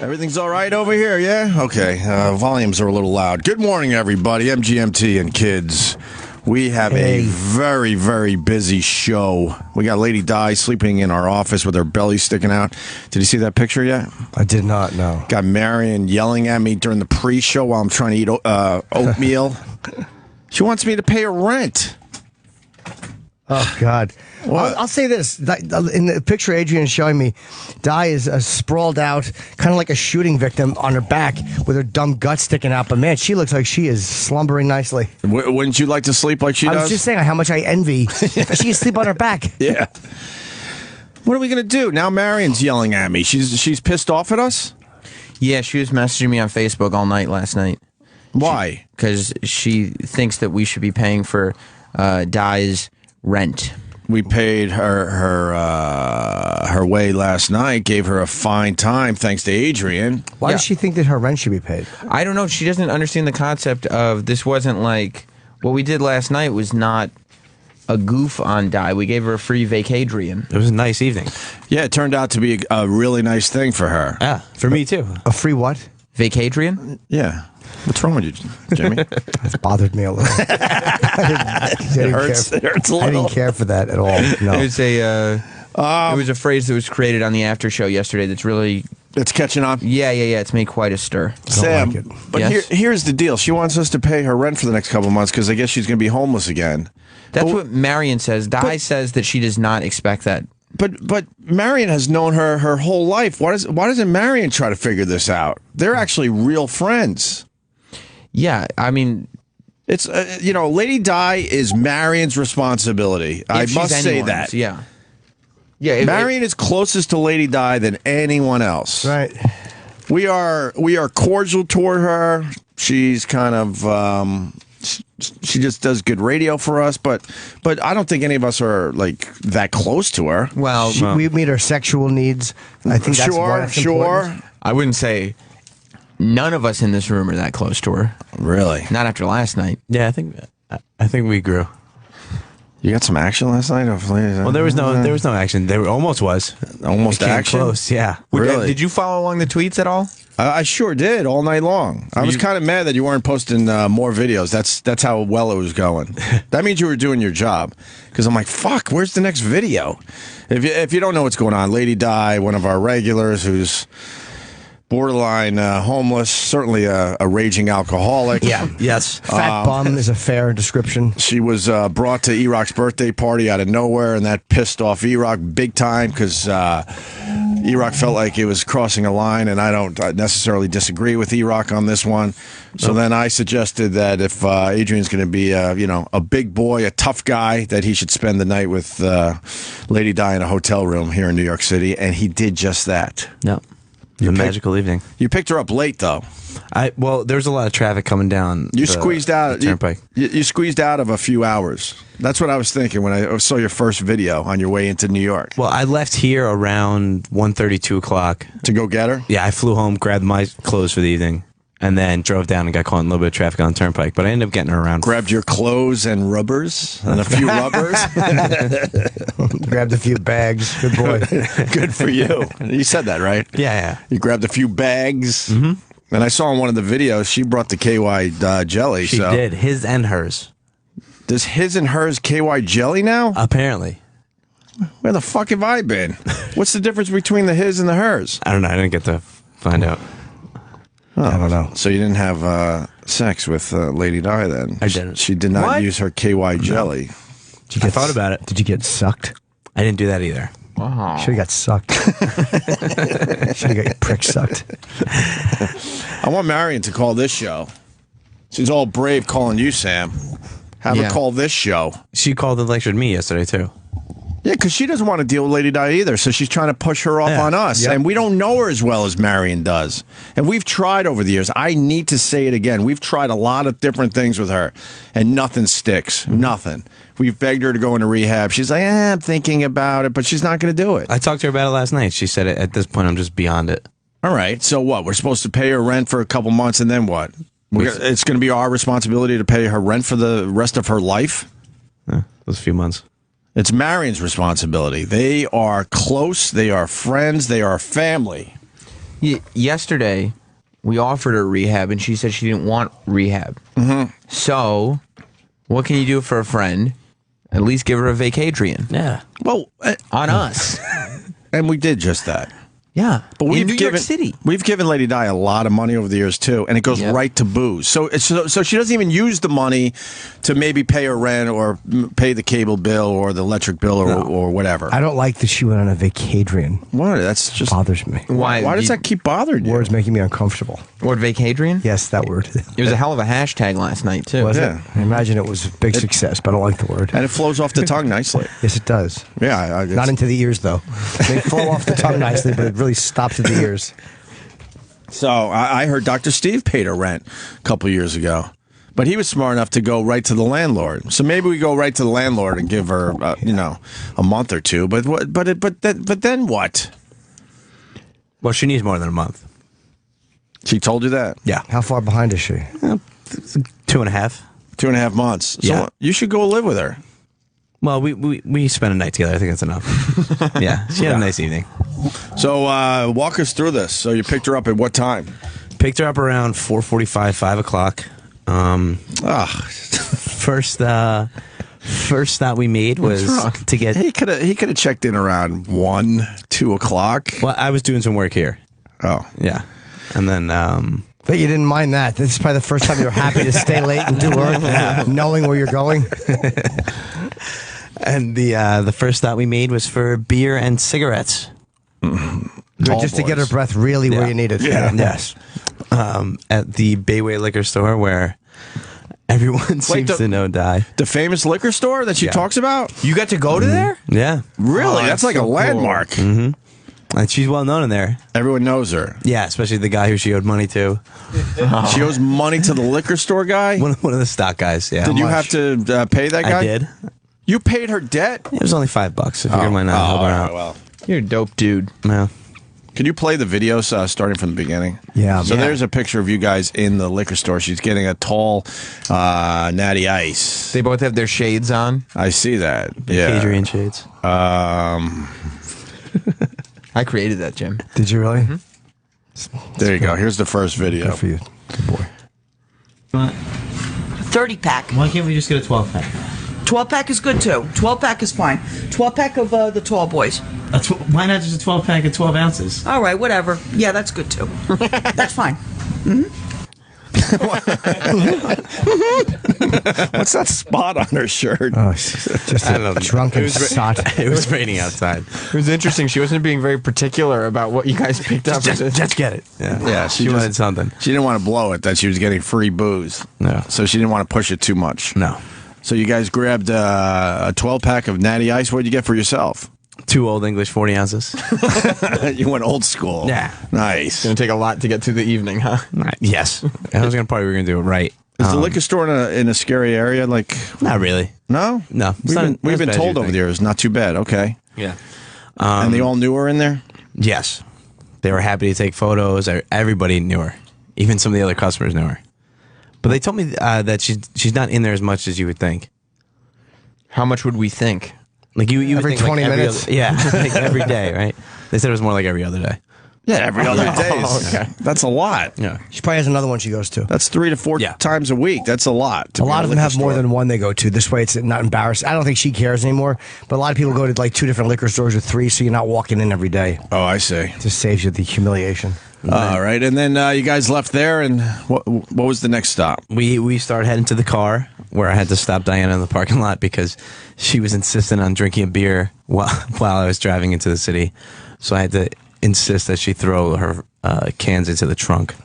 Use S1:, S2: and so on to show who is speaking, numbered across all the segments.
S1: Everything's all right over here, yeah? Okay, volumes are a little loud. Good morning, everybody. MGMT and kids. We have a very, very busy show. We got Lady Di sleeping in our office with her belly sticking out. Did you see that picture yet?
S2: I did not, no.
S1: Got Marion yelling at me during the pre-show while I'm trying to eat oatmeal. She wants me to pay her rent.
S2: Oh, God. I'll say this. In the picture Adrian is showing me, Di is sprawled out, kind of like a shooting victim on her back with her dumb gut sticking out. But, man, she looks like she is slumbering nicely.
S1: Wouldn't you like to sleep like she does?
S2: I was just saying how much I envy. She can sleep on her back.
S1: Yeah. What are we going to do? Now Marion's yelling at me. She's pissed off at us?
S3: Yeah, she was messaging me on Facebook all night last night.
S1: Why?
S3: Because she thinks that we should be paying for Di's rent.
S1: We paid her way last night, gave her a fine time thanks to Adrian.
S2: Why does she think that her rent should be paid?
S3: I don't know. She doesn't understand the concept of this wasn't like what we did last night was not a goof on Di. We gave her a free Vacadrian.
S4: It was a nice evening.
S1: Yeah, it turned out to be a really nice thing for her.
S4: Yeah, for me too.
S2: A free what?
S3: Vacadrian?
S1: Yeah. What's wrong with you, Jimmy?
S2: It's bothered me a little.
S1: It hurts a little.
S2: I didn't care for that at all. No.
S3: It was a phrase that was created on the after show yesterday that's really...
S1: It's catching on?
S3: Yeah. It's made quite a stir.
S1: Sam,
S2: like it.
S1: but
S3: Yes?
S1: here's the deal. She wants us to pay her rent for the next couple of months because I guess she's going to be homeless again.
S3: That's what Marion says. Di says that she does not expect that.
S1: But Marion has known her whole life. Why doesn't Marion try to figure this out? They're actually real friends.
S3: Yeah, I mean...
S1: It's, Lady Di is Marion's responsibility. I
S3: if
S1: must
S3: she's
S1: say
S3: anyone's,
S1: that.
S3: Yeah. Yeah.
S1: Marion is closest to Lady Di than anyone else.
S2: Right.
S1: We are cordial toward her. She's kind of she just does good radio for us, but I don't think any of us are like that close to her.
S3: Well,
S2: We meet her sexual needs. I think that's important.
S3: I wouldn't say none of us in this room are that close to her.
S1: Really?
S3: Not after last night.
S4: Yeah, I think we grew.
S1: You got some action last night?
S4: Well, there was no action. There almost was.
S1: Almost
S4: It came
S1: action?
S4: close. Yeah.
S1: Really?
S3: Did you follow along the tweets at all?
S1: I sure did all night long. I was kind of mad that you weren't posting more videos. That's how well it was going. That means you were doing your job. Because I'm like, fuck, where's the next video? If you don't know what's going on, Lady Di, one of our regulars who's borderline homeless, certainly a raging alcoholic.
S2: Yeah.
S4: Yes.
S2: Fat bum is a fair description.
S1: She was brought to E-Rock's birthday party out of nowhere, and that pissed off E-Rock big time because E-Rock felt like it was crossing a line, and I don't necessarily disagree with E-Rock on this one. So then I suggested that if Adrian's going to be a big boy, a tough guy, that he should spend the night with Lady Di in a hotel room here in New York City, and he did just that.
S4: No. A magical evening.
S1: You picked her up late, though.
S4: Well, there was a lot of traffic coming down.
S1: You squeezed out.
S4: The turnpike.
S1: You squeezed out of a few hours. That's what I was thinking when I saw your first video on your way into New York.
S4: Well, I left here around 1:30, 2 o'clock.
S1: To go get her?
S4: Yeah, I flew home, grabbed my clothes for the evening, and then drove down and got caught in a little bit of traffic on the turnpike. But I ended up getting her around.
S1: Grabbed your clothes and rubbers and a few rubbers.
S2: Grabbed a few bags. Good boy.
S1: Good for you. You said that, right?
S4: Yeah.
S1: You grabbed a few bags. Mm-hmm. And I saw in one of the videos she brought the KY jelly.
S4: She did. His and hers.
S1: Does his and hers KY jelly now?
S4: Apparently.
S1: Where the fuck have I been? What's the difference between the his and the hers?
S4: I don't know. I didn't get to find out.
S1: Oh,
S2: I don't know.
S1: So you didn't have sex with Lady Di then?
S4: I didn't.
S1: She did not use her KY jelly.
S4: I thought about it.
S2: Did you get sucked?
S4: I didn't do that either.
S3: Wow.
S2: Should have got sucked. Should have got your prick sucked.
S1: I want Marion to call this show. She's all brave calling you, Sam. Have her call this show.
S4: She called and lectured me yesterday, too.
S1: Yeah, because she doesn't want to deal with Lady Di either, so she's trying to push her off on us.
S2: Yep.
S1: And we don't know her as well as Marion does. And we've tried over the years. I need to say it again. We've tried a lot of different things with her, and nothing sticks. Nothing. We've begged her to go into rehab. She's like, I'm thinking about it, but she's not going to do it.
S4: I talked to her about it last night. She said, at this point, I'm just beyond it.
S1: All right, so what? We're supposed to pay her rent for a couple months, and then what? It's going to be our responsibility to pay her rent for the rest of her life?
S4: Those few months.
S1: It's Marion's responsibility. They are close. They are friends. They are family.
S3: Yesterday, we offered her rehab, and she said she didn't want rehab. So, what can you do for a friend? At least give her a Vacadrian.
S4: Yeah.
S1: Well,
S3: On us.
S1: and we did just that.
S3: Yeah.
S1: But
S3: in New York City.
S1: We've given Lady Di a lot of money over the years too, and it goes right to booze. So she doesn't even use the money to maybe pay her rent or pay the cable bill or the electric bill or whatever.
S2: I don't like that she went on a Vacadrian.
S1: What? That's just
S2: Bothers me.
S3: Why
S1: does that keep bothering you?
S2: Words making me uncomfortable.
S3: What, Vacadrian?
S2: Yes, that word.
S3: It was a hell of a hashtag last night, too.
S2: Was
S1: Yeah.
S2: it? I imagine it was a big success, but I don't like the word.
S1: And it flows off the tongue nicely.
S2: Yes, it does.
S1: Yeah,
S2: Not into the ears, though. They flow off the tongue nicely, but it really stops at the ears.
S1: So I heard Dr. Steve paid her rent a couple years ago, but he was smart enough to go right to the landlord. So maybe we go right to the landlord and give her, a month or two. But then what?
S4: Well, she needs more than a month.
S1: She told you that?
S4: Yeah.
S2: How far behind is she?
S4: 2.5.
S1: 2.5 months. So
S4: Yeah.
S1: you should go live with her.
S4: Well, we spent a night together. I think that's enough. Yeah. She had a nice evening.
S1: So walk us through this. So you picked her up at what time?
S4: Picked her up around 4:45, 5 o'clock. First stop we made was to get.
S1: He could have checked in around 1, 2 o'clock.
S4: Well, I was doing some work here.
S1: Oh.
S4: Yeah, and then
S2: But you didn't mind that. This is probably the first time you were happy to stay late and do work, knowing where you're going.
S4: and the first stop we made was for beer and cigarettes.
S2: Good, just to get her breath really where you need it.
S1: Yeah.
S2: Yes.
S4: At the Bayway liquor store where everyone seems to know Di.
S1: The famous liquor store that she talks about?
S3: You got to go to there?
S4: Yeah,
S1: Really?
S3: Oh,
S1: that's
S3: that's
S1: like a
S3: so cool.
S1: landmark.
S4: and she's well known in there.
S1: Everyone knows her.
S4: Yeah, especially the guy who she owed money to.
S1: She owes money to the liquor store guy?
S4: One of the stock guys. Yeah,
S1: Did you have to pay that guy?
S4: I did.
S1: You paid her debt?
S4: It was only $5. I figured why not help her out.
S1: Well.
S3: You're a dope dude.
S4: Yeah.
S1: Can you play the videos starting from the beginning?
S2: Yeah.
S1: So
S2: Yeah.
S1: there's a picture of you guys in the liquor store. She's getting a tall Natty Ice.
S3: They both have their shades on.
S1: I see that. Yeah.
S4: Adrian shades.
S3: I created that, Jim.
S2: Did you really?
S1: There you go. Here's the first video.
S2: Good for you. Good boy.
S5: 30-pack.
S6: Why can't we just get a 12-pack?
S5: 12-pack is good too. 12-pack is fine. 12-pack of the tall boys.
S6: Why not just a 12-pack of 12 ounces?
S5: All right, whatever. Yeah, that's good too. That's fine.
S1: What's that spot on her shirt?
S2: Oh, she's just
S4: I don't know.
S2: a drunken sot.
S4: It was raining outside.
S3: It was interesting. She wasn't being very particular about what you guys picked up.
S4: Just get it. Yeah,
S1: Yeah,
S4: she wanted something.
S1: She didn't want to blow it that she was getting free booze.
S4: No.
S1: So she didn't want to push it too much.
S4: No.
S1: So you guys grabbed a 12-pack of Natty Ice. What did you get for yourself?
S4: 2 Old English 40 ounces.
S1: You went old school.
S4: Yeah.
S1: Nice.
S3: It's going to take a lot to get through the evening, huh?
S4: Right. Yes. I was gonna probably we were gonna do it right.
S1: Is the liquor store in a scary area? Like,
S4: Not really.
S1: no?
S4: No.
S1: We've been told over the years, not too bad. Okay.
S4: Yeah.
S1: And they all knew her in there?
S4: Yes. They were happy to take photos. Everybody knew her. Even some of the other customers knew her. But they told me that she's not in there as much as you would think.
S3: How much would we think?
S4: Like you would
S2: Every
S4: think, like,
S2: 20 minutes?
S4: Other, yeah, like every day, right? They said it was more like every other day.
S1: Yeah, every other day. That's a lot.
S4: Yeah.
S2: She probably has another one she goes to.
S1: That's 3 to 4
S4: Yeah.
S1: times a week. That's a lot.
S2: A lot of them have more than one they go to. This way it's not embarrassing. I don't think she cares anymore, but a lot of people go to like 2 different liquor stores or 3, so you're not walking in every day.
S1: Oh, I see.
S2: It just saves you the humiliation.
S1: All right. And then you guys left there, and what was the next stop?
S4: We started heading to the car where I had to stop Diana in the parking lot because she was insistent on drinking a beer while I was driving into the city. So I had to insist that she throw her cans into the trunk.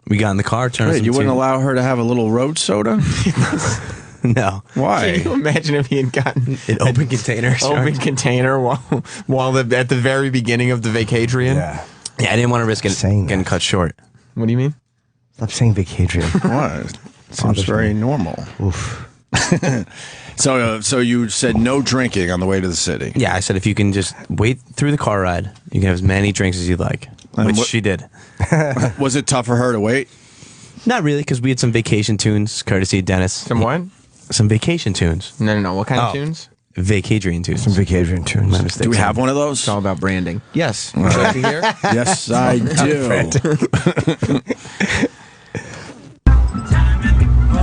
S4: We got in the car.
S1: Wait, you wouldn't allow her to have a little road soda?
S4: No.
S1: Why?
S3: Can you imagine if he had gotten
S4: An open container.
S3: open container while at the very beginning of the Vacadrian?
S2: Yeah.
S4: Yeah, I didn't want to risk getting cut short.
S3: What do you mean?
S2: Stop saying Vacadrian.
S1: What? Seems very normal.
S2: Oof.
S1: So you said no drinking on the way to the city.
S4: Yeah, I said if you can just wait through the car ride, you can have as many drinks as you'd like,
S1: And
S4: which
S1: what-
S4: she did.
S1: Was it tough for her to wait?
S4: Not really, because we had some vacation tunes, courtesy of Dennis.
S3: Some what?
S4: Some vacation tunes.
S3: No. What kind of
S1: Oh.
S3: tunes?
S4: Vacadrian tunes.
S2: Some Vacadrian tunes.
S4: My mistake.
S1: Do we have one of those?
S3: It's all about branding. Yes. Would you like to hear?
S1: Yes, I do.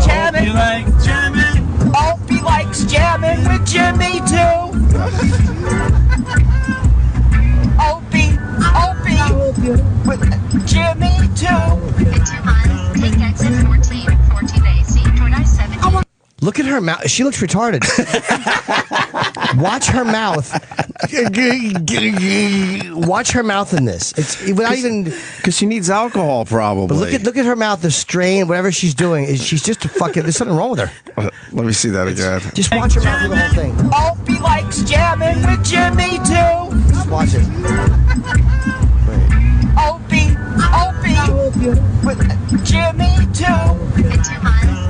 S7: Jamming. You like jamming? Opie likes jamming with Jimmy too. Opie with Jimmy too.
S8: Take exit 14 turn I-70.
S2: Look at her mouth. She looks retarded. Watch her mouth. Watch her mouth in this. It's without even.
S1: Because she needs alcohol, probably.
S2: But look at her mouth. The strain, whatever she's doing, she's just a fucking. There's something wrong with her.
S1: Let me see that again.
S2: Just watch her mouth through the whole thing.
S7: Opie likes jamming with Jimmy too.
S2: Just watch it.
S7: Opie with Jimmy too.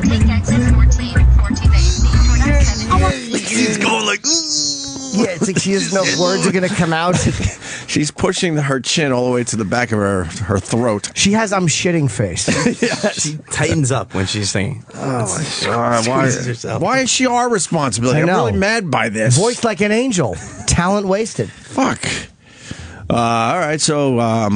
S8: Take exit 14 turn I-70.
S1: She's going like.
S2: Yeah, it's like she doesn't know if words are gonna come out.
S1: She's pushing her chin all the way to the back of her throat.
S2: She has I'm shitting face.
S4: She tightens up when she's singing.
S1: Oh my God! Why is she our responsibility?
S2: I
S1: I'm
S2: know.
S1: really mad by this.
S2: Voice like an angel. Talent wasted.
S1: Fuck. All right, so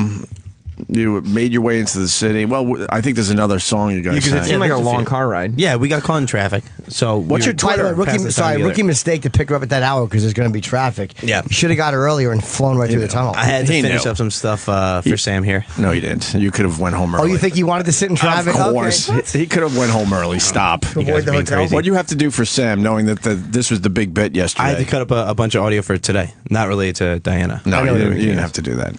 S1: you made your way into the city. Well, I think there's another song you guys
S3: Because it
S1: sang.
S3: seemed like a
S4: there's a
S3: long
S4: few.
S3: car ride.
S4: Yeah, we got caught in traffic. So
S1: What's your
S2: By the way,
S1: Twitter?
S2: rookie mistake to pick her up at that hour because there's going to be traffic.
S4: Yeah.
S2: You should have got her earlier and flown right through the tunnel.
S4: I had to
S1: He
S4: finish
S1: knew.
S4: up some stuff for Sam here.
S1: No, you didn't. You could have went home
S2: Oh,
S1: early.
S2: you think you wanted to sit in traffic?
S1: Of course.
S2: Okay.
S1: He could have went home early. Stop.
S4: You guys
S2: the
S4: being
S2: hotel.
S4: crazy.
S1: What do you have to do for Sam, knowing that this was the big bit yesterday?
S4: I had to cut up a bunch of audio for today, not related to Diana.
S1: No,
S2: I know
S1: you
S2: what
S1: didn't,
S2: you
S1: you didn't
S2: mean.
S1: have to do that.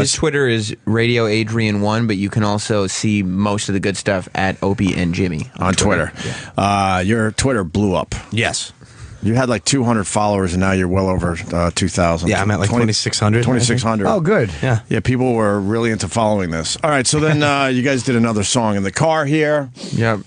S3: His Twitter is Radio Adrian 1, but you can also see most of the good stuff at Opie and Jimmy
S1: On Twitter. Your Twitter blew up.
S4: Yes.
S1: You had like 200 followers, and now you're well over 2,000.
S4: Yeah, I'm at like 2,600.
S1: 2,600.
S2: Oh, good.
S4: Yeah.
S1: Yeah, people were really into following this. All right, so then you guys did another song in the car here.
S3: Yep.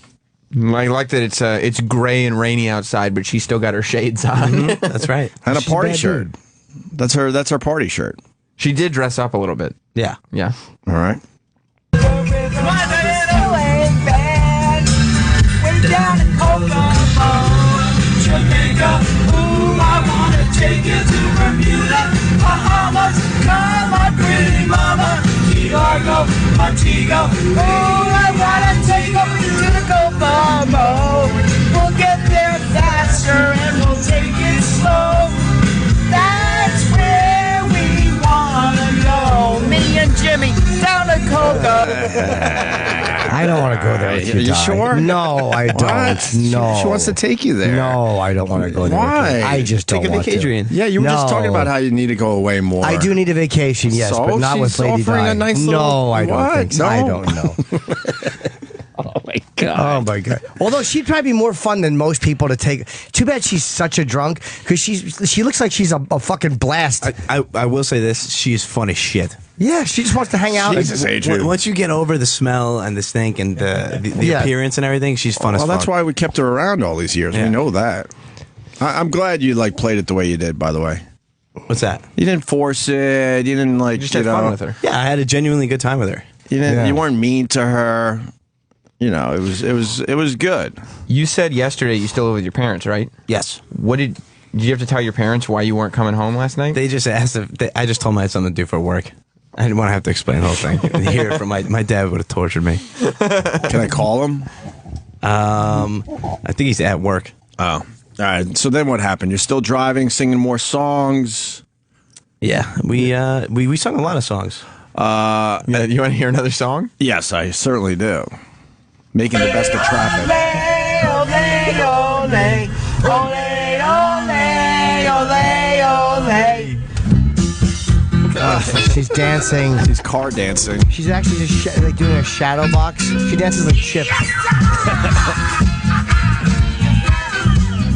S3: I like that it's gray and rainy outside, but she's still got her shades on.
S4: That's right.
S1: And a
S2: She's a
S1: party
S2: bad
S1: shirt.
S2: dude.
S1: That's her party shirt.
S3: She did dress up a little bit.
S4: Yeah.
S3: Yeah.
S1: All right.
S7: Way down in Kokomo, Jamaica. Ooh, I wanna take you to Bermuda, Bahamas. Come on, pretty mama, Key Largo, Montego. Ooh, I wanna take you to the Kokomo. We'll get there faster and we'll take it slow. That's where we wanna go. Me and Jimmy down to Coco.
S2: I don't want to go there with you,
S1: Are you
S2: Di.
S1: sure?
S2: No, I don't.
S1: What?
S2: No.
S1: She wants to take you there.
S2: No, I don't want to go there. with
S1: Why?
S2: you. I just
S4: Take
S2: don't
S4: a
S2: want to.
S4: Vacadrian.
S1: Yeah, you were just
S2: No.
S1: talking about how you need to go away more.
S2: I do need a vacation, yes,
S1: So
S2: but not with
S1: she's
S2: Lady
S1: offering
S2: Di.
S1: a nice
S2: no,
S1: little-
S2: I don't
S1: What?
S2: think so.
S1: No?
S2: I don't know.
S1: Oh my God.
S2: Oh my God! Although she'd probably be more fun than most people to take. Too bad she's such a drunk because she looks like she's a fucking blast.
S4: I will say this: she's fun as shit.
S2: Yeah, she just wants to hang out.
S1: Jesus, Adrian.
S4: Once you get over the smell and the stink and the
S2: Yeah.
S4: appearance and everything, she's fun as
S1: Well,
S4: fuck.
S1: that's why we kept her around all these years.
S4: Yeah.
S1: We know that. I'm glad you played it the way you did. By the way,
S4: What's that?
S1: you didn't force it. You didn't
S3: Just had fun with her.
S4: Yeah, I had a genuinely good time with her.
S1: You didn't.
S2: Yeah.
S1: You weren't mean to her. You know, it was good.
S3: You said yesterday you still live with your parents, right?
S4: Yes.
S3: What did you have to tell your parents why you weren't coming home last night?
S4: They just asked if I just told them I had something to do for work. I didn't want to have to explain the whole thing. And hear it from my dad would have tortured me.
S1: Can I call him?
S4: I think he's at work.
S1: Oh, all right. So then what happened? You're still driving, singing more songs.
S4: Yeah, we sung a lot of songs.
S3: Yeah, you want to hear another song?
S1: Yes, I certainly do. Making the best of traffic.
S2: She's dancing.
S1: She's car dancing.
S2: She's actually just like doing a shadow box. She dances like Chip.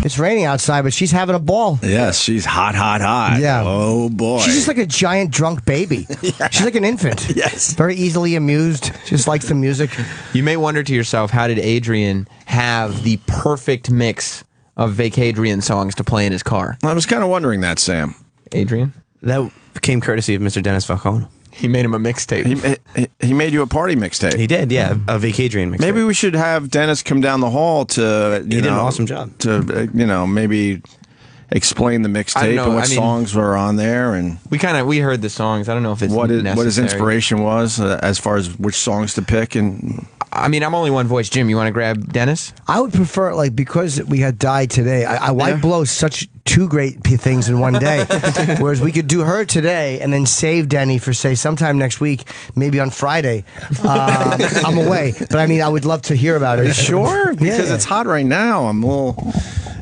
S2: It's raining outside, but she's having a ball.
S1: Yes, she's hot, hot, hot.
S2: Yeah.
S1: Oh boy.
S2: She's just like a giant drunk baby. She's like an infant.
S1: Yes.
S2: Very easily amused. Just likes the music.
S3: You may wonder to yourself, how did Adrian have the perfect mix of Vacadrian songs to play in his car?
S1: I was kind of wondering that, Sam.
S3: Adrian?
S4: That came courtesy of Mr. Dennis Falcone.
S3: He made him a mixtape.
S1: He made you a party mixtape.
S4: He did, yeah, a Vacadrian mixtape.
S1: Maybe we should have Dennis come down the hall to.
S4: He did an awesome job.
S1: To maybe explain the mixtape and what songs were on there, and
S3: we heard the songs. I don't know if it's
S1: what his
S3: necessary.
S1: inspiration was as far as which songs to pick. And
S3: I mean, I'm only one voice. Jim, you want to grab Dennis?
S2: I would prefer, like, because we had died today, why blow such two great things in one day? Whereas we could do her today and then save Denny for, say, sometime next week, maybe on Friday. I'm away. But I mean, I would love to hear about it.
S1: Are you sure? Because it's hot right now. I'm a little.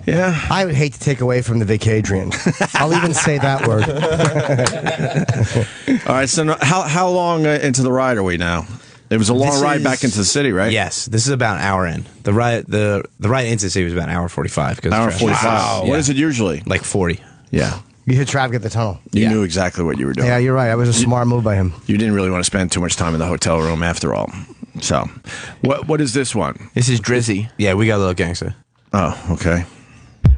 S1: Yeah.
S2: I would hate to take away from the Vacadrian. I'll even say that word.
S1: All right, so how long into the ride are we now? It was a long ride back into the city, right?
S4: Yes, this is about an hour in. The ride into the city was about an hour 45.
S1: Hour 45.
S4: Wow.
S1: What is it usually?
S4: Like 40.
S1: Yeah.
S2: You hit traffic at the tunnel.
S1: You knew exactly what you were doing.
S2: Yeah, you're right. That was a smart move by him.
S1: You didn't really want to spend too much time in the hotel room after all. So, what is this one?
S3: This is Drizzy.
S4: Yeah, we got a little gangster.
S1: Oh, okay.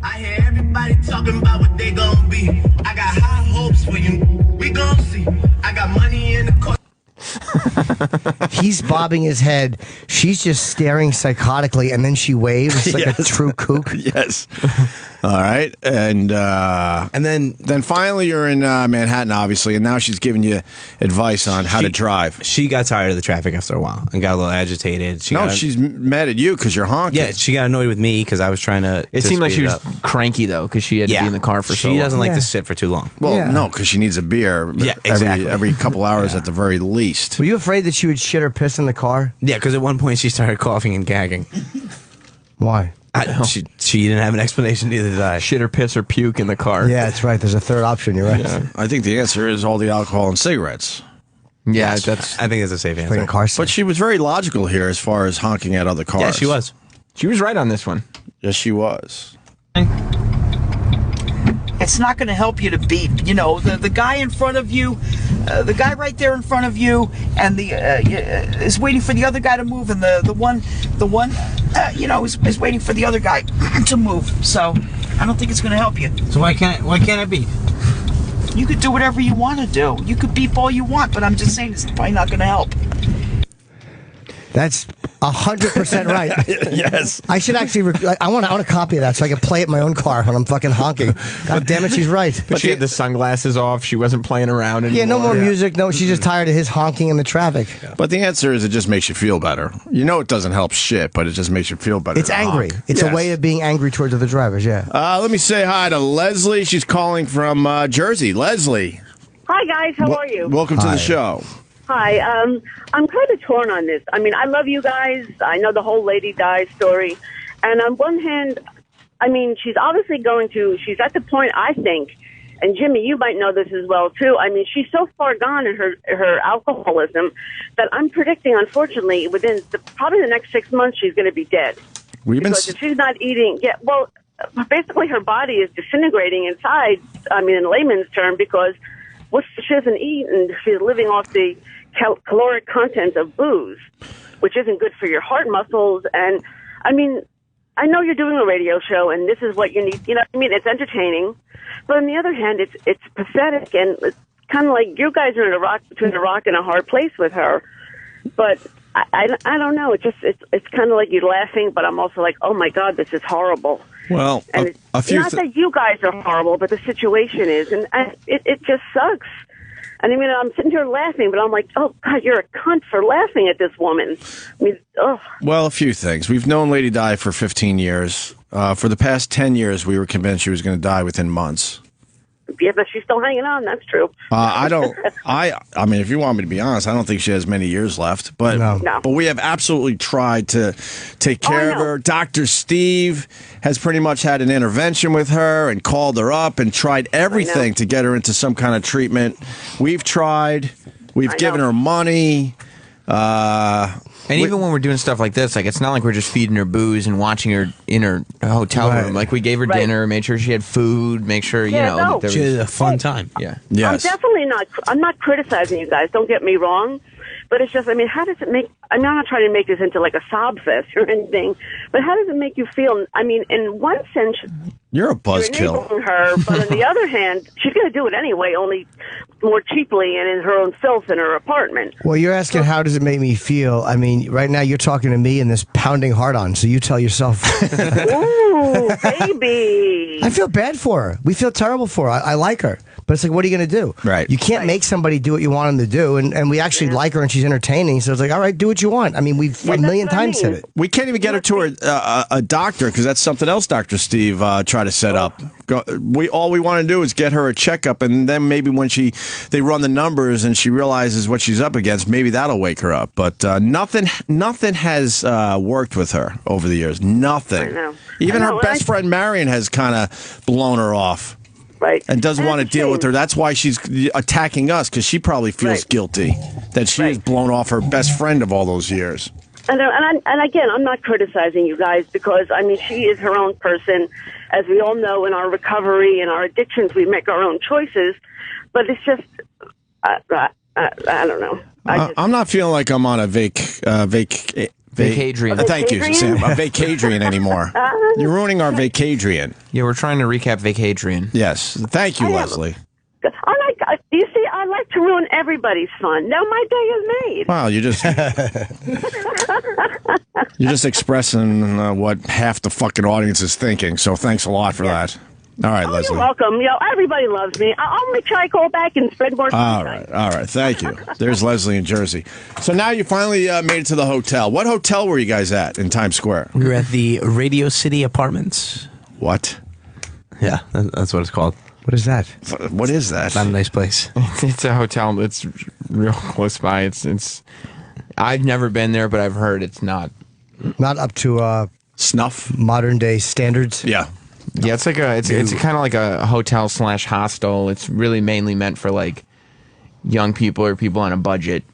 S7: I hear everybody talking about what they gon' be. I got high hopes for you. We gon' see. I got money in the car.
S2: He's bobbing his head. She's just staring psychotically, and then she waves like a true kook.
S1: Yes. All right, and then finally you're in Manhattan, obviously, and now she's giving you advice on how to drive.
S4: She got tired of the traffic after a while and got a little agitated.
S1: She's mad at you because you're honking.
S4: Yeah, she got annoyed with me because I was trying to.
S3: It seemed like she was cranky though because she had to be in the car for so long.
S4: She doesn't like to sit for too long.
S1: Well, no, because she needs a beer.
S4: Yeah, exactly.
S1: Every couple hours at the very least.
S2: Were you afraid that she would shit or piss in the car?
S4: Yeah, because at one point she started coughing and gagging.
S2: Why?
S4: She didn't have an explanation, neither did I.
S3: Shit or piss or puke in the car.
S2: Yeah, that's right. There's a third option. You're right.
S1: Yeah. I think the answer is all the alcohol and cigarettes.
S3: Yeah,
S4: I think that's a safe answer.
S1: But she was very logical here as far as honking at other cars.
S4: Yeah, she was.
S3: She was right on this one.
S1: Yes, she was.
S5: It's not going to help you to beat, the guy in front of you, the guy right there in front of you, and the is waiting for the other guy to move, and the one, is waiting for the other guy to move. So I don't think it's going to help you.
S6: So why can't I beep?
S5: You could do whatever you want to do. You could beep all you want, but I'm just saying it's probably not going to help.
S2: That's 100% right.
S1: Yes.
S2: I should actually. I want a copy of that so I can play it in my own car when I'm fucking honking. God damn it, she's right.
S3: But she had the sunglasses off. She wasn't playing around anymore.
S2: Yeah, no more music. No, she's just tired of his honking in the traffic.
S1: Yeah. But the answer is it just makes you feel better. You know it doesn't help shit, but it just makes you feel better.
S2: It's angry.
S1: Honk.
S2: It's a way of being angry towards other drivers. Yeah.
S1: Let me say hi to Leslie. She's calling from Jersey. Leslie.
S9: Hi guys, how are you?
S1: Welcome to the show.
S9: Hi, I'm kind of torn on this. I mean, I love you guys. I know the whole Lady Di story. And on one hand, I mean, she's obviously she's at the point, I think, and Jimmy, you might know this as well, too. I mean, she's so far gone in her alcoholism that I'm predicting, unfortunately, within probably the next 6 months, she's going to be dead. Because if she's not eating, basically her body is disintegrating inside, I mean, in layman's term, because she doesn't eat and she's living off the caloric content of booze, which isn't good for your heart muscles. And I mean, I know you're doing a radio show and this is what you need. You know what I mean? It's entertaining. But on the other hand, it's pathetic. And it's kind of like you guys are between a rock and a hard place with her. But I don't know. It's kind of like you're laughing, but I'm also like, oh my God, this is horrible.
S1: Well,
S9: and it's not that you guys are horrible, but the situation is, and it just sucks. And I mean, I'm sitting here laughing, but I'm like, oh God, you're a cunt for laughing at this woman. I mean, ugh.
S1: Well, a few things. We've known Lady Di for 15 years. For the past 10 years, we were convinced she was going to die within months.
S9: Yeah, but she's still hanging on. That's true.
S1: I mean, if you want me to be honest, I don't think she has many years left. But
S9: No.
S1: But we have absolutely tried to take care of her. Dr. Steve has pretty much had an intervention with her and called her up and tried everything to get her into some kind of treatment. We've tried. We've given her money.
S3: And even when we're doing stuff like this, like it's not like we're just feeding her booze and watching her in her hotel room. Like we gave her dinner, made sure she had food, make sure that there
S4: she had a fun time.
S3: Yeah.
S1: Yes.
S9: I'm not criticizing you guys. Don't get me wrong, But it's just, I mean, how does it make, I'm not trying to make this into like a sob fest or anything, but how does it make you feel? I mean, in one sense,
S1: you're a
S9: you're
S1: buzzkill.
S9: enabling her, but on the other hand, she's going to do it anyway, only more cheaply and in her own filth in her apartment.
S2: Well, you're asking how does it make me feel? I mean, right now you're talking to me in this pounding heart on, so you tell yourself.
S9: Ooh, baby.
S2: I feel bad for her. We feel terrible for her. I like her. But it's like, what are you going to do?
S1: Right.
S2: You can't make somebody do what you want them to do. And we actually like her and she's entertaining. So it's like, all right, do what you want. I mean, we've a million times said it.
S1: We can't even get her to a doctor because that's something else Dr. Steve tried to set up. All we want to do is get her a checkup, and then maybe when they run the numbers and she realizes what she's up against, maybe that'll wake her up. But nothing has worked with her over the years. Nothing.
S9: I know.
S1: Even her best friend Marion has kind of blown her off.
S9: Right.
S1: And doesn't want to deal with her. That's why she's attacking us, because she probably feels guilty that she has blown off her best friend of all those years.
S9: And again, I'm not criticizing you guys because, I mean, she is her own person. As we all know, in our recovery and our addictions, we make our own choices. But it's just, I don't know.
S1: I'm not feeling like I'm on a Vacadrian. Thank you, Sam. A Vacadrian anymore. You're ruining our Vacadrian.
S3: Yeah, we're trying to recap Vacadrian.
S1: Yes. Thank you, Leslie.
S9: You see, I like to ruin everybody's fun. Now my day is made.
S1: Wow, you're just expressing what half the fucking audience is thinking. So thanks a lot for that. All right, Leslie.
S9: You're welcome. Everybody loves me. I'll make sure I call back and spread more sunshine.
S1: All right. Thank you. There's Leslie in Jersey. So now you finally made it to the hotel. What hotel were you guys at in Times Square?
S4: We were at the Radio City Apartments.
S1: What?
S4: Yeah, that's what it's called.
S2: What is that?
S1: What is that?
S4: Not a nice place.
S3: It's a hotel that's real close by. It's. I've never been there, but I've heard it's not
S2: up to
S1: snuff,
S2: modern day standards.
S1: Yeah.
S3: Yeah, it's like it's kind of like a hotel / hostel. It's really mainly meant for like young people or people on a budget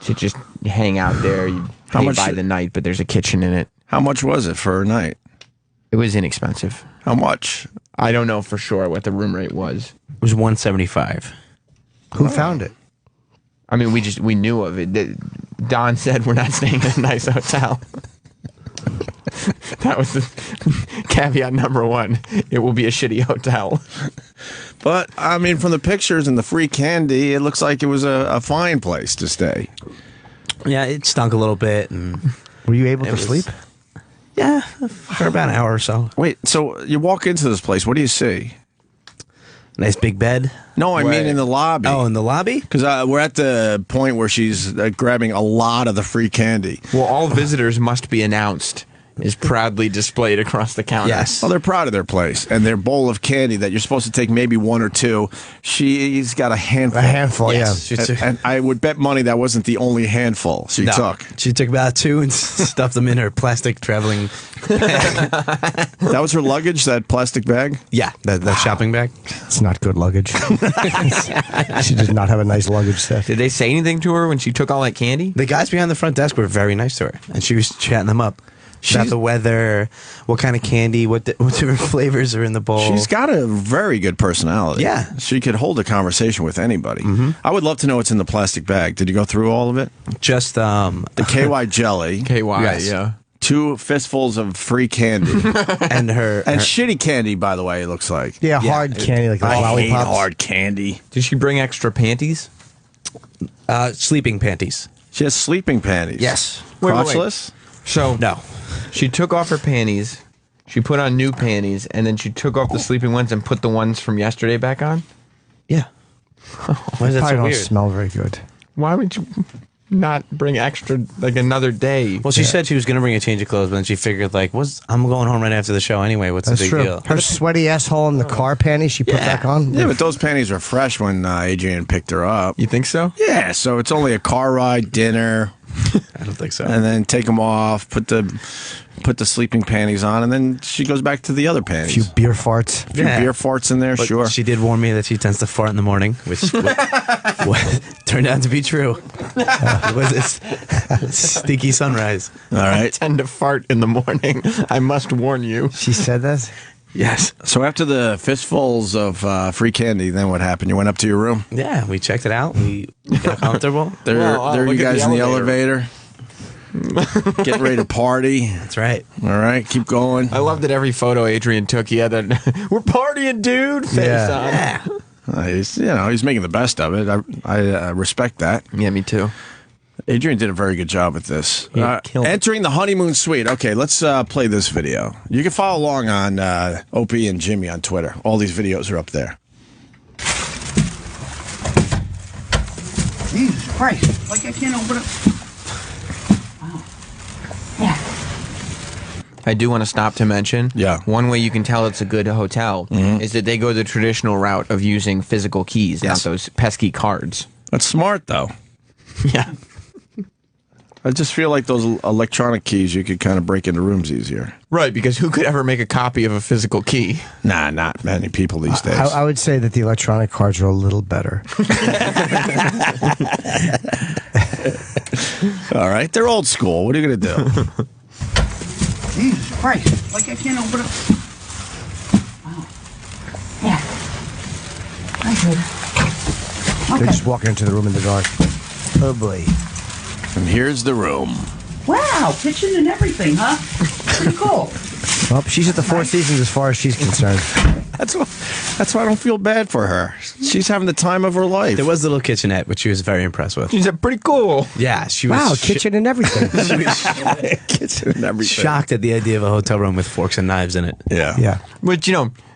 S3: to just hang out there. You pay by the night, but there's a kitchen in it.
S1: How much was it for a night?
S3: It was inexpensive.
S1: How much?
S3: I don't know for sure what the room rate was.
S4: It was $175.
S2: Who found it?
S3: I mean, we knew of it. Don said we're not staying in a nice hotel. That was the caveat number one. It will be a shitty hotel.
S1: But, I mean, from the pictures and the free candy, it looks like it was a fine place to stay.
S4: Yeah, it stunk a little bit. And
S2: were you able to sleep?
S4: Yeah, for about an hour or so.
S1: Wait, so you walk into this place, what do you see?
S4: Nice big bed.
S1: No, I mean in the lobby.
S4: Oh, in the lobby?
S1: Because we're at the point where she's grabbing a lot of the free candy.
S3: Well, all visitors must be announced. Is proudly displayed across the counter.
S1: Yes. Well, they're proud of their place. And their bowl of candy that you're supposed to take maybe one or two, she's got a handful.
S2: A handful,
S1: yes.
S2: yeah.
S1: And I would bet money that wasn't the only handful she took.
S4: She took about two and stuffed them in her plastic traveling bag.
S1: That was her luggage, that plastic bag?
S4: Yeah, that shopping bag.
S2: It's not good luggage. She did not have a nice luggage set.
S3: Did they say anything to her when she took all that candy?
S4: The guys behind the front desk were very nice to her, and she was chatting them up. About the weather, what kind of candy, what different flavors are in the bowl.
S1: She's got a very good personality.
S4: Yeah.
S1: She could hold a conversation with anybody. I would love to know what's in the plastic bag. Did you go through all of it?
S4: Just
S1: the KY jelly.
S3: KY,
S1: yes.
S3: Yeah.
S1: 2 fistfuls of free candy.
S4: and her
S1: shitty candy, by the way, it looks like.
S2: Yeah, hard candy, like
S1: I
S2: lollipops.
S1: hate hard candy.
S3: Did she bring extra panties?
S4: Sleeping panties.
S1: She has sleeping panties.
S4: Yes.
S1: Crotchless?
S3: So
S4: No.
S3: She took off her panties, she put on new panties, and then she took off the sleeping ones and put the ones from yesterday back on?
S4: Yeah. Why is that
S2: Probably
S4: so
S2: don't
S4: weird?
S2: smell very good.
S3: Why would you not bring extra, like another day?
S4: Well, she said she was going to bring a change of clothes, but then she figured, like, I'm going home right after the show anyway. What's
S2: That's
S4: the big
S2: true.
S4: deal?
S2: Her sweaty asshole in the car panties she put back on.
S1: Yeah, but those panties are fresh when Adrian picked her up.
S3: You think so?
S1: Yeah, so it's only a car ride, dinner,
S4: I don't think so.
S1: and then take them off, put the sleeping panties on, and then she goes back to the other
S2: A
S1: panties.
S2: few beer farts.
S1: A few beer farts in there,
S4: But
S1: sure.
S4: She did warn me that she tends to fart in the morning, which turned out to be true. It was a stinky sunrise.
S1: All
S3: I
S1: right.
S3: tend to fart in the morning. I must warn you.
S2: She said that?
S4: Yes.
S1: So after the fistfuls of free candy, then what happened? You went up to your room?
S4: Yeah, we checked it out. We got comfortable.
S1: There
S3: look
S1: you
S3: at
S1: guys
S3: the
S1: in the elevator. Getting ready to party.
S4: That's right.
S1: All right, keep going.
S3: I love that every photo Adrian took, he had that "we're partying, dude" face on.
S4: Yeah.
S1: He's making the best of it. I respect that.
S3: Yeah, me too.
S1: Adrian did a very good job with this.
S3: killed it.
S1: Entering the honeymoon suite. Okay, let's play this video. You can follow along on Opie and Jimmy on Twitter. All these videos are up there.
S5: Jesus Christ! Like I can't open it. Wow. Yeah.
S3: I do want to stop to mention,
S1: Yeah.
S3: one way you can tell it's a good hotel is that they go the traditional route of using physical keys, not those pesky cards.
S1: That's smart, though.
S3: Yeah.
S1: I just feel like those electronic keys, you could kind of break into rooms easier.
S3: Right, because who could ever make a copy of a physical key?
S1: Nah, not many people these days.
S2: I would say that the electronic cards are a little better.
S1: All right, they're old school. What are you going to do?
S5: Jesus Christ! Like I can't open it. Wow. Yeah. I could.
S2: They're just walking into the room in the dark. Oh boy.
S1: And here's the room.
S5: Wow, kitchen and everything, huh? Pretty cool.
S2: Well, she's at the Four Seasons as far as she's concerned.
S1: That's why I don't feel bad for her. She's having the time of her life.
S4: There was a little kitchenette, which she was very impressed with.
S3: She said, pretty cool.
S4: Yeah, she was
S2: Wow, kitchen and everything.
S1: kitchen and everything.
S4: shocked at the idea of a hotel room with forks and knives in it.
S1: Yeah.
S2: Yeah.
S3: But,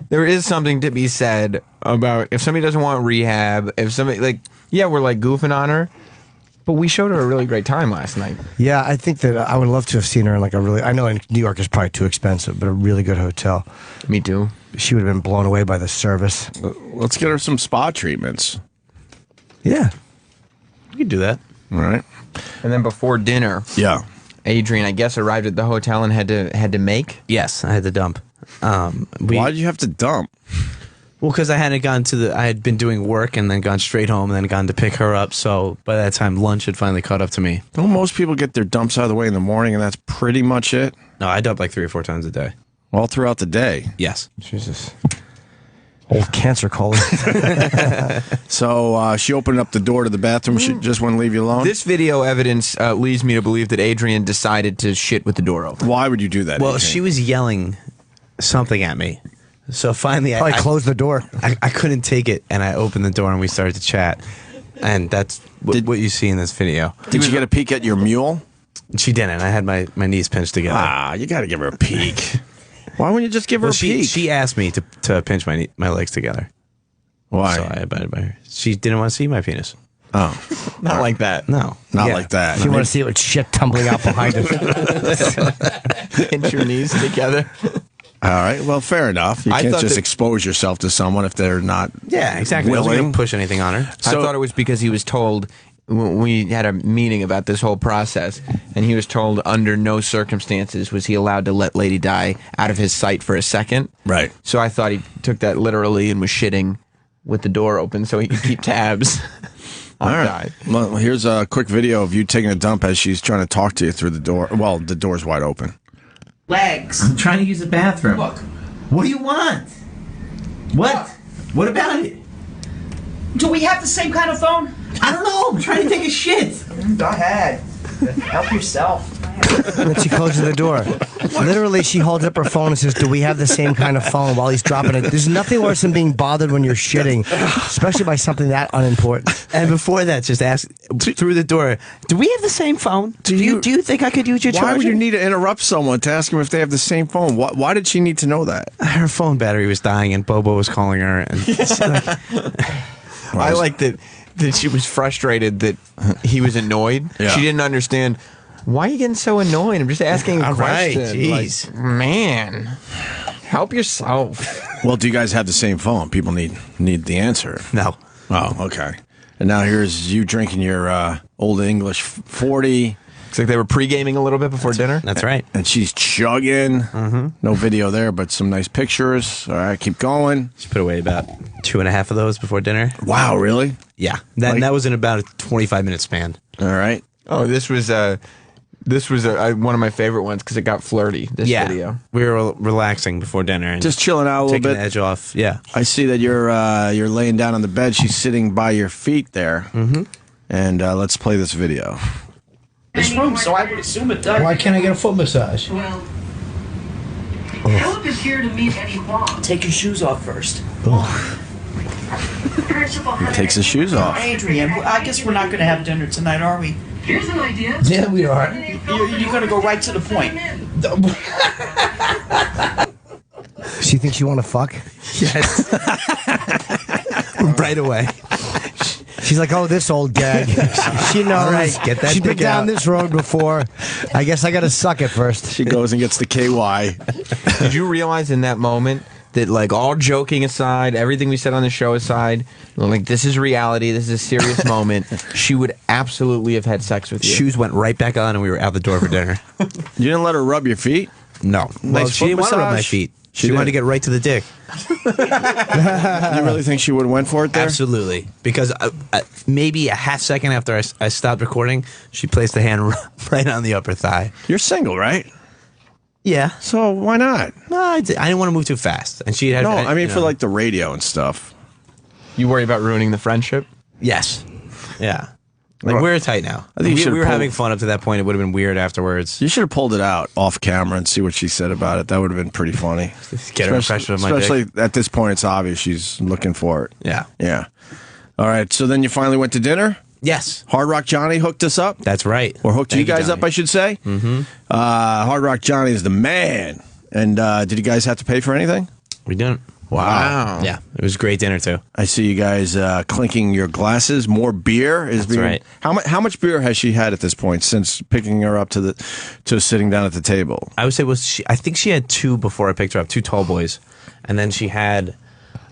S3: there is something to be said about if somebody doesn't want rehab, if somebody, we're goofing on her, but we showed her a really great time last night.
S2: Yeah, I think that I would love to have seen her in I know in New York is probably too expensive, but a really good hotel.
S3: Me too.
S2: She would have been blown away by the service.
S1: Let's get her some spa treatments.
S2: Yeah.
S4: You could do that.
S1: All right.
S3: And then before dinner,
S1: Yeah.
S3: Adrian, I guess, arrived at the hotel and had to make.
S4: Yes, I had to dump.
S1: Why did you have to dump?
S4: Well, because I had been doing work and then gone straight home and then gone to pick her up. So by that time, lunch had finally caught up to me.
S1: Don't most people get their dumps out of the way in the morning and that's pretty much it?
S4: No, I dump like 3 or 4 times a day.
S1: All throughout the day.
S4: Yes.
S1: Jesus.
S2: Old cancer calling.
S1: So she opened up the door to the bathroom. She just wouldn't leave you alone?
S3: This video evidence leads me to believe that Adrian decided to shit with the door open.
S1: Why would you do that?
S4: Well,
S1: Adrian?
S4: she was yelling something at me. So finally,
S2: Probably closed the door.
S4: I couldn't take it, and I opened the door and we started to chat. And that's what you see in this video.
S1: Did you get a peek at your mule?
S4: She didn't. I had my knees pinched together.
S1: You got to give her a peek. Why wouldn't you just give her a peek?
S4: She asked me to pinch my legs together.
S1: Why?
S4: So I abided by her. She didn't want to see my penis.
S1: Oh,
S3: Not like that.
S4: No.
S1: not
S4: Yeah.
S1: like that.
S2: If you want to see it with shit tumbling out behind it.
S3: Pinch your knees together.
S1: All right. Well, fair enough. You
S3: I
S1: can't
S3: thought
S1: just
S3: that-
S1: expose yourself to someone if they're not.
S4: Yeah, exactly. I wasn't
S1: Willing.
S4: going to push anything on her.
S3: I thought it was because he was told, we had a meeting about this whole process, and he was told under no circumstances was he allowed to let Lady Di out of his sight for a second.
S1: Right.
S3: So I thought he took that literally and was shitting with the door open so he could keep tabs on
S1: All right.
S3: Di.
S1: Well, here's a quick video of you taking a dump as she's trying to talk to you through the door. Well, the door's wide open.
S5: Legs.
S6: I'm trying to use the bathroom.
S5: Look.
S6: What do you want? What? What about it?
S5: Do we have the same kind of phone?
S6: I don't know. I'm trying to take a shit.
S5: Go ahead. Help yourself.
S2: And then she closes the door. Literally, she holds up her phone and says, "Do we have the same kind of phone?" While he's dropping it. There's nothing worse than being bothered when you're shitting, especially by something that unimportant.
S4: And before that, just ask through the door, do we have the same phone? Do you think I could use your charger?
S1: Why would you need to interrupt someone to ask them if they have the same phone? Why did she need to know that?
S4: Her phone battery was dying and Bobo was calling her. And
S3: I like that she was frustrated that he was annoyed.
S1: Yeah.
S3: She didn't understand. Why are you getting so annoyed? I'm just asking a
S4: All right,
S3: question.
S4: jeez.
S3: Like, man, help yourself.
S1: Well, do you guys have the same phone? People need the answer.
S4: no.
S1: Oh, okay. And now here's you drinking your Old English 40,
S3: Looks like they were pre-gaming a little bit before dinner.
S4: That's right.
S1: and she's chugging. No video there, but some nice pictures. All right, keep going.
S4: She put away about 2.5 of those before dinner.
S1: Wow, really?
S4: Yeah. That was in about a 25-minute span.
S1: All right.
S3: Oh, this was This was one of my favorite ones because it got flirty. This video.
S4: We were relaxing before dinner and
S1: Just chilling out a little
S4: taking
S1: bit.
S4: the edge off. Yeah.
S1: I see that you're laying down on the bed. She's sitting by your feet there. Mm-hmm. And let's play this video.
S5: This room, so I would assume it does.
S6: Why can't I get a foot massage?
S10: Well, Philip is here to meet Eddie Huang.
S5: Take your shoes off first.
S10: Principal
S1: He takes his shoes off.
S5: Adrian, I guess we're not going to have dinner tonight, are we?
S10: Here's an idea.
S6: Yeah, we are.
S5: You're going to go right to the point.
S2: She thinks you want to fuck?
S4: Yes. Right away.
S2: She's like, oh, this old gag. She knows.
S4: All right, get that
S2: She's been
S4: dick
S2: down
S4: out.
S2: this road before. I guess I got to suck it first.
S1: She goes and gets the KY.
S3: Did you realize in that moment that, like, all joking aside, everything we said on the show aside, like, this is reality, this is a serious moment, she would absolutely have had sex with you.
S4: Shoes went right back on and we were out the door for dinner.
S1: You didn't let her rub your feet?
S4: No. Well,
S1: Nice
S4: she didn't
S1: foot
S4: want to rub my
S1: massage?
S4: feet.
S1: She
S4: She wanted to
S1: did.
S4: get right to the dick.
S1: You really think she would have went for it there?
S4: Absolutely. Because maybe a half second after I stopped recording, she placed a hand right on the upper thigh.
S1: You're single, right?
S4: Yeah.
S1: So why not?
S4: No, I didn't want to move too fast. And she had.
S1: No, I mean
S4: you
S1: for
S4: know.
S1: like the radio and stuff.
S3: You worry about ruining the friendship?
S4: Yes. Yeah. Like,
S1: Well,
S4: we're tight now.
S1: I think you
S4: we
S1: should've
S4: were
S1: pulled-
S4: having fun up to that point. It would have been weird afterwards.
S1: You should have pulled it out off camera and see what she said about it. That would have been pretty funny.
S4: Get her impression of my
S1: Especially
S4: dick.
S1: at this point, it's obvious she's looking for it.
S4: Yeah.
S1: Yeah. All right. So then you finally went to dinner.
S4: Yes.
S1: Hard Rock Johnny hooked us up.
S4: That's right.
S1: Or hooked
S4: Thank
S1: you guys
S4: Johnny.
S1: up, I should say. Mm-hmm. Hard Rock Johnny is the man. And did you guys have to pay for anything?
S4: We didn't.
S1: Wow.
S4: Yeah. It was a great dinner, too.
S1: I see you guys clinking your glasses. More beer is being.
S4: right.
S1: How much beer has she had at this point since picking her up to sitting down at the table?
S4: I would say I think she had 2 before I picked her up, 2 tall boys. And then she had,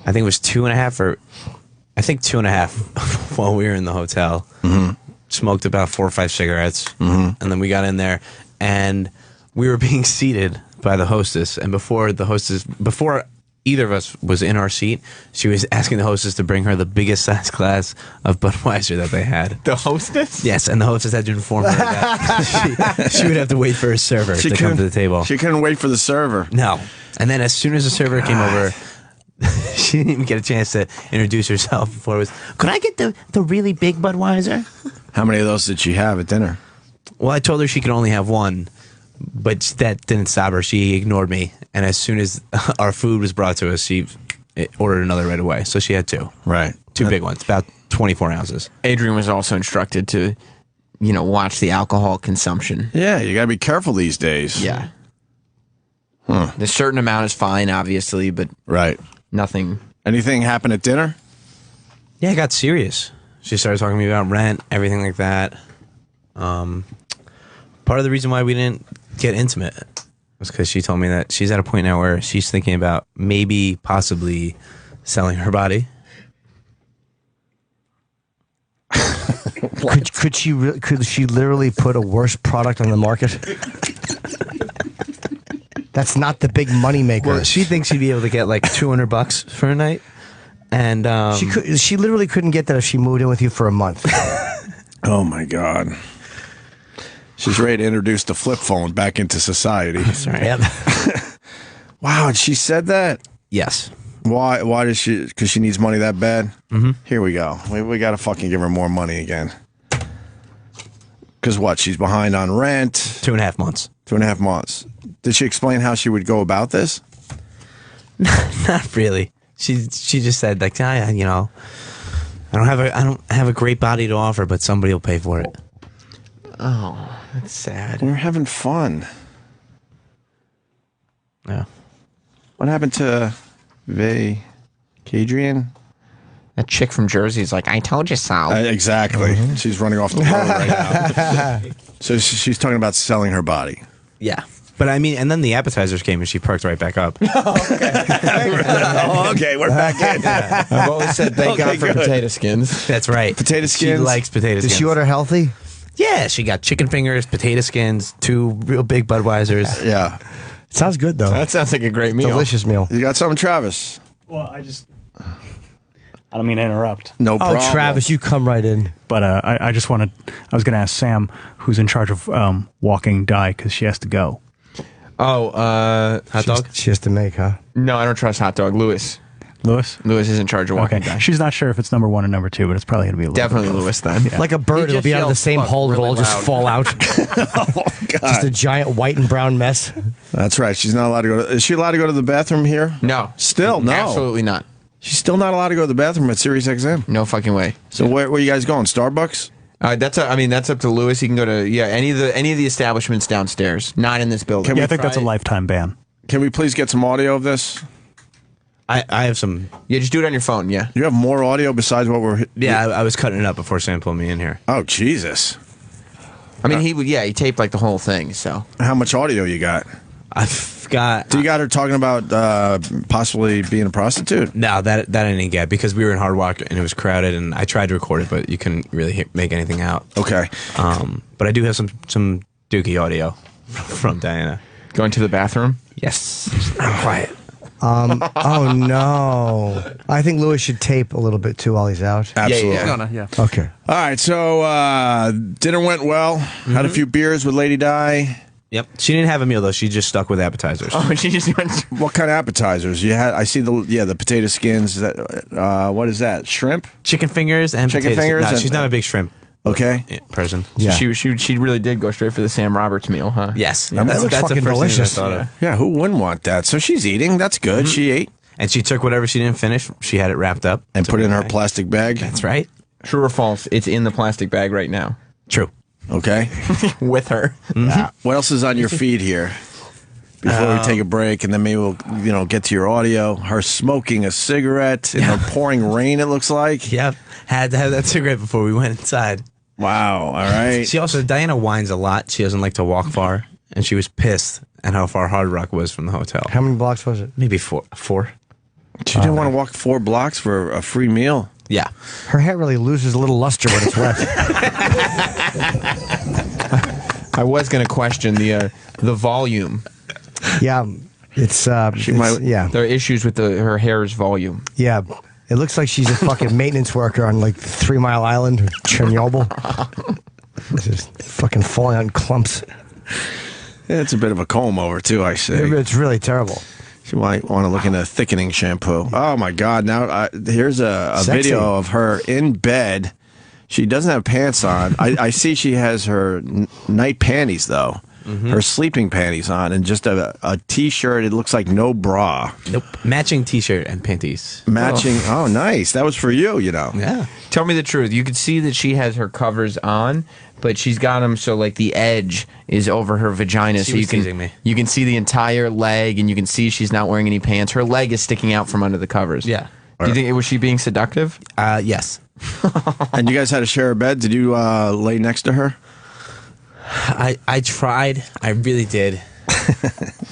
S4: I think it was 2.5 or, I think 2.5 while we were in the hotel. Mm-hmm. Smoked about 4 or 5 cigarettes. Mm-hmm. And then we got in there and we were being seated by the hostess. And before either of us was in our seat, she was asking the hostess to bring her the biggest size glass of Budweiser that they had.
S3: The hostess?
S4: Yes, and the hostess had to inform her that she would have to wait for her server to come to the table.
S1: She couldn't wait for the server.
S4: No. And then as soon as the server came over, she didn't even get a chance to introduce herself before it was, could I get the really big Budweiser?
S1: How many of those did she have at dinner?
S4: Well, I told her she could only have one, but that didn't stop her. She ignored me. And as soon as our food was brought to us, she ordered another right away. So she had 2.
S1: Right.
S4: 2 big ones, about 24 ounces.
S3: Adrian was also instructed to, watch the alcohol consumption.
S1: Yeah, you got to be careful these days.
S3: Yeah. A certain amount is fine, obviously, but
S1: Right.
S3: nothing.
S1: Anything happen at dinner?
S4: Yeah, it got serious. She started talking to me about rent, everything like that. Part of the reason why we didn't get intimate was because she told me that she's at a point now where she's thinking about maybe, possibly selling her body.
S2: Could she literally put a worse product on the market? That's not the big money maker.
S4: Well, she thinks she'd be able to get like $200 for a night, and
S2: she literally couldn't get that if she moved in with you for a month.
S1: Oh my God. She's ready to introduce the flip phone back into society.
S4: Sorry.
S2: Yep.
S1: Wow, and she said that?
S4: Yes.
S1: Why does she? Because she needs money that bad? Mm-hmm. Here we go. We got to fucking give her more money again. Because what? She's behind on rent.
S4: 2.5 months.
S1: 2.5 months. Did she explain how she would go about this?
S4: Not really. She just said like, I don't have a great body to offer, but somebody will pay for it.
S3: Oh, that's sad.
S1: We're having fun.
S4: Yeah.
S1: What happened to Vacadrian?
S3: That chick from Jersey is like, I told you so.
S1: Exactly.
S2: Mm-hmm.
S1: She's running off the road right now. So she's talking about selling her body.
S4: Yeah. But I mean, and then the appetizers came and she parked right back up.
S1: Oh, okay, we're back in.
S3: I've always said thank God for potato skins.
S4: That's right.
S1: Potato skins?
S4: She likes potato skins.
S2: Did she order healthy?
S4: Yeah, she got chicken fingers, potato skins, 2 real big Budweisers.
S1: Yeah.
S2: Sounds good though.
S3: That sounds like a great meal.
S2: Delicious meal.
S1: You got something, Travis?
S11: Well, I just I don't mean to interrupt.
S1: No problem.
S2: Oh, Travis, you come right in.
S11: But I just wanted. I was going to ask Sam, who's in charge of walking Di, because she has to go.
S3: Oh,
S4: Hot dog?
S2: She has to make, huh?
S3: No, I don't trust Hot Dog. Lewis is in charge of walking.
S11: Okay. She's not sure if it's number 1 or number 2, but it's probably going to be
S3: Definitely Lewis then.
S11: Yeah.
S2: Like a bird, it'll be out of the same hole. It'll all just fall out.
S1: Oh, God.
S2: Just a giant white and brown mess.
S1: That's right. She's not allowed to go. Is she allowed to go to the bathroom here?
S3: No.
S1: Still, no.
S3: Absolutely not.
S1: She's still not allowed to go to the bathroom at Sirius XM.
S3: No fucking way.
S1: So where are you guys going? Starbucks?
S3: That's up to Lewis. He can go to any of the establishments downstairs. Not in this building.
S11: I think that's a lifetime ban.
S1: Can we please get some audio of this?
S4: I have some.
S3: Yeah, just do it on your phone. Yeah.
S1: You have more audio besides what we're.
S4: Yeah, I was cutting it up before Sam pulled me in here.
S1: Oh, Jesus.
S3: I mean, he taped like the whole thing. So
S1: how much audio you got?
S4: I've got.
S1: Do you got her talking about possibly being a prostitute?
S4: No, that I didn't get because we were in Hard Rock and it was crowded, and I tried to record it, but you couldn't really make anything out.
S1: Okay.
S4: But I do have some Dookie audio from Diana.
S3: Going to the bathroom?
S4: Yes.
S2: Quiet. Oh no! I think Lewis should tape a little bit too while he's out.
S1: Absolutely.
S11: Yeah.
S2: Okay.
S1: All right. So dinner went well. Had a few beers with Lady Di.
S4: Yep. She didn't have a meal though. She just stuck with appetizers.
S3: Oh, she just went.
S1: What kind of appetizers you had? I see the potato skins. What is that? Shrimp?
S4: Chicken fingers and
S1: chicken
S4: potatoes.
S1: fingers.
S4: No, she's not a big shrimp person.
S2: Yeah.
S3: She really did go straight for the Sam Roberts meal, huh?
S4: Yes.
S2: That looks
S4: that's
S2: fucking
S4: the first
S2: delicious.
S4: thing I thought of.
S1: Yeah. Who wouldn't want that? So she's eating. That's good. She ate
S4: And she took whatever she didn't finish. She had it wrapped up
S1: and put it in her plastic bag.
S4: That's right.
S3: True or false? It's in the plastic bag right now.
S4: True.
S1: Okay.
S3: With her.
S1: What else is on your feed here? Before we take a break, and then maybe we'll get to your audio. Her smoking a cigarette in the pouring rain. It looks like.
S4: Yep. Had to have that cigarette before we went inside.
S1: Wow. All right.
S4: Diana whines a lot. She doesn't like to walk far, and she was pissed at how far Hard Rock was from the hotel.
S2: How many blocks was it?
S4: Maybe four.
S1: She didn't want to walk 4 blocks for a free meal.
S4: Yeah.
S2: Her hair really loses a little luster when it's wet.
S3: I was going to question the volume.
S2: Yeah, yeah.
S3: There are issues with her hair's volume.
S2: Yeah, it looks like she's a fucking maintenance worker on like 3 Mile Island or Chernobyl. Just fucking falling out in clumps.
S1: Yeah, it's a bit of a comb over too. I see.
S2: It's really terrible.
S1: She might want to look into thickening shampoo. Oh my God! Now here's a
S2: Sexy.
S1: video of her in bed. She doesn't have pants on. I see she has her night panties though. Her sleeping panties on and just a t-shirt. It looks like no bra.
S4: Nope. Matching t-shirt and panties.
S1: Matching. Oh, nice. That was for you,
S4: Yeah.
S3: Tell me the truth. You can see that she has her covers on, but she's got them so like the edge is over her vagina,
S4: She
S3: so
S4: was teasing me.
S3: you can see the entire leg, and you can see she's not wearing any pants. Her leg is sticking out from under the covers.
S4: Yeah.
S3: Do you think was she being seductive?
S4: Yes.
S1: And you guys had to share a bed. Did you lay next to her?
S4: I tried. I really did.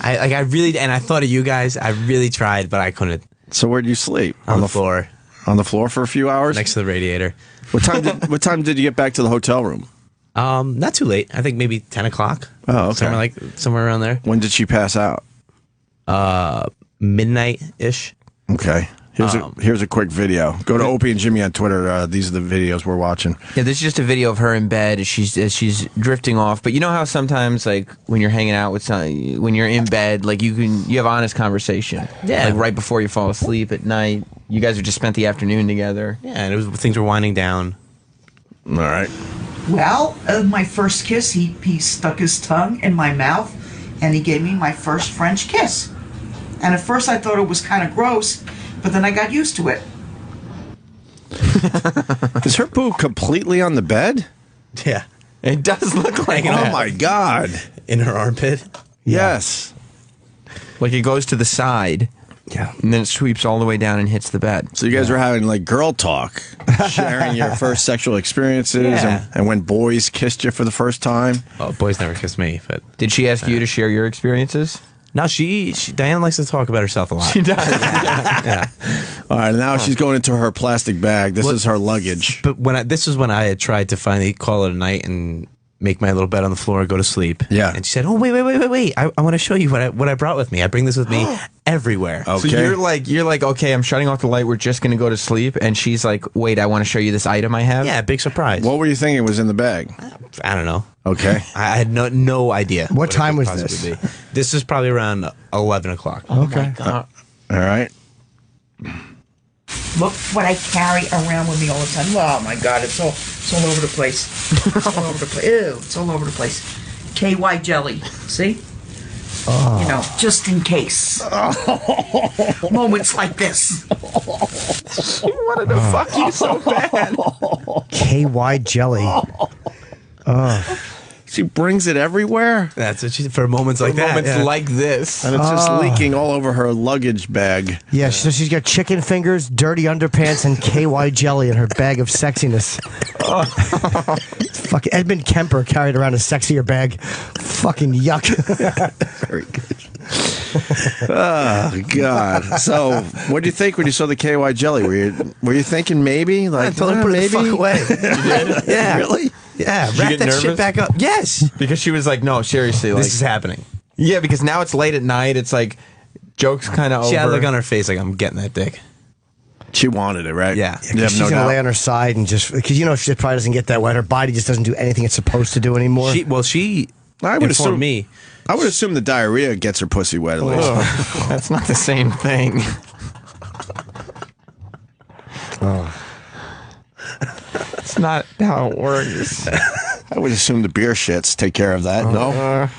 S4: I really, and I thought of you guys. I really tried, but I couldn't.
S1: So where'd you sleep?
S4: On the floor.
S1: On the floor for a few hours?
S4: Next to the radiator.
S1: What time did you get back to the hotel room?
S4: Not too late. I think maybe 10 o'clock.
S1: Oh, okay.
S4: Somewhere around there.
S1: When did she pass out?
S4: Midnight-ish.
S1: Okay. Here's a quick video. Go to Opie and Jimmy on Twitter. These are the videos we're watching.
S3: Yeah, this is just a video of her in bed as she's drifting off. But you know how sometimes, like, when you're hanging out with someone, when you're in bed, like, you have honest conversation.
S4: Yeah.
S3: Like, right before you fall asleep at night. You guys have just spent the afternoon together.
S4: Yeah, and things were winding down.
S1: All right.
S5: Well, my first kiss, he stuck his tongue in my mouth, and he gave me my first French kiss. And at first I thought it was kind of gross, but then I got used to it.
S1: Is her poo completely on the bed?
S4: Yeah.
S3: It does look like
S1: Oh my God.
S4: In her armpit.
S1: Yes.
S3: Like it goes to the side.
S2: Yeah.
S3: And then it sweeps all the way down and hits the bed.
S1: So you guys were having like girl talk, sharing your first sexual experiences
S4: Yeah.
S1: and when boys kissed you for the first time.
S4: Oh, boys never kissed me, but
S3: Did she ask you to share your experiences?
S4: no, Diane likes to talk about herself a lot.
S3: She does.
S4: Yeah.
S1: All right, now she's going into her plastic bag. This is her luggage.
S4: But this was when I had tried to finally call it a night and make my little bed on the floor, go to sleep.
S1: Yeah.
S4: And she said, "Oh, wait! I want to show you what I brought with me. I bring this with me everywhere."
S1: Okay.
S3: So you're like, okay, I'm shutting off the light. We're just gonna go to sleep. And she's like, wait, I want to show you this item I have.
S4: Yeah, big surprise.
S1: What were you thinking was in the bag?
S4: I don't know.
S1: Okay.
S4: I had no idea.
S2: What
S4: it
S2: time
S4: could
S2: was this?
S4: possibly be. This is probably around 11 o'clock.
S2: Okay.
S1: All right.
S5: Look what I carry around with me all the time. Oh my God, it's all over the place. It's all over the place. Ew, it's all over the place. KY jelly. See?
S2: Oh.
S5: You know, just in case. Moments like this.
S3: She wanted to fuck you so bad.
S2: KY jelly.
S1: She brings it everywhere.
S4: That's what she for moments like that.
S3: Moments
S4: yeah.
S3: like this.
S1: And it's just leaking all over her luggage bag.
S2: Yeah, so she's got chicken fingers, dirty underpants, and KY jelly in her bag of sexiness. Fucking Edmund Kemper carried around a sexier bag. Fucking yuck.
S1: Very good. Oh God! So, what do you think when you saw the KY jelly? Were you thinking maybe like
S4: I told her to put it the fuck away. Yeah,
S1: really?
S4: Yeah,
S3: Did you
S4: wrap
S3: get
S4: that
S3: nervous?
S4: shit back up. Yes,
S3: Because she was like, no, seriously, like
S4: this is happening.
S3: yeah, because now it's late at night. It's like joke's kind of over.
S4: She had a look on her face like I'm getting that dick.
S1: She wanted it, right?
S4: Yeah.
S1: You have
S2: She's
S1: no
S2: gonna
S1: doubt.
S2: lay on her side and just because she probably doesn't get that wet. Her body just doesn't do anything it's supposed to do anymore.
S4: She
S1: I would
S4: informed
S1: assume
S4: me.
S1: I would assume the diarrhea gets her pussy wet at least.
S3: That's not the same thing. It's not how it works.
S1: I would assume the beer shits take care of that. No.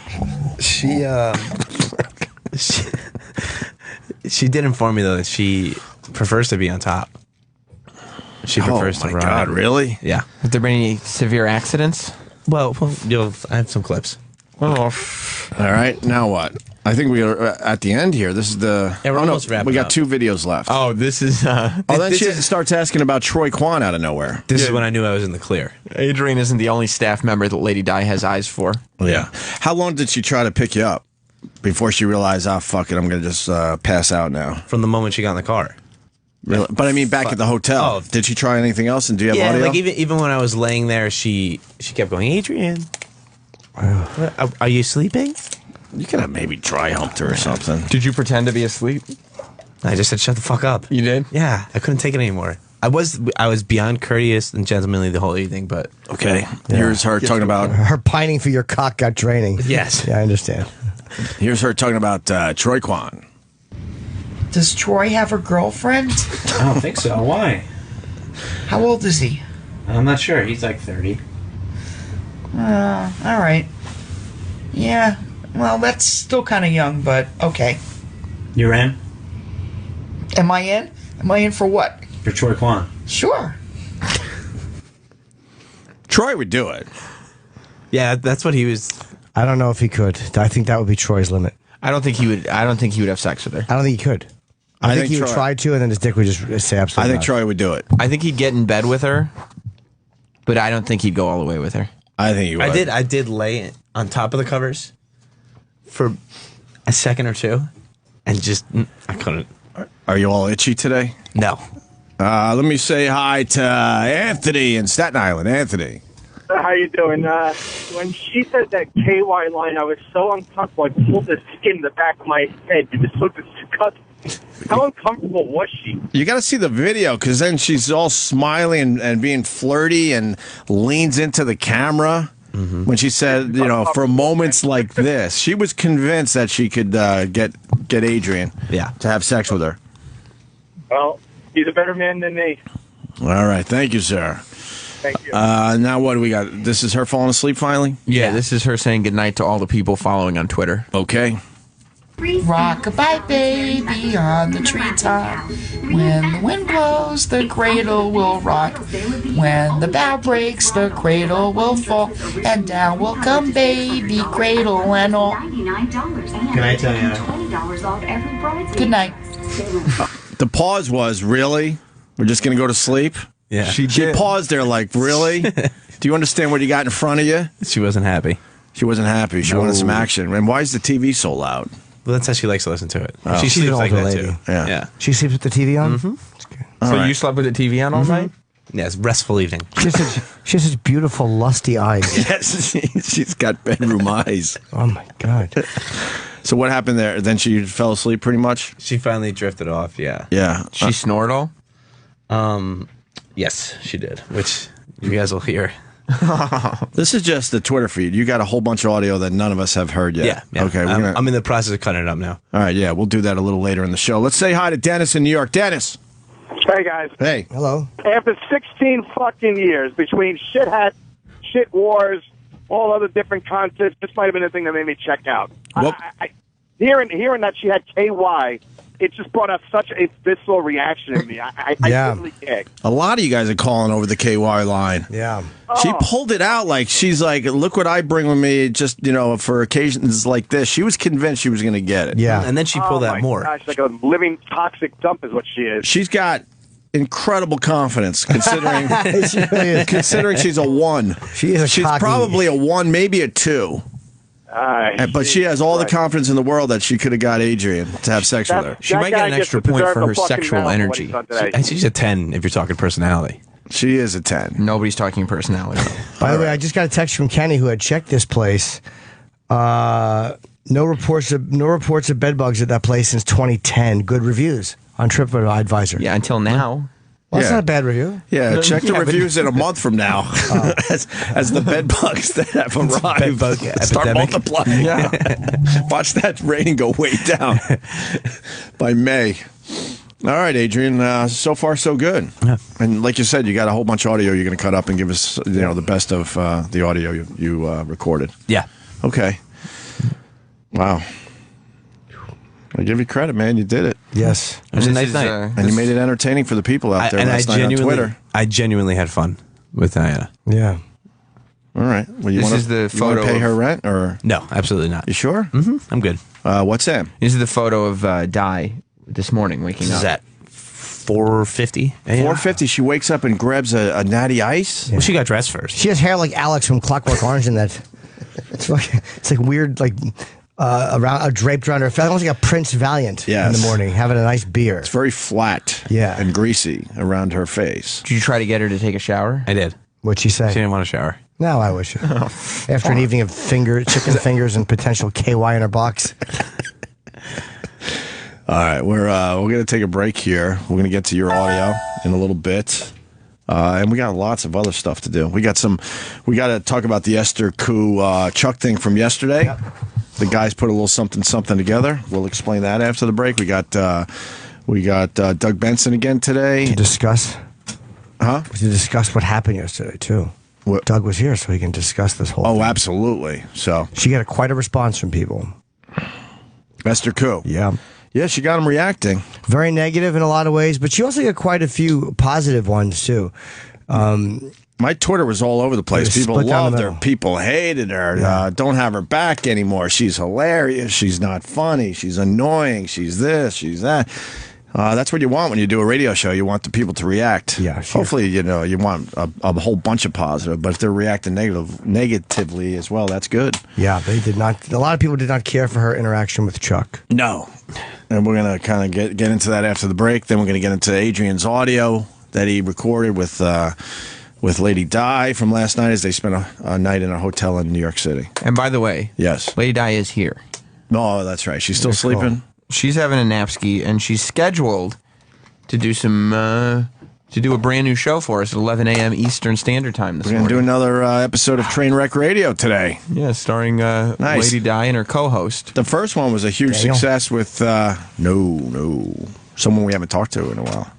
S4: She did inform me though that she prefers to be on top. She prefers to
S1: my
S4: ride.
S1: God, really?
S4: Yeah.
S3: Have there been any severe accidents?
S4: Well, I have some clips.
S1: All right. Now what? I think we are at the end here. This is the.
S4: Yeah, we're almost wrapping
S1: We got
S4: up.
S1: 2 videos left.
S3: Oh, this is
S1: then
S4: this
S1: she
S4: is-
S1: starts asking about Troy Kwan out of nowhere.
S4: This is when I knew I was in the clear.
S3: Adrian isn't the only staff member that Lady Di has eyes for.
S1: Yeah. How long did she try to pick you up before she realized, fuck it, I'm going to just pass out now?
S4: From the moment she got in the car.
S1: Really? But I mean, back at the hotel.
S4: Oh.
S1: Did she try anything else? And do you have
S4: Yeah,
S1: audio?
S4: like even when I was laying there, she kept going, Adrian, are you sleeping?
S1: You could have maybe dry humped her or something.
S3: Did you pretend to be asleep?
S4: I just said, shut the fuck up.
S3: You did?
S4: Yeah, I couldn't take it anymore. I was beyond courteous and gentlemanly the whole evening, but
S1: Okay. Here's her talking about.
S2: Her pining for your cock got draining.
S4: yes.
S2: Yeah, I understand.
S1: Here's her talking about Troy Kwan.
S5: Does Troy have a girlfriend?
S6: I don't think so. Why?
S5: How old is he?
S6: I'm not sure. He's like 30.
S5: All right. Yeah. Well, that's still kind of young, but okay.
S6: You're in?
S5: Am I in? Am I in for what?
S6: For Troy Kwan.
S5: Sure.
S1: Troy would do it.
S4: Yeah, that's what he was.
S2: I don't know if he could. I think that would be Troy's limit.
S3: I don't think he would have sex with her.
S2: I don't think he could. I think he would try to, and then his dick would just say
S1: I
S2: absolutely
S1: think
S2: not.
S1: Troy would do it.
S3: I think he'd get in bed with her, but I don't think he'd go all the way with her.
S1: I think he would.
S4: I did lay on top of the covers for a second or two, and just I couldn't.
S1: Are you all itchy today?
S4: No.
S1: Let me say hi to Anthony in Staten Island. Anthony.
S12: How you doing? When she said that KY line, I was so uncomfortable. I pulled the skin in the back of my head. It just looked disgusting. How uncomfortable was she?
S1: You got to see the video because then she's all smiling and being flirty and leans into the camera. When she said, for moments like this, she was convinced that she could get Adrian to have sex with her.
S12: Well, he's a better man than me.
S1: All right. Thank you, sir.
S12: Thank you.
S1: Now what do we got? This is her falling asleep finally?
S3: Yeah, this is her saying goodnight to all the people following on Twitter.
S1: Okay.
S5: Rock-a-bye, baby, on the treetop. When the wind blows, the cradle will rock. When the bough breaks, the cradle will fall. And down will come baby, cradle and all.
S6: Can I tell you?
S5: Good night.
S1: The pause was, really? We're just going to go to sleep?
S4: Yeah.
S1: She paused there like, really? Do you understand what you got in front of you?
S4: She wasn't happy.
S1: She wasn't happy. She wanted some action. And why is the TV so loud?
S4: Well, that's how she likes to listen to it.
S1: Oh.
S4: She
S2: She's an
S4: sleeps like
S2: older
S4: that
S2: lady.
S4: too.
S1: Yeah.
S4: Yeah.
S2: She sleeps with the TV on?
S3: So you slept with the TV on all night?
S4: Yes, restful evening.
S2: She has such beautiful, lusty eyes.
S1: Yes, she's got bedroom eyes.
S2: Oh my God.
S1: So what happened there? Then she fell asleep pretty much?
S4: She finally drifted off, yeah.
S1: Yeah.
S3: She snored all?
S4: Yes, she did, which you guys will hear.
S1: This is just the Twitter feed. You got a whole bunch of audio that none of us have heard yet.
S4: Yeah.
S1: Okay.
S4: I'm in the process of cutting it up now.
S1: All right, yeah, we'll do that a little later in the show. Let's say hi to Dennis in New York. Dennis.
S12: Hey, guys.
S1: Hey.
S2: Hello.
S12: After 16 fucking years between shit hats, shit wars, all other different concepts, this might have been the thing that made me check out. Hearing that she had KY, it just brought up such a visceral reaction in me. I really gagged.
S1: A lot of you guys are calling over the KY line.
S2: Yeah.
S1: She pulled it out like she's like, look what I bring with me just, for occasions like this. She was convinced she was going to get it.
S2: Yeah.
S4: And then she pulled out more.
S12: Gosh, like a living toxic dump is what she is.
S1: She's got incredible confidence considering
S2: She really is.
S1: considering she's a 1.
S2: She's cocky.
S1: probably a 1, maybe a 2. But she has all the confidence in the world that she could have got Adrian to have sex with her.
S3: She might get an extra point for her sexual energy.
S4: She's a 10 if you're talking personality.
S1: She is a 10.
S3: Nobody's talking personality.
S2: By the way, I just got a text from Kenny who had checked this place. No reports of bed bugs at that place since 2010. Good reviews on TripAdvisor.
S3: Yeah, until now.
S2: Well, that's not a bad review.
S1: Yeah, check the reviews in a month from now as the bed bugs that have arrived
S4: bed bug
S1: start
S4: epidemic.
S1: multiplying.
S3: Yeah.
S1: Watch that rating go way down by May. All right, Adrian. So far, so good.
S4: Yeah.
S1: And like you said, you got a whole bunch of audio you're going to cut up and give us, the best of the audio you recorded.
S4: Yeah.
S1: Okay. Wow. I give you credit, man. You did it.
S2: Yes.
S4: It was a nice night.
S1: And you made it entertaining for the people out there last night on Twitter.
S4: I genuinely had fun with Diana.
S2: Yeah.
S1: All right. Well,
S3: This is the photo
S1: pay
S3: of-
S1: her rent, or
S4: No, absolutely not.
S1: you sure?
S4: Mm-hmm. I'm good.
S1: What's that?
S3: This is the photo of Di this morning waking
S4: This
S3: up.
S4: is at 4:50 a.m.
S1: 4:50. She wakes up and grabs a natty ice.
S4: Well, she got dressed first.
S2: She has hair like Alex from Clockwork Orange in that. It's like weird, like draped around her face. Almost like a Prince Valiant in the morning, having a nice beer.
S1: It's very flat,
S2: Yeah.
S1: and greasy around her face.
S3: Did you try to get her to take a shower?
S4: I did.
S2: What'd she say?
S4: She didn't want to shower.
S2: No, I wish. After an evening of chicken fingers and potential KY in her box.
S1: All right, we're going to take a break here. We're going to get to your audio in a little bit. And we got lots of other stuff to do. We got to talk about the Esther Koo Chuck thing from yesterday. Yep. The guys put a little something together. We'll explain that after the break. We got Doug Benson again today.
S2: To discuss?
S1: Huh?
S2: To discuss what happened yesterday, too.
S1: What?
S2: Doug was here so he can discuss this whole thing.
S1: Absolutely. So
S2: she got quite a response from people.
S1: Esther Koo.
S2: Yeah.
S1: Yeah, she got him reacting.
S2: Very negative in a lot of ways, but she also got quite a few positive ones, too.
S1: My Twitter was all over the place. People loved her. People hated her.
S2: Yeah.
S1: Don't have her back anymore. She's hilarious. She's not funny. She's annoying. She's this. She's that. That's what you want when you do a radio show. You want the people to react.
S2: Yeah. Sure.
S1: Hopefully, you want a whole bunch of positive. But if they're reacting negatively as well, that's good.
S2: Yeah, they did not. A lot of people did not care for her interaction with Chuck.
S1: No. And we're going to kind of get into that after the break. Then we're going to get into Adrian's audio that he recorded with Lady Di from last night as they spent a night in a hotel in New York City.
S3: And by the way,
S1: yes,
S3: Lady Di is here.
S1: No, that's right. She's still sleeping.
S3: Cool. She's having a napski, and she's scheduled to do a brand new show for us at 11 a.m. Eastern Standard Time this morning.
S1: We're going to do another episode of Trainwreck Radio today.
S3: Yeah, starring
S1: nice.
S3: Lady Di and her co-host.
S1: The first one was a huge success with someone we haven't talked to in a while.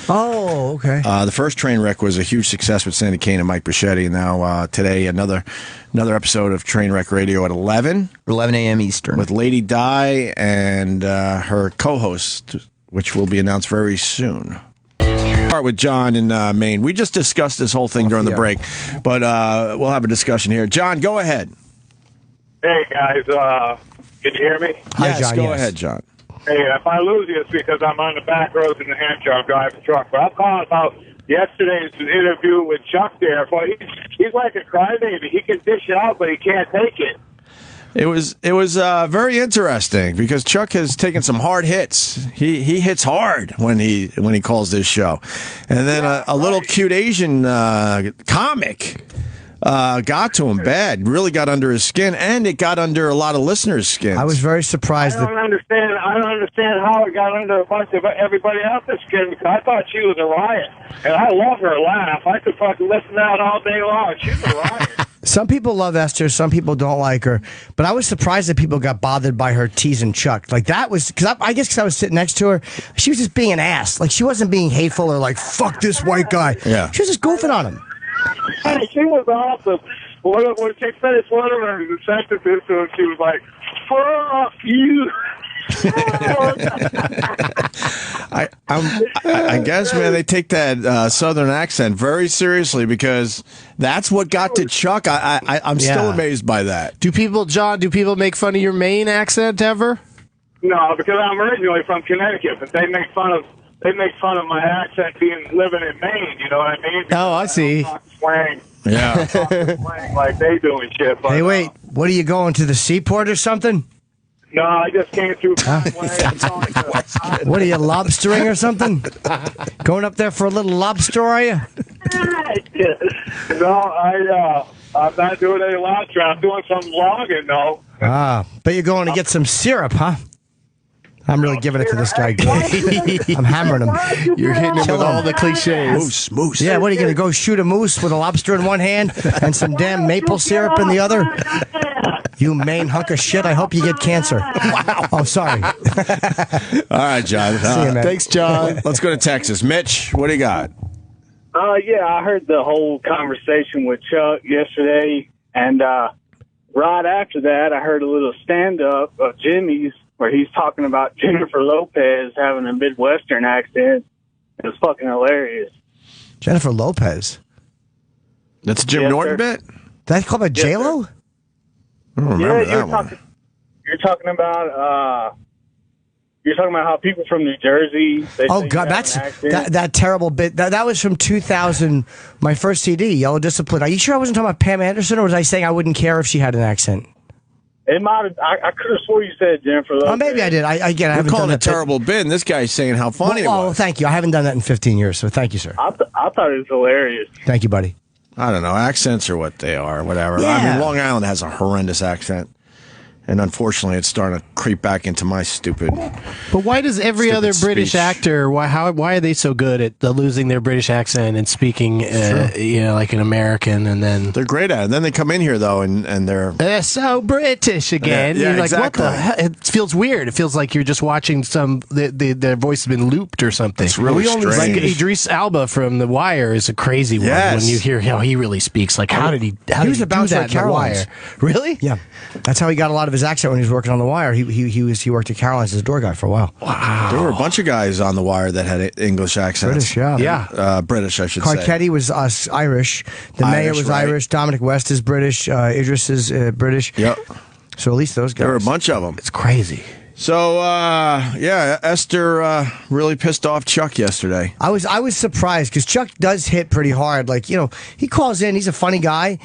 S2: Oh, okay.
S1: The first Trainwreck was a huge success with Sandy Kane and Mike Bichetti, and now today another episode of Trainwreck Radio at 11
S3: a.m. Eastern
S1: with Lady Di and her co-host, which will be announced very soon. Start with John in Maine. We just discussed this whole thing during the break, but we'll have a discussion here. John, go ahead.
S12: Hey, guys. Can you hear me?
S1: Yes,
S2: John,
S1: go ahead, John.
S12: Hey, if I lose you, it's because I'm on the back roads in New Hampshire. I'm driving a truck. But I'm calling about yesterday's interview with Chuck there. But he's like a crybaby. He can dish it out, but he can't take it.
S1: It was very interesting because Chuck has taken some hard hits. He hits hard when he calls this show, and then a little cute Asian comic got to him bad. Really got under his skin, and it got under a lot of listeners' skins.
S2: I was very surprised.
S12: I don't understand how it got under a bunch of everybody else's skin. Because I thought she was a riot, and I love her laugh. I could fucking listen out all day long. She's a riot.
S2: Some people love Esther, some people don't like her. But I was surprised that people got bothered by her teasing Chuck. Like, that was, because I guess because I was sitting next to her, she was just being an ass. Like, she wasn't being hateful or like, fuck this white guy.
S1: Yeah.
S2: She was just goofing on him.
S12: Hey, she was awesome. When she finished one of her sentences, she was like, fuck you.
S1: I guess, man, they take that southern accent very seriously because that's what got to Chuck. I'm still amazed by that.
S13: Do people make fun of your Maine accent ever?
S12: No, because I'm originally from Connecticut, but they make fun of my accent living in Maine. You know what I mean?
S13: Oh, I see.
S12: Slang.
S1: Yeah.
S12: Slang like they do and shit. But,
S2: Hey, wait, what are you going to the seaport or something?
S12: No, I just came through.
S2: What are you, lobstering or something? Going up there for a little lobster, are you?
S12: No, I'm not doing any lobster. I'm doing some logging, though.
S2: But you're going to get some syrup, huh? I'm really giving it to this guy. I'm hammering him.
S13: You're hitting him with all the cliches.
S1: Moose.
S2: Yeah, what are you going to go shoot a moose with a lobster in one hand and some damn maple syrup in the other? You Maine hunk of shit. I hope you get cancer. Wow. Oh, sorry.
S1: All right, John.
S2: See you, man.
S13: Thanks, John.
S1: Let's go to Texas. Mitch, what do you got?
S12: Yeah, I heard the whole conversation with Chuck yesterday, and right after that, I heard a little stand-up of Jimmy's where he's talking about Jennifer Lopez having a Midwestern accent. It was fucking hilarious.
S2: Jennifer Lopez.
S1: That's a Jim Norton bit?
S2: That's called a J-Lo?
S1: I don't remember that one.
S12: You're talking about how people from New Jersey.
S2: Oh God, that's that terrible bit. That was from 2000. My first CD, Yellow Discipline. Are you sure I wasn't talking about Pam Anderson, or was I saying I wouldn't care if she had an accent?
S12: It might. I could have swore you said Jennifer Lopez.
S2: Oh, maybe I did. I haven't
S1: calling
S2: done
S1: it a terrible bit, and this guy's saying how funny it was.
S2: Oh, thank you. I haven't done that in 15 years, so thank you, sir.
S12: I thought it was hilarious.
S2: Thank you, buddy.
S1: I don't know. Accents are what they are, whatever.
S2: Yeah.
S1: I mean, Long Island has a horrendous accent. And unfortunately, it's starting to creep back into my stupid.
S13: But why does every other British actor? Why are they so good at losing their British accent and speaking, like an American? And then
S1: they're great at it. And then they come in here though, and they're
S13: so British again.
S1: Yeah,
S13: you're like,
S1: exactly.
S13: What the hell? It feels weird. It feels like you're just watching their voice has been looped or something.
S1: It's really strange.
S13: Like Idris Elba from The Wire is a crazy one.
S1: Yes.
S13: When you hear how he really speaks, like how did he do that in The Wire? Really?
S2: Yeah, that's how he got a lot of his accent when he was working on The Wire. He worked at Caroline's as a door guy for a while.
S1: Wow. There were a bunch of guys on The Wire that had English accents.
S2: British, yeah.
S1: British, I should say.
S2: Carcetti was Irish. The mayor was
S1: right.
S2: Irish. Dominic West is British. Idris is British.
S1: Yep.
S2: So at least those guys.
S1: There were a bunch of them.
S13: It's crazy.
S1: So, Esther really pissed off Chuck yesterday.
S2: I was surprised because Chuck does hit pretty hard. Like, he calls in. He's a funny guy.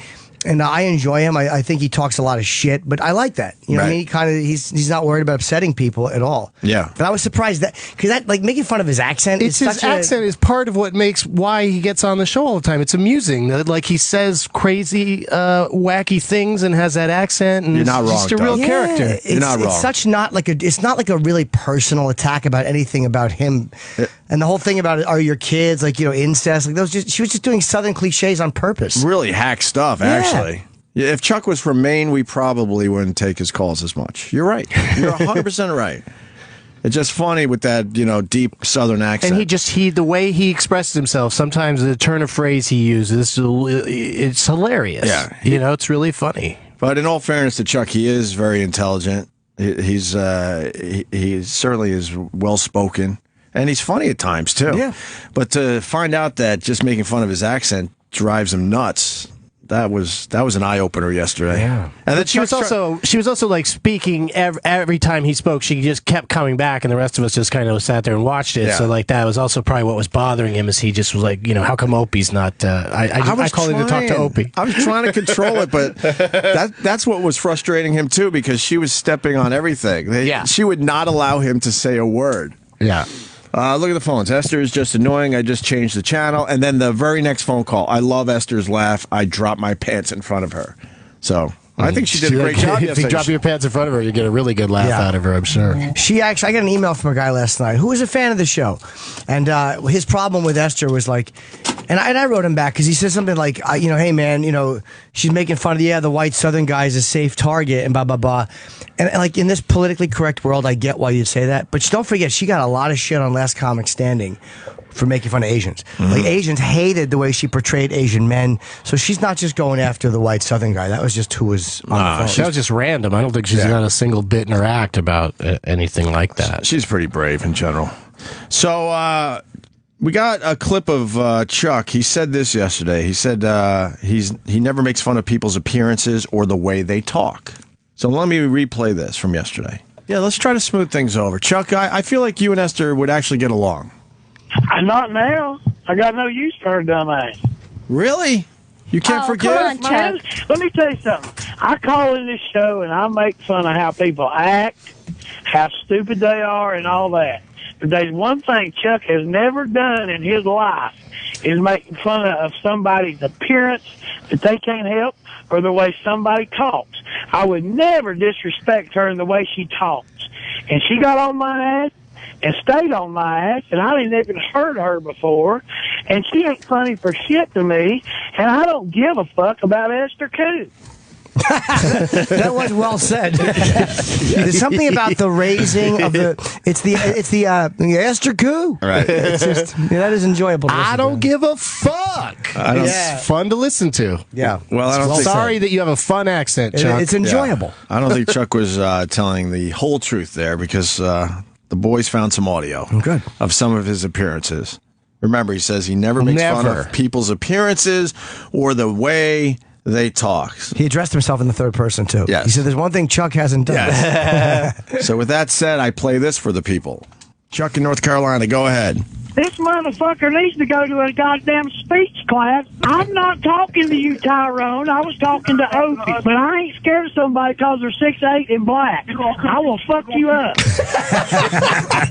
S2: And I enjoy him. I think he talks a lot of shit, but I like that. You know what I mean? He's not worried about upsetting people at all.
S1: Yeah.
S2: But I was surprised because like making fun of his accent.
S13: His accent is part of what makes why he gets on the show all the time. It's amusing. Like he says crazy, wacky things and has that accent. And
S1: You're not wrong.
S13: Just a real character.
S1: You're not wrong.
S2: It's it's not like a really personal attack about anything about him. And the whole thing about are your kids like incest, like she was just doing Southern cliches on purpose.
S1: Really hack stuff, actually. Yeah, if Chuck was from Maine, we probably wouldn't take his calls as much. You're right. You're 100% right. It's just funny with that, deep Southern accent.
S13: And the way he expresses himself, sometimes the turn of phrase he uses, it's hilarious.
S1: Yeah.
S13: It's really funny.
S1: But in all fairness to Chuck, he is very intelligent. He certainly is well-spoken. And he's funny at times, too.
S2: Yeah.
S1: But to find out that just making fun of his accent drives him nuts, that was an eye opener yesterday.
S13: Yeah,
S1: and then
S13: she was also like speaking every time he spoke. She just kept coming back, and the rest of us just kind of sat there and watched it.
S1: Yeah.
S13: So like that was also probably what was bothering him, is he just was like, how come Opie's not? I called him to talk to Opie.
S1: I was trying to control it, but that's what was frustrating him too, because she was stepping on everything. She would not allow him to say a word.
S13: Yeah.
S1: Look at the phones. Esther is just annoying. I just changed the channel. And then the very next phone call. I love Esther's laugh. I dropped my pants in front of her. So I think she did a great job.
S13: If you drop your pants in front of her, you get a really good laugh out of her, I'm sure.
S2: I got an email from a guy last night who was a fan of the show. And his problem with Esther was like, and I wrote him back because he said something like, hey man, she's making fun of the white Southern guy is a safe target and blah, blah, blah. And like in this politically correct world, I get why you'd say that. But don't forget, she got a lot of shit on Last Comic Standing for making fun of Asians. Like Asians hated the way she portrayed Asian men. So she's not just going after the white Southern guy. That was just who was on the phone.
S13: That was just random. I don't think she's got a single bit in her act about anything like that.
S1: She's pretty brave in general. So we got a clip of Chuck. He said this yesterday. He said he never makes fun of people's appearances or the way they talk. So let me replay this from yesterday. Yeah, let's try to smooth things over. Chuck, I feel like you and Esther would actually get along.
S14: Not now. I got no use for her dumbass.
S1: Really? You can't forgive?
S14: Come on, man. Let me tell you something. I call in this show and I make fun of how people act, how stupid they are, and all that. But there's one thing Chuck has never done in his life is making fun of somebody's appearance that they can't help or the way somebody talks. I would never disrespect her in the way she talks. And she got on my ass and stayed on my ass, and I didn't even heard her before, and she ain't funny for shit to me, and I don't give a fuck about Esther Koo.
S2: That was well said. There's something about the raising of it's the Esther Koo.
S1: Right.
S2: It's just that is enjoyable.
S13: I don't give a fuck. It's fun to listen to.
S2: Yeah.
S1: Well, I don't think
S13: sorry that you have a fun accent, Chuck.
S2: It's enjoyable.
S1: I don't think Chuck was telling the whole truth there, because the boys found some audio of some of his appearances. Remember, he says he never makes fun of people's appearances or the way they talk.
S2: He addressed himself in the third person, too.
S1: Yes.
S2: He said there's one thing Chuck hasn't done.
S1: Yes. So with that said, I play this for the people. Chuck in North Carolina, go ahead.
S14: This motherfucker needs to go to a goddamn speech class. I'm not talking to you, Tyrone. I was talking to Opie. But I ain't scared of somebody because they're 6'8" and black. I will fuck you up.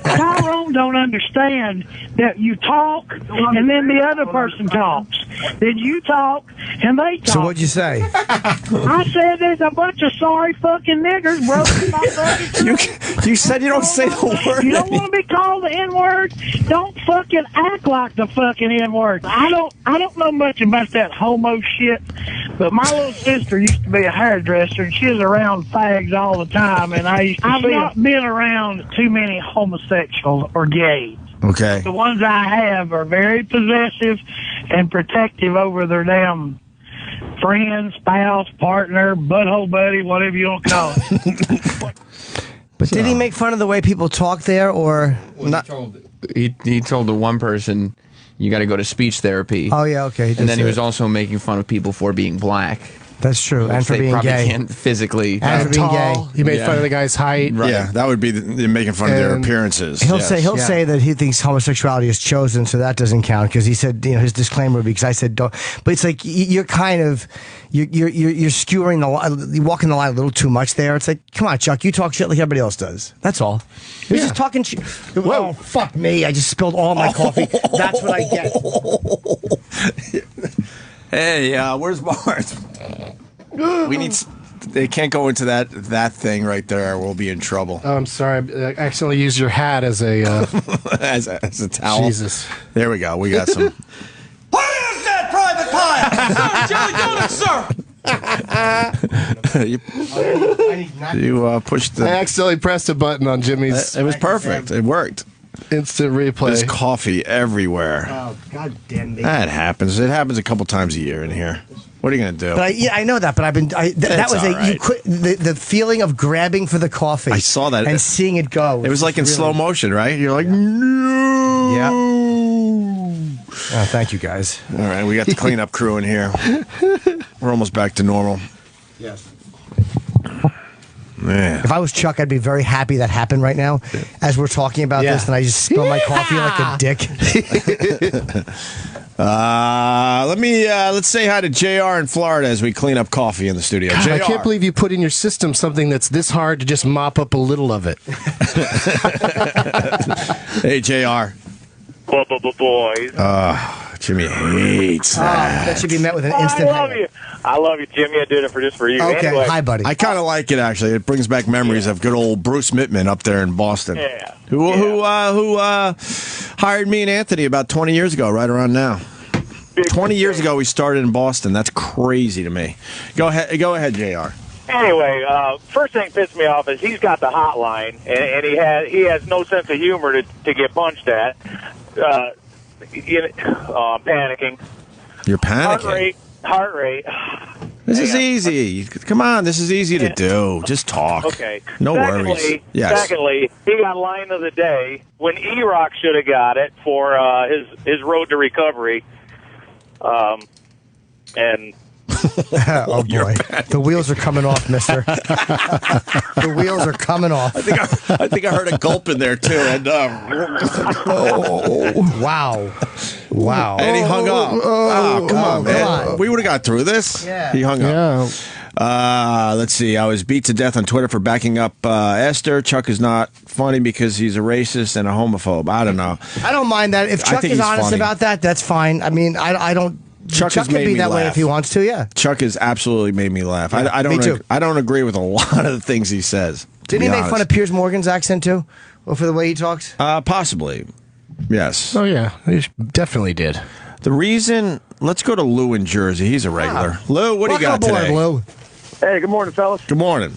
S14: Tyrone don't understand that you talk and then the other person talks. Then you talk and they talk.
S2: So what'd you say?
S14: I said there's a bunch of sorry fucking niggers broken my fucking
S1: You said you don't say the word.
S14: You don't want to be called the N-word? Don't fucking act like the fucking N-word. I don't know much about that homo shit, but my little sister used to be a hairdresser, and she was around fags all the time, and I've not been around too many homosexuals or gays.
S1: Okay.
S14: The ones I have are very possessive and protective over their damn friend, spouse, partner, butthole buddy, whatever you want to call it.
S2: But did he make fun of the way people talk there, or not?
S3: He told the one person, you got to go to speech therapy.
S2: Oh, yeah, okay.
S3: And then he was also making fun of people for being black.
S2: That's true, and for
S3: they
S2: being
S3: probably
S2: gay.
S3: Can't physically.
S2: And for being gay.
S13: He made fun of the guy's height.
S1: Right. Yeah, that would be making fun of their appearances.
S2: He'll say that he thinks homosexuality is chosen, so that doesn't count, because he said, his disclaimer would be, because I said don't. But it's like you're kind of you're skewering you're walking the line a little too much there. It's like, come on, Chuck, you talk shit like everybody else does. That's all. You're just talking shit. Oh, fuck me! I just spilled all my coffee. That's what I get.
S1: Hey, where's Bart? We need. They can't go into that thing right there. We'll be in trouble.
S13: Oh, I'm sorry. I accidentally used your hat as a
S1: as a towel.
S13: Jesus.
S1: There we go. We got some.
S7: What is that, Private Pie?
S1: Jelly donut, sir. You pushed the.
S13: I accidentally pressed a button on Jimmy's.
S1: It was perfect. It worked.
S13: Instant replay.
S1: There's coffee everywhere.
S2: Oh, God damn me.
S1: That happens. It happens a couple times a year in here. What are you going to do?
S2: But I know that. But I've been. That was
S1: right.
S2: the feeling of grabbing for the coffee.
S1: I saw that
S2: and seeing it go.
S1: It was like in slow motion, right? You're like, no.
S2: Yeah. Thank you, guys.
S1: All right, we got the cleanup crew in here. We're almost back to normal.
S2: Yes.
S1: Man.
S2: If I was Chuck, I'd be very happy that happened right now. As we're talking about this, and I just spill my coffee like a dick.
S1: Let's say hi to JR in Florida as we clean up coffee in the studio.
S13: God,
S1: JR.
S13: I can't believe you put in your system something that's this hard to just mop up a little of it.
S1: Hey, JR.
S12: Boys.
S1: Jimmy hates that.
S2: That should be met with an instant.
S12: I love you, Jimmy. I did it just for you.
S2: Okay,
S12: Anyway,
S2: hi, buddy.
S1: I kind of like it, actually. It brings back memories of good old Bruce Mittman up there in Boston.
S12: Yeah.
S1: Who hired me and Anthony about 20 years ago, right around now. 20 years ago, we started in Boston. That's crazy to me. Go ahead, JR.
S12: Anyway, first thing pissed me off is he's got the hotline, and he has no sense of humor to get punched at. Panicking.
S1: You're panicking.
S12: Heart rate.
S1: This is easy. Come on, this is easy to do. Just talk.
S12: Okay.
S1: No worries. Yes.
S12: Secondly, he got line of the day when E-Rock should have got it for his road to recovery. And
S2: oh boy, the wheels are coming off, mister. The wheels are coming off.
S1: I think I heard a gulp in there too, and
S2: wow.
S1: And he hung up. Come on, man. We would have got through this.
S2: Yeah.
S1: He hung up. Let's see. I was beat to death on Twitter for backing up Esther. Chuck is not funny because he's a racist and a homophobe. I don't know.
S2: I don't mind that. If Chuck is honest about that, that's fine. I mean, I don't. Chuck can be that way if he wants to. Yeah.
S1: Chuck has absolutely made me laugh.
S2: Yeah,
S1: I don't.
S2: me too.
S1: I don't agree with a lot of the things he says.
S2: Didn't he make fun of Piers Morgan's accent too, or for the way he talks?
S1: Possibly. Yes.
S13: Oh yeah, he definitely did.
S1: The reason. Let's go to Lou in Jersey. He's a regular. Lou, what do you got today?
S2: Lou.
S12: hey, good morning, fellas.
S1: Good morning.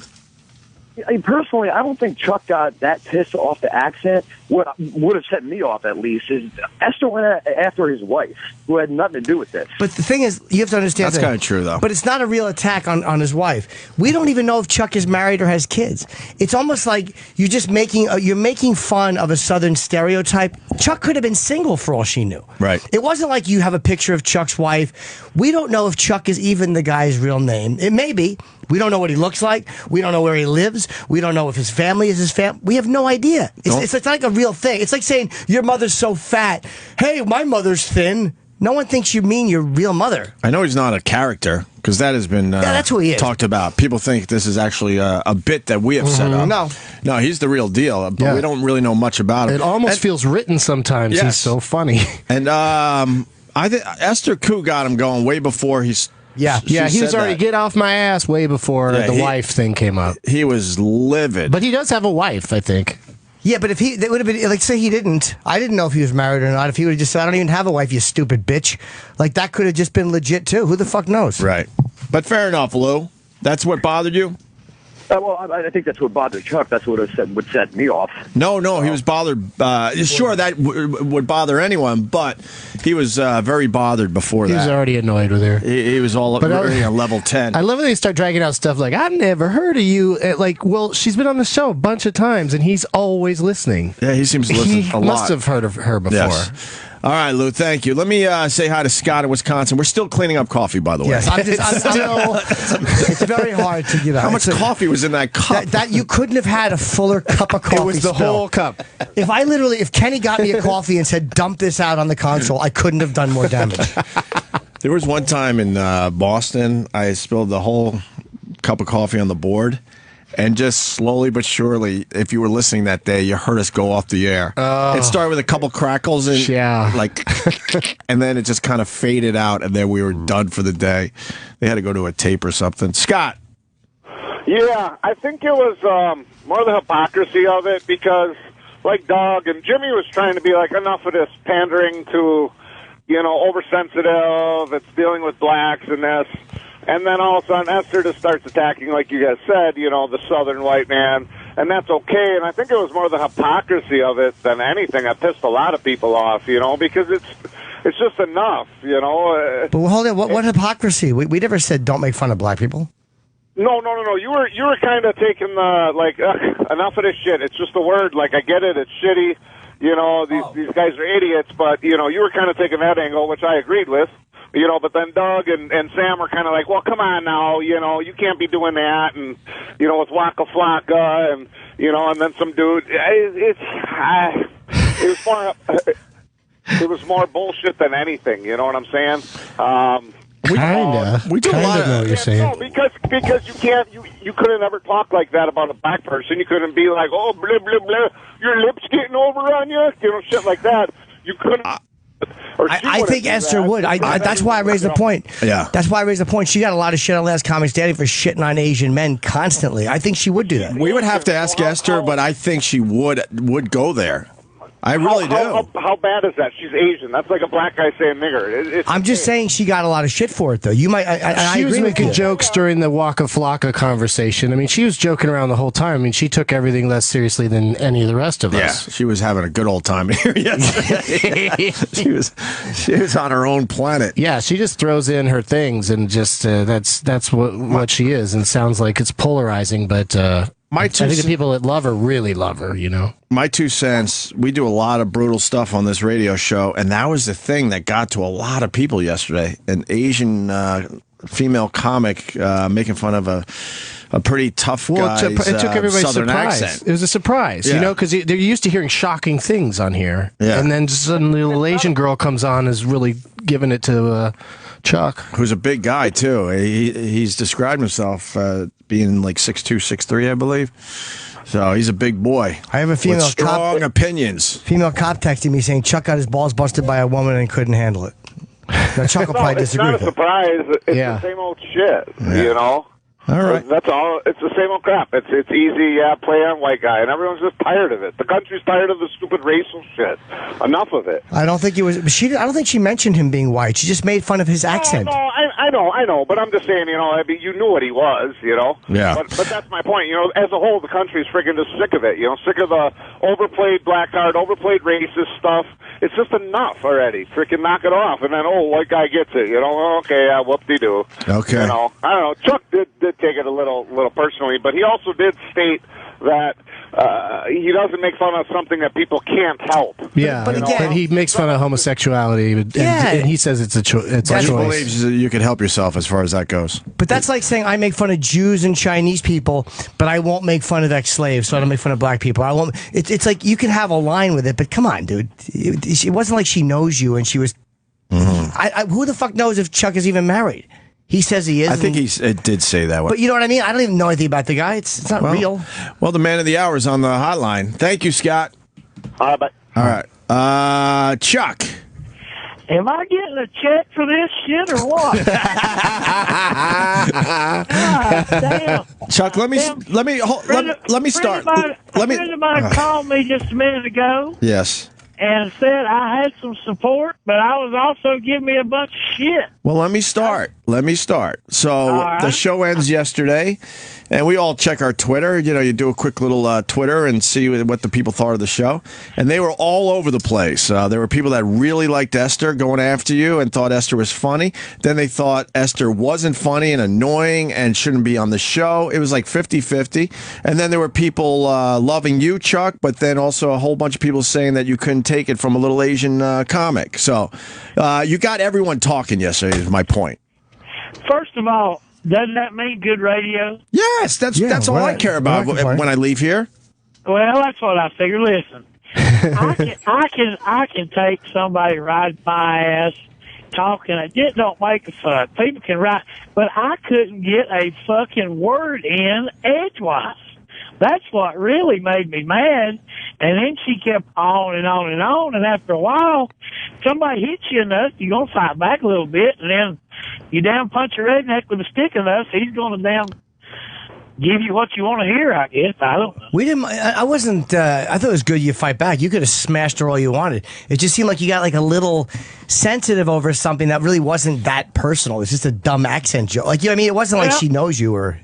S12: Personally, I don't think Chuck got that pissed off the accent. What would have set me off, at least, is Esther went after his wife, who had nothing to do with this.
S2: But the thing is, you have to understand
S1: that's kind of true, though.
S2: But it's not a real attack on his wife. We don't even know if Chuck is married or has kids. It's almost like you're just making fun of a Southern stereotype. Chuck could have been single for all she knew.
S1: Right.
S2: It wasn't like you have a picture of Chuck's wife. We don't know if Chuck is even the guy's real name. It may be. We don't know what he looks like. We don't know where he lives. We don't know if his family is his family. We have no idea. It's like a real thing. It's like saying, your mother's so fat. Hey, my mother's thin. No one thinks you mean your real mother.
S1: I know he's not a character, because that has been
S2: that's who he is.
S1: Talked about. People think this is actually a bit that we have set up. No, he's the real deal, but we don't really know much about him.
S13: It almost feels written sometimes.
S1: Yes.
S13: He's so funny.
S1: And I think Esther Koo got him going way before he's...
S13: Yeah, he was already get off my ass way before the wife thing came up.
S1: He was livid.
S13: But he does have a wife, I think.
S2: Yeah, but if that would have been, like, say he didn't, I didn't know if he was married or not. If he would have just said, I don't even have a wife, you stupid bitch. Like, that could have just been legit, too. Who the fuck knows?
S1: Right. But fair enough, Lou. That's what bothered you?
S12: Well, I think that's what bothered Chuck. That's what would set me off.
S1: No, he was bothered. Sure, that would bother anyone, but he was very bothered before that.
S13: He was already annoyed with her.
S1: He was all already on level 10.
S13: I love when they start dragging out stuff like, I've never heard of you. Like, well, she's been on the show a bunch of times, and he's always listening.
S1: Yeah, he seems to listen a lot.
S13: He must have heard of her before.
S1: Yes. All right, Lou, thank you. Let me say hi to Scott in Wisconsin. We're still cleaning up coffee, by the way.
S2: Yes, it's very hard to get out.
S1: How much coffee was in that cup?
S2: That you couldn't have had a fuller cup of coffee.
S13: It was the whole cup.
S2: If Kenny got me a coffee and said, dump this out on the console, I couldn't have done more damage.
S1: There was one time in Boston, I spilled the whole cup of coffee on the board. And just slowly but surely, if you were listening that day, you heard us go off the air. It started with a couple crackles, and and then it just kind of faded out, and then we were done for the day. They had to go to a tape or something. Scott.
S12: Yeah, I think it was more the hypocrisy of it, because like Dog and Jimmy was trying to be like, enough of this pandering to, oversensitive. It's dealing with blacks and this. And then all of a sudden, Esther just starts attacking, like you guys said, the southern white man. And that's okay. And I think it was more the hypocrisy of it than anything that pissed a lot of people off, because it's just enough,
S2: But hold on, what hypocrisy? We never said don't make fun of black people.
S12: No. You were kind of taking the, enough of this shit. It's just a word. Like, I get it. It's shitty. These guys are idiots. But, you were kind of taking that angle, which I agreed with. but then Doug and Sam were kind of like, well, come on now, you can't be doing that, and with Waka Flocka, and and then some dude. It was more bullshit than anything. You know what I'm saying?
S1: We do a lot of
S13: know what you're saying.
S12: No, because you can't, you couldn't ever talk like that about a black person. You couldn't be like, oh, blah blah blah, your lips getting over on you, shit like that. You couldn't.
S2: I think Esther would. That's why I raised the point.
S1: Yeah.
S2: That's why I raised the point. She got a lot of shit on Last Comic Standing for shitting on Asian men constantly. I think she would do that.
S1: We would have to ask Esther, but I think she would go there. I really do.
S12: How bad is that? She's Asian. That's like a black guy saying nigger.
S2: I'm just saying she got a lot of shit for it, though. You might.
S13: She was making jokes during the Waka Flocka conversation. I mean, she was joking around the whole time. I mean, she took everything less seriously than any of the rest of us.
S1: Yeah, she was having a good old time here yesterday. she was on her own planet.
S13: Yeah, she just throws in her things, and just that's what she is. And it sounds like it's polarizing, but. I think the people that love her really love her,
S1: My 2 cents, we do a lot of brutal stuff on this radio show, and that was the thing that got to a lot of people yesterday. An Asian female comic making fun of a pretty tough guy's
S13: it took everybody
S1: Southern
S13: surprise.
S1: accent.
S13: It was a surprise, because they're used to hearing shocking things on here.
S1: Yeah.
S13: And then suddenly a little Asian girl comes on and is really giving it to Chuck.
S1: Who's a big guy, too. He's described himself being like 6'2", 6'3", I believe. So he's a big boy.
S2: I have a female
S1: with strong opinions.
S2: Female cop texting me saying Chuck got his balls busted by a woman and couldn't handle it. Now, Chuck will probably disagree with
S12: It's not a surprise. It's the same old shit,
S1: All right.
S12: That's all. It's the same old crap. It's easy, play on white guy, and everyone's just tired of it. The country's tired of the stupid racial shit. Enough of it.
S2: I don't think it was. I don't think she mentioned him being white. She just made fun of his accent.
S12: No, I know. But I'm just saying, you knew what he was,
S1: Yeah.
S12: But that's my point. As a whole, the country's freaking just sick of it. Sick of the overplayed black card, overplayed racist stuff. It's just enough already. Freaking knock it off, and then white guy gets it. Okay, whoop-de-doo.
S1: Okay.
S12: I don't know. Chuck did take it a little personally, but he also did state that he doesn't make fun of something that people can't help.
S13: Yeah, but he makes fun of homosexuality, and he says it's a choice.
S1: He believes that you can help yourself as far as that goes.
S2: But that's like saying I make fun of Jews and Chinese people, but I won't make fun of ex-slaves, so I don't make fun of black people. I won't. It's like you can have a line with it, but come on, dude. It wasn't like she knows you and she was. Mm-hmm. Who the fuck knows if Chuck is even married? He says he is.
S1: I think it did say that way.
S2: But you know what I mean? I don't even know anything about the guy. It's not real.
S1: Well, the man of the hour is on the hotline. Thank you, Scott.
S12: All right.
S1: All right. Chuck.
S14: Am I getting a check for this shit or what? God damn.
S1: Chuck, let me start.
S14: A friend of mine called me just a minute ago.
S1: Yes.
S14: And said I had some support, but I was also giving me a bunch of shit.
S1: Well, let me start. So the show ends yesterday, and we all check our Twitter. You do a quick little Twitter and see what the people thought of the show. And they were all over the place. There were people that really liked Esther going after you and thought Esther was funny. Then they thought Esther wasn't funny and annoying and shouldn't be on the show. It was like 50-50. And then there were people loving you, Chuck, but then also a whole bunch of people saying that you couldn't take it from a little Asian comic. So you got everyone talking yesterday is my point.
S14: First of all, doesn't that mean good radio?
S1: Yes, that's all I care about when I leave here.
S14: Well, that's what I figure. Listen, I can take somebody riding my ass talking. It don't make a fun. People can ride, but I couldn't get a fucking word in edgewise. That's what really made me mad. And then she kept on and on and on. And after a while, somebody hits you enough, you're going to fight back a little bit. And then you damn punch a redneck with a stick enough, he's going to damn give you what you want to hear, I guess. I don't know.
S2: We didn't. I wasn't. I thought it was good you fight back. You could have smashed her all you wanted. It just seemed like you got like a little sensitive over something that really wasn't that personal. It's just a dumb accent joke. Like, you know what I mean? It wasn't like she knows you or.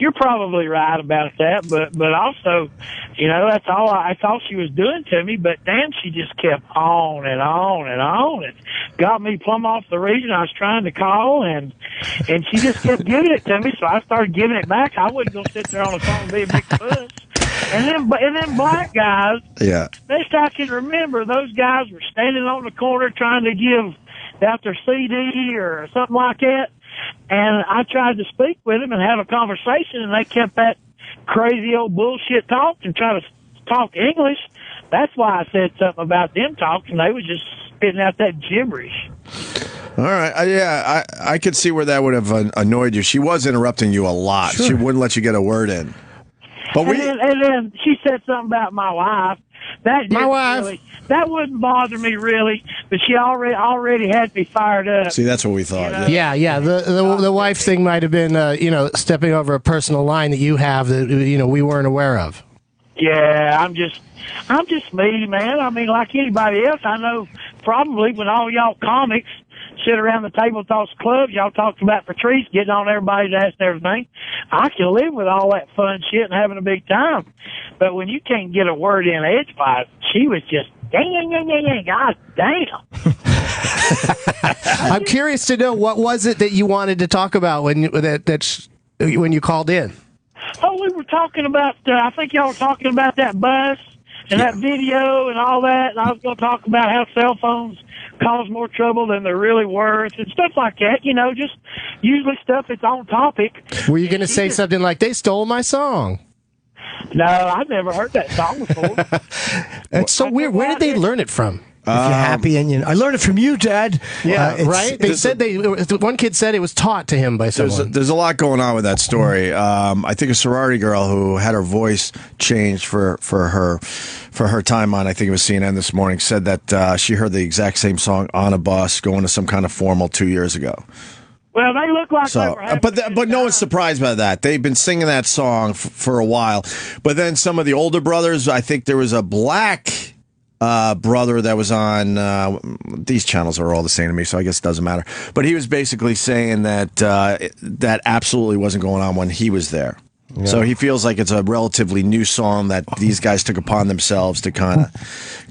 S14: You're probably right about that, but also, that's all she was doing to me. But then she just kept on and on and on, and got me plumb off the region I was trying to call, and she just kept giving it to me. So I started giving it back. I wasn't gonna sit there on the phone and be a big fuss. And then black guys.
S1: Yeah.
S14: Best I can remember, those guys were standing on the corner trying to give out their CD or something like that. And I tried to speak with them and have a conversation, and they kept that crazy old bullshit talk and try to talk English. That's why I said something about them talking. They was just spitting out that gibberish.
S1: All right. Yeah, I could see where that would have annoyed you. She was interrupting you a lot. Sure. She wouldn't let you get a word in. But
S14: and then she said something about my wife. That wouldn't bother me really, but she already had me fired up.
S1: See, that's what we thought.
S14: You know?
S13: Yeah. The wife thing might have been, stepping over a personal line that you have that we weren't aware of.
S14: Yeah, I'm just me, man. I mean, like anybody else, I know probably when all y'all comics sit around the table talks clubs, y'all talked about Patrice getting on everybody's ass and everything. I can live with all that fun shit and having a big time. But when you can't get a word in edgewise, she was just dang, God damn.
S13: I'm curious to know, what was it that you wanted to talk about when you called in?
S14: Oh, we were talking about, I think y'all were talking about that bus and that video and all that, and I was going to talk about how cell phones cause more trouble than they're really worth and stuff like that, just usually stuff that's on topic.
S13: Were you going to say something like, they stole my song?
S14: No, I've never heard that song before.
S13: It's so weird. Where did they learn it from?
S2: If you're happy and I learned it from you, Dad.
S13: Yeah, right. They said one kid said it was taught to him by someone.
S1: There's a lot going on with that story. I think a sorority girl who had her voice changed for her time on, I think it was CNN this morning, said that she heard the exact same song on a bus going to some kind of formal 2 years ago.
S14: Well, they look like they were having
S1: but no one's surprised by that. They've been singing that song for a while. But then some of the older brothers, I think there was a black brother that was on these channels are all the same to me, so I guess it doesn't matter. But he was basically saying that that absolutely wasn't going on when he was there. Yeah. So he feels like it's a relatively new song that these guys took upon themselves to kind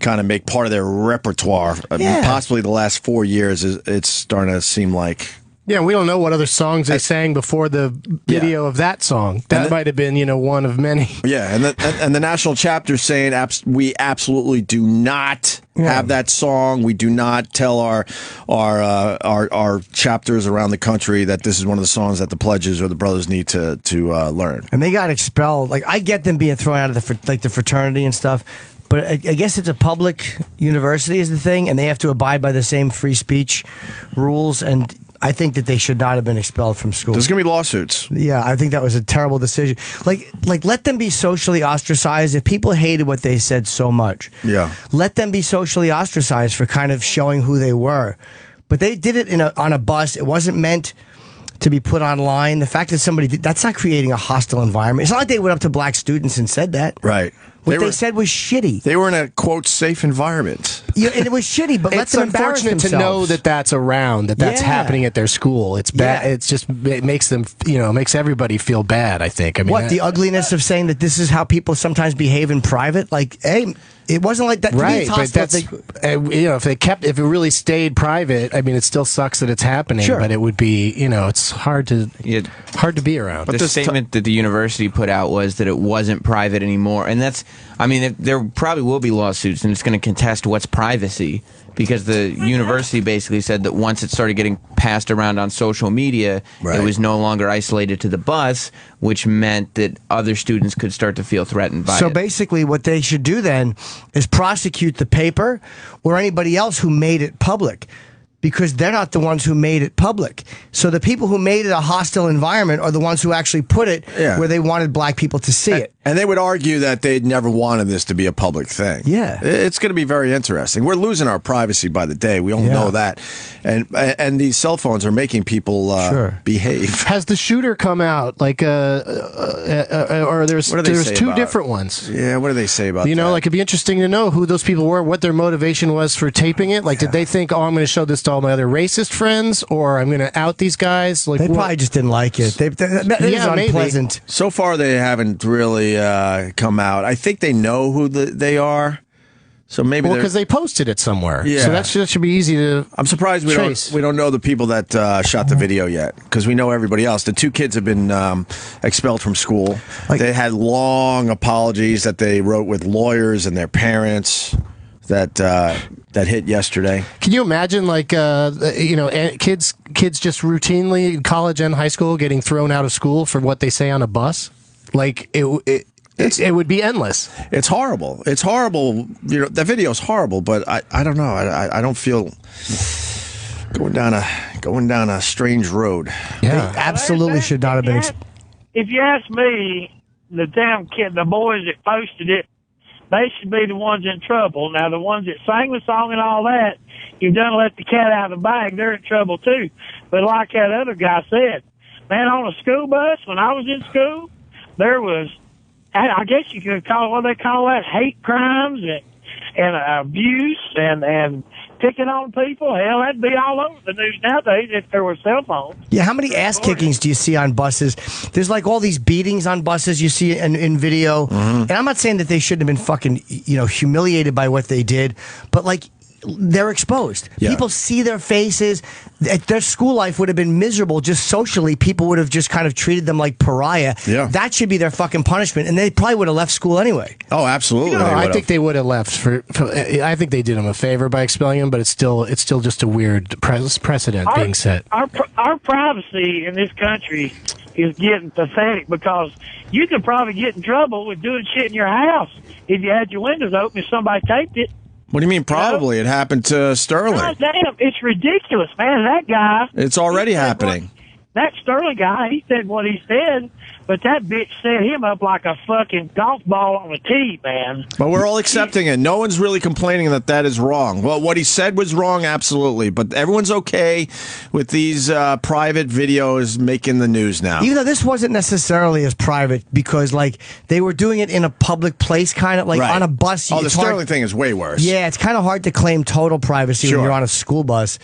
S1: of make part of their repertoire. I mean, possibly the last 4 years, it's starting to seem like.
S13: Yeah, we don't know what other songs they sang before the video of that song. That might have been, one of many.
S1: Yeah, and the national chapter saying we absolutely do not have that song. We do not tell our chapters around the country that this is one of the songs that the pledges or the brothers need to learn.
S2: And they got expelled. Like, I get them being thrown out of the fraternity and stuff. But I guess it's a public university is the thing, and they have to abide by the same free speech rules. And I think that they should not have been expelled from school.
S1: There's going to be lawsuits.
S2: Yeah, I think that was a terrible decision. Like let them be socially ostracized. If people hated what they said so much, let them be socially ostracized for kind of showing who they were. But they did it on a bus. It wasn't meant to be put online. The fact that somebody did, that's not creating a hostile environment. It's not like they went up to black students and said that.
S1: Right.
S2: What they said was shitty.
S1: They were in a, quote, safe environment.
S2: Yeah, and it was shitty, but let them embarrass themselves.
S13: It's unfortunate to know that that's around, that's happening at their school. It's bad. It's just, it makes them, makes everybody feel bad, I think. I mean,
S2: the ugliness of saying that this is how people sometimes behave in private? Like, hey, it wasn't like that.
S13: Right, but that's, if it really stayed private, I mean, it still sucks that it's happening, but it would be, it's hard to be around.
S3: But the statement that the university put out was that it wasn't private anymore. And that's, there probably will be lawsuits, and it's going to contest what's privacy, because the university basically said that once it started getting passed around on social media, it was no longer isolated to the bus, which meant that other students could start to feel threatened by it.
S2: So basically what they should do then is prosecute the paper or anybody else who made it public, because they're not the ones who made it public. So the people who made it a hostile environment are the ones who actually put it where they wanted black people to see it.
S1: And they would argue that they'd never wanted this to be a public thing.
S2: Yeah.
S1: It's going to be very interesting. We're losing our privacy by the day. We all know that. And these cell phones are making people behave.
S13: Has the shooter come out? Like, or there's two different ones.
S1: Yeah, what do they say about that?
S13: Like, it'd be interesting to know who those people were, what their motivation was for taping it. Like, did they think, I'm going to show this to all my other racist friends, or I'm going to out these guys? Like,
S2: they probably just didn't like it. It was unpleasant.
S1: Maybe. So far, they haven't really come out. I think they know who they are. So maybe
S13: because they posted it somewhere. Yeah. So that should be easy to.
S1: I'm surprised we don't know the people that shot the video yet, because we know everybody else. The two kids have been expelled from school. They had long apologies that they wrote with lawyers and their parents. That that hit yesterday.
S13: Can you imagine, like, kids just routinely in college and high school getting thrown out of school for what they say on a bus? Like, it would be endless.
S1: It's horrible. It's horrible. You know, the video's horrible, but I don't know. I don't feel going down a strange road.
S2: Yeah, they absolutely should not have been.
S14: If you ask me, the damn kid, the boys that posted it, they should be the ones in trouble. Now, the ones that sang the song and all that, you've done let the cat out of the bag, they're in trouble too. But like that other guy said, man, on a school bus, when I was in school, there was, I guess you could call, what they call that, hate crimes and abuse and picking on people. Hell, that'd be all over the news nowadays if there were cell phones.
S2: Yeah, how many ass kickings do you see on buses? There's like all these beatings on buses you see in video. And I'm not saying that they shouldn't have been fucking, humiliated by what they did, but like, they're exposed. Yeah. People see their faces. Their school life would have been miserable just socially. People would have just kind of treated them like pariah. Yeah. That should be their fucking punishment, and they probably would have left school anyway.
S1: Oh, absolutely.
S13: I think they would have left for I think they did him a favor by expelling him, but it's still just a weird precedent being set.
S14: Our privacy in this country is getting pathetic because you could probably get in trouble with doing shit in your house if you had your windows open if somebody taped it.
S1: What do you mean probably? It happened to Sterling.
S14: God damn, it's ridiculous, man. That guy...
S1: It's already happening.
S14: That Sterling guy, he said what he said, but that bitch set him up like a fucking golf ball on a tee, man.
S1: But we're all accepting it. No one's really complaining that is wrong. Well, what he said was wrong, absolutely. But everyone's okay with these private videos making the news now.
S2: Even though this wasn't necessarily as private because, like, they were doing it in a public place, kind of like on a bus.
S1: Oh, the Sterling thing is way worse.
S2: Yeah, it's kind of hard to claim total privacy when you're on a school bus.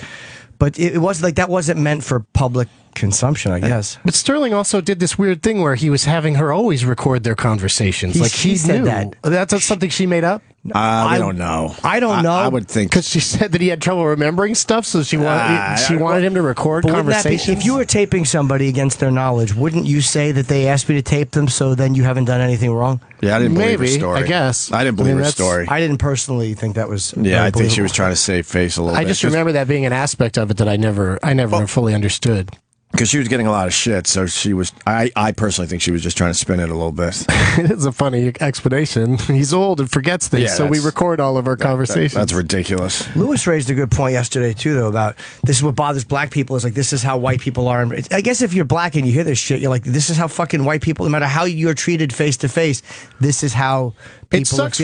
S2: But it was like that wasn't meant for public consumption, I guess.
S13: But Sterling also did this weird thing where he was having her always record their conversations. He said that. That's something she made up?
S1: I don't know.
S2: I don't know.
S1: I would think
S13: because she said that he had trouble remembering stuff, so she wanted him to record conversations.
S2: If you were taping somebody against their knowledge, wouldn't you say that they asked me to tape them, so then you haven't done anything wrong?
S1: Yeah, I didn't believe her story.
S13: I guess
S1: I didn't believe her story.
S2: I didn't personally think that was.
S1: Yeah, I think she was trying to save face a little bit.
S13: I just remember that being an aspect of it that I never fully understood.
S1: Because she was getting a lot of shit, so she was. I personally think she was just trying to spin it a little bit.
S13: It's a funny explanation. He's old and forgets things, so we record all of our conversations.
S1: That's ridiculous.
S2: Lewis raised a good point yesterday too, though, about this is what bothers black people. Is like this is how white people are. I guess if you're black and you hear this shit, you're like, this is how fucking white people. No matter how you're treated face to face, this is how.
S13: It sucks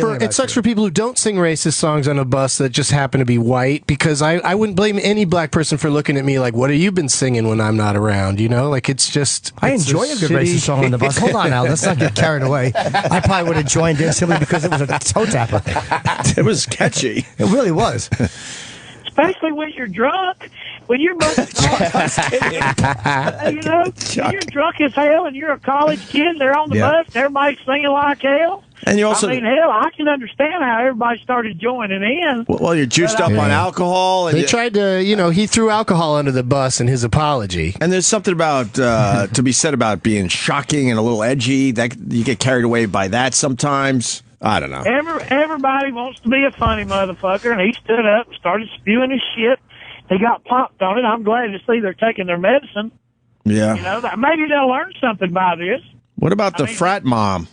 S13: for people who don't sing racist songs on a bus that just happen to be white, because I wouldn't blame any black person for looking at me like, what have you been singing when I'm not around? You know, like it's just.
S2: I enjoy a good racist song on the bus. Hold on now, let's not get carried away. I probably would have joined in simply because it was a toe tapper.
S1: It was catchy.
S2: It really was.
S14: Especially when you're drunk. When you're when you're drunk as hell and you're a college kid, they're on the bus, and everybody's singing like hell.
S1: And you also,
S14: hell, I can understand how everybody started joining in.
S1: Well, you're juiced up on alcohol. And
S13: they tried to, he threw alcohol under the bus in his apology.
S1: And there's something about to be said about being shocking and a little edgy. That you get carried away by that sometimes. I don't know.
S14: Everybody wants to be a funny motherfucker, and he stood up and started spewing his shit. He got popped on it. I'm glad to see they're taking their medicine.
S1: Yeah.
S14: Maybe they'll learn something by this.
S1: What about the frat mom?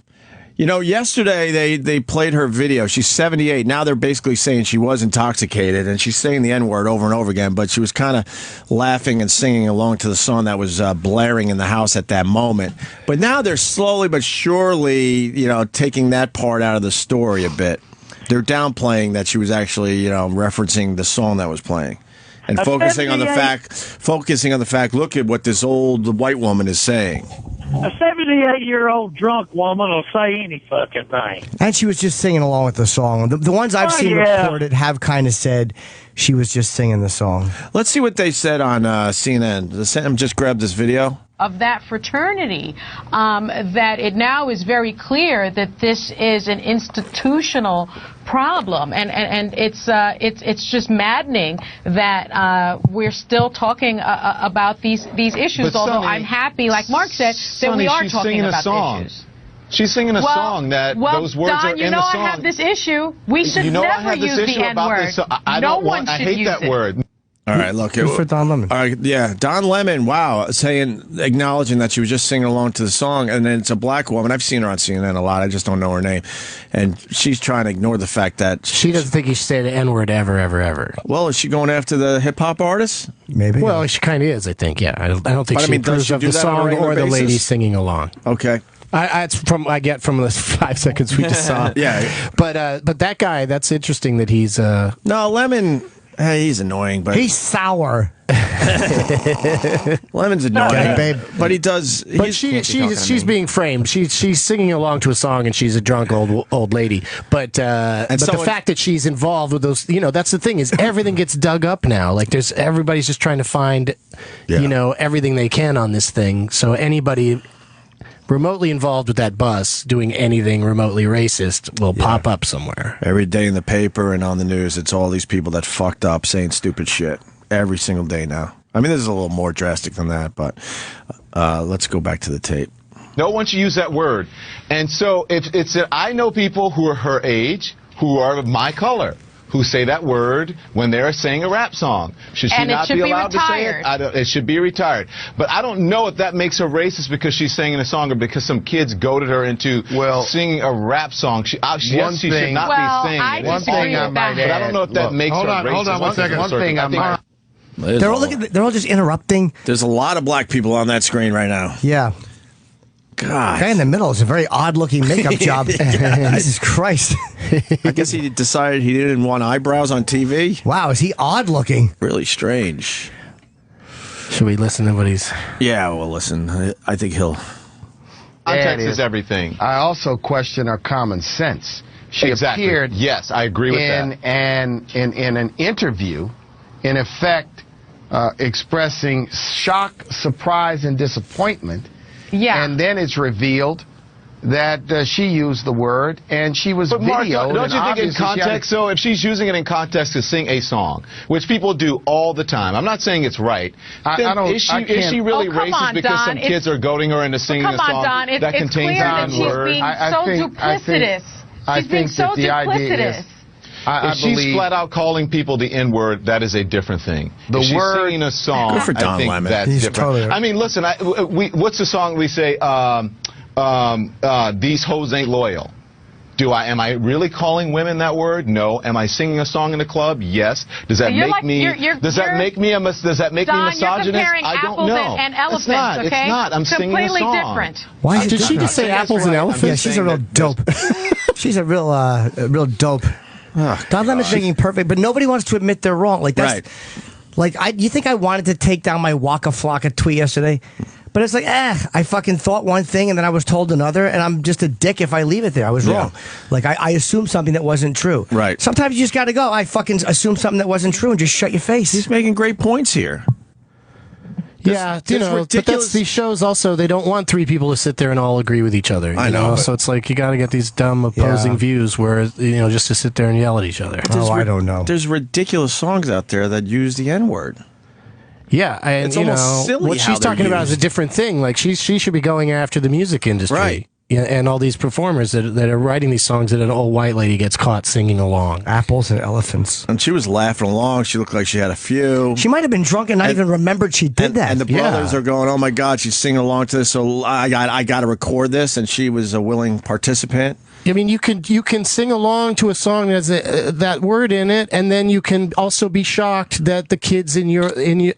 S1: Yesterday they played her video. She's 78. Now they're basically saying she was intoxicated, and she's saying the N-word over and over again, but she was kind of laughing and singing along to the song that was blaring in the house at that moment. But now they're slowly but surely, taking that part out of the story a bit. They're downplaying that she was actually, referencing the song that was playing. And focusing on the fact, look at what this old white woman is saying.
S14: A 78-year-old drunk woman will say any fucking thing.
S2: And she was just singing along with the song. The ones I've seen recorded have kind of said she was just singing the song.
S1: Let's see what they said on CNN. Sam just grabbed this video.
S15: Of that fraternity, that it now is very clear that this is an institutional problem, and it's just maddening that we're still talking about these issues. But although Sonny, I'm happy, like Mark said, that we are talking about issues.
S16: She's singing a song that those words
S15: Don,
S16: are in the song.
S15: You know I have this issue. We should never use the N-word. No one should use it.
S16: I hate that word.
S1: All right, look.
S2: Good for Don Lemon.
S1: All right, yeah, Don Lemon. Wow, acknowledging that she was just singing along to the song, and then it's a black woman. I've seen her on CNN a lot. I just don't know her name, and she's trying to ignore the fact that
S13: she doesn't think you should say the N-word ever, ever, ever.
S1: Well, is she going after the hip hop artists?
S2: Maybe.
S13: Well, she kind of is. I think. Yeah, I don't think she approves of the song or the lady singing along.
S1: Okay.
S13: I get from the 5 seconds we just saw.
S1: Yeah,
S13: but that guy, that's interesting that he's
S1: no Lemon. Hey, he's annoying, but
S2: he's sour.
S1: Lemon's annoying,
S2: babe.
S1: But he does.
S13: But she's being framed. She's singing along to a song, and she's a drunk old lady. But the fact that she's involved with those, that's the thing is everything gets dug up now. Like everybody's just trying to find, everything they can on this thing. So anybody remotely involved with that bus doing anything remotely racist will pop up somewhere.
S1: Every day in the paper and on the news, it's all these people that fucked up saying stupid shit every single day now. I mean, this is a little more drastic than that, but let's go back to the tape.
S16: No one should use that word. And so I know people who are her age, who are of my color, who say that word when they're saying a rap song. Should she not be allowed to say it? It should be retired. But I don't know if that makes her racist because she's singing a song or because some kids goaded her into singing a rap song. She should not be singing it.
S15: One thing I might add.
S16: But I don't know if that makes her racist.
S17: Hold on one second. One thing I might.
S2: They're all just interrupting.
S1: There's a lot of black people on that screen right now.
S2: Yeah.
S1: God.
S2: The guy in the middle is a very odd-looking makeup job. Jesus Christ.
S1: I guess he decided he didn't want eyebrows on TV.
S2: Wow, is he odd-looking?
S1: Really strange.
S13: Should we listen to what he's...
S1: Yeah, we'll listen. I think he'll...
S16: Context is everything.
S17: I also question her common sense. She appeared...
S16: Yes, I agree with that.
S17: In an interview, in effect, expressing shock, surprise, and disappointment.
S15: Yeah.
S17: And then it's revealed that she used the word and she was videoed.
S16: Don't you think in context, though, if she's using it in context to sing a song, which people do all the time, I'm not saying it's right, is she really racist because some kids are goading her into singing a song that contains an word?
S15: She's being so duplicitous.
S16: If she's flat out calling people the N-word, that is a different thing. If she's singing a song,
S1: good for Don
S16: I think
S1: Lemon.
S16: that's different.
S2: Totally right.
S16: I mean, listen, what's the song we say, these hoes ain't loyal? Am I really calling women that word? No. Am I singing a song in the club? Yes. Does that make me misogynist? I don't know.
S15: And elephants,
S16: it's not.
S15: okay?
S16: It's not. I'm singing a song.
S15: Completely different.
S2: Why
S13: did she just say apples and elephants?
S2: Yeah, she's a real dope. She's a real dope. Don Lemon's making perfect, but nobody wants to admit they're wrong. Like that's you think I wanted to take down my Waka Flocka tweet yesterday? But it's like, I fucking thought one thing and then I was told another, and I'm just a dick if I leave it there. I was wrong. Like, I assumed something that wasn't true.
S1: Right.
S2: Sometimes you just got to go. I fucking assumed something that wasn't true and just shut your face.
S1: He's making great points here.
S13: Yeah, but that's these shows also, they don't want three people to sit there and all agree with each other. I know. So it's like, you got to get these dumb opposing views where, just to sit there and yell at each other.
S2: I don't know.
S1: There's ridiculous songs out there that use the N-word.
S13: Yeah, and
S1: it's almost silly
S13: what she's talking about is a different thing. Like she should be going after the music industry,
S1: right?
S13: Yeah, and all these performers that are writing these songs that an old white lady gets caught singing along.
S2: Apples and elephants.
S1: And she was laughing along. She looked like she had a few.
S2: She might have been drunk and not even remembered she did that.
S1: And the brothers are going, "Oh my God, she's singing along to this." So I got to record this, and she was a willing participant.
S13: I mean, you can sing along to a song that has that word in it, and then you can also be shocked that the kids that you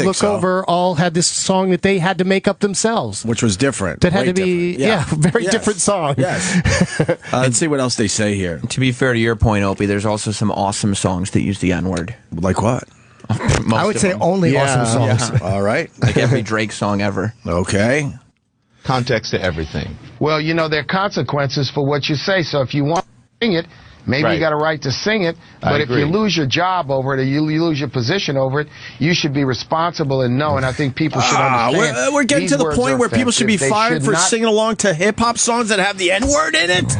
S13: look over all had this song that they had to make up themselves,
S1: which was different.
S13: That had to be very different song.
S1: Yes. Let's see what else they say here.
S3: To be fair to your point, Opie, there's also some awesome songs that use the N-word.
S1: Like what?
S2: I would say only awesome songs.
S1: Yeah. All right.
S3: Like every Drake song ever.
S1: Okay.
S16: Context to everything.
S17: Well, there are consequences for what you say. So if you want to sing it, maybe you got a right to sing it. But if you lose your job over it or you lose your position over it, you should be responsible and know. And I think people should understand.
S1: We're getting to the point where people should be fired for singing along to hip-hop songs that have the N-word in it?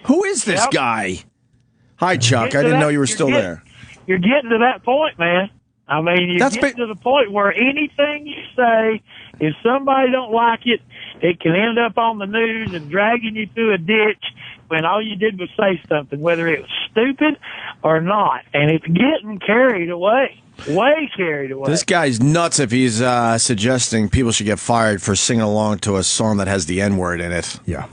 S1: Who is this guy? Hi, Chuck. I didn't know you were still there.
S14: You're getting to that point, man. I mean, you're getting to the point where anything you say If somebody don't like it, it can end up on the news and dragging you through a ditch when all you did was say something, whether it was stupid or not. And it's getting carried away. Way carried away.
S1: This guy's nuts if he's suggesting people should get fired for singing along to a song that has the N-word in it.
S2: Yeah.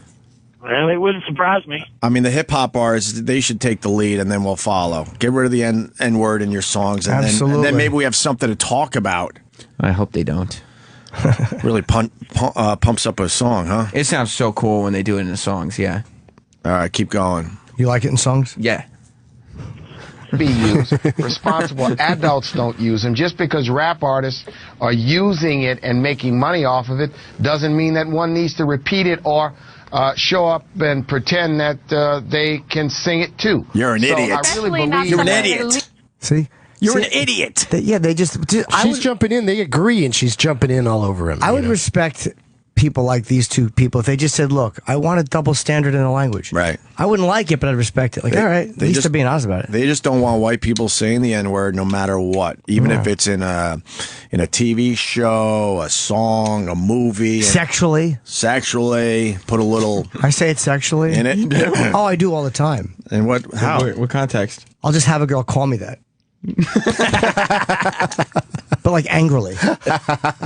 S14: Well, it wouldn't surprise me.
S1: I mean, the hip-hop artists, they should take the lead, and then we'll follow. Get rid of the N-word in your songs, and then maybe we have something to talk about.
S3: I hope they don't.
S1: Really pumps up a song, huh?
S3: It sounds so cool when they do it in the songs, yeah.
S1: All right, keep going.
S2: You like it in songs?
S3: Yeah.
S17: Be used. Responsible adults don't use them. Just because rap artists are using it and making money off of it doesn't mean that one needs to repeat it or show up and pretend that they can sing it too.
S1: You're an idiot.
S17: I really believe
S1: you're an idiot.
S2: See?
S1: You're an idiot.
S2: They just.
S13: She's jumping in. They agree, and she's jumping in all over him.
S2: I would respect people like these two people if they just said, "Look, I want a double standard in the language."
S1: Right.
S2: I wouldn't like it, but I'd respect it. Like, all right, at least they're being honest about it.
S1: They just don't want white people saying the N-word no matter what, even if it's in a TV show, a song, a movie.
S2: Sexually.
S1: Put a little.
S2: I say it sexually
S1: in it.
S2: Oh, I do all the time.
S1: And what? How?
S3: What context?
S2: I'll just have a girl call me that. But like angrily,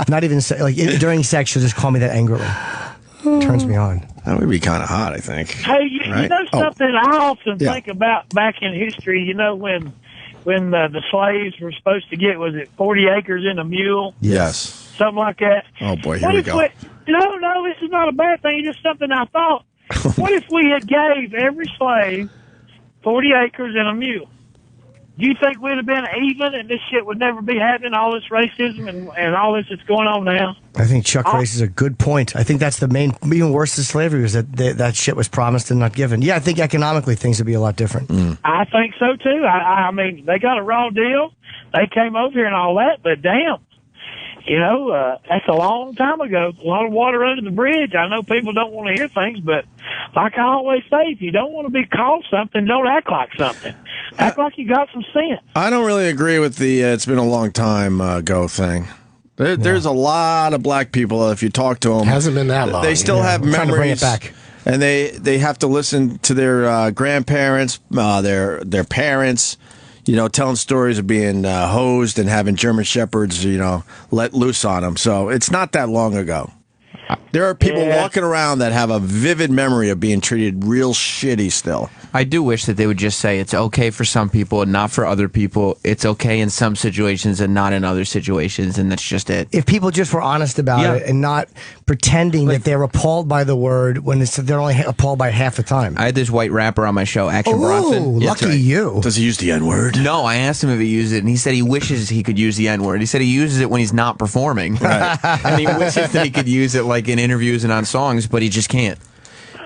S2: not even like during sex, she'll just call me that angrily. Turns me on.
S1: That would be kind of hot, I think.
S14: Hey, you know something I often think about back in history. You know when the slaves were supposed to get, was it 40 acres and a mule?
S1: Yes.
S14: Something like that.
S1: Oh boy, here we go.
S14: No, this is not a bad thing. It's just something I thought. What if we had gave every slave 40 acres and a mule? Do you think we'd have been even and this shit would never be happening, all this racism and all this that's going on now?
S2: I think Chuck raises a good point. I think that's the main, even worse than slavery, was that shit was promised and not given. Yeah, I think economically things would be a lot different.
S14: I think so, too. I mean, they got a raw deal. They came over here and all that, but damn. You know, that's a long time ago. A lot of water under the bridge. I know people don't want to hear things, but like I always say, if you don't want to be called something, don't act like something. Act like you got some sense.
S1: I don't really agree with the it's been a long time ago thing. There's a lot of black people, if you talk to them.
S13: Hasn't been that long.
S1: They still have memories.
S2: Trying to bring it back.
S1: And they have to listen to their grandparents, their parents, you know, telling stories of being hosed and having German Shepherds, you know, let loose on them. So it's not that long ago. There are people walking around that have a vivid memory of being treated real shitty still.
S3: I do wish that they would just say it's okay for some people and not for other people. It's okay in some situations and not in other situations, and that's just it.
S2: If people just were honest about it and not pretending that they're appalled by the word when they're only appalled by half the time.
S3: I had this white rapper on my show, Action Bronson.
S2: Lucky you.
S1: Does he use the N-word?
S3: No, I asked him if he used it, and he said he wishes he could use the N-word. He said he uses it when he's not performing.
S1: Right.
S3: And he wishes that he could use it like in interviews and on songs, but he just can't.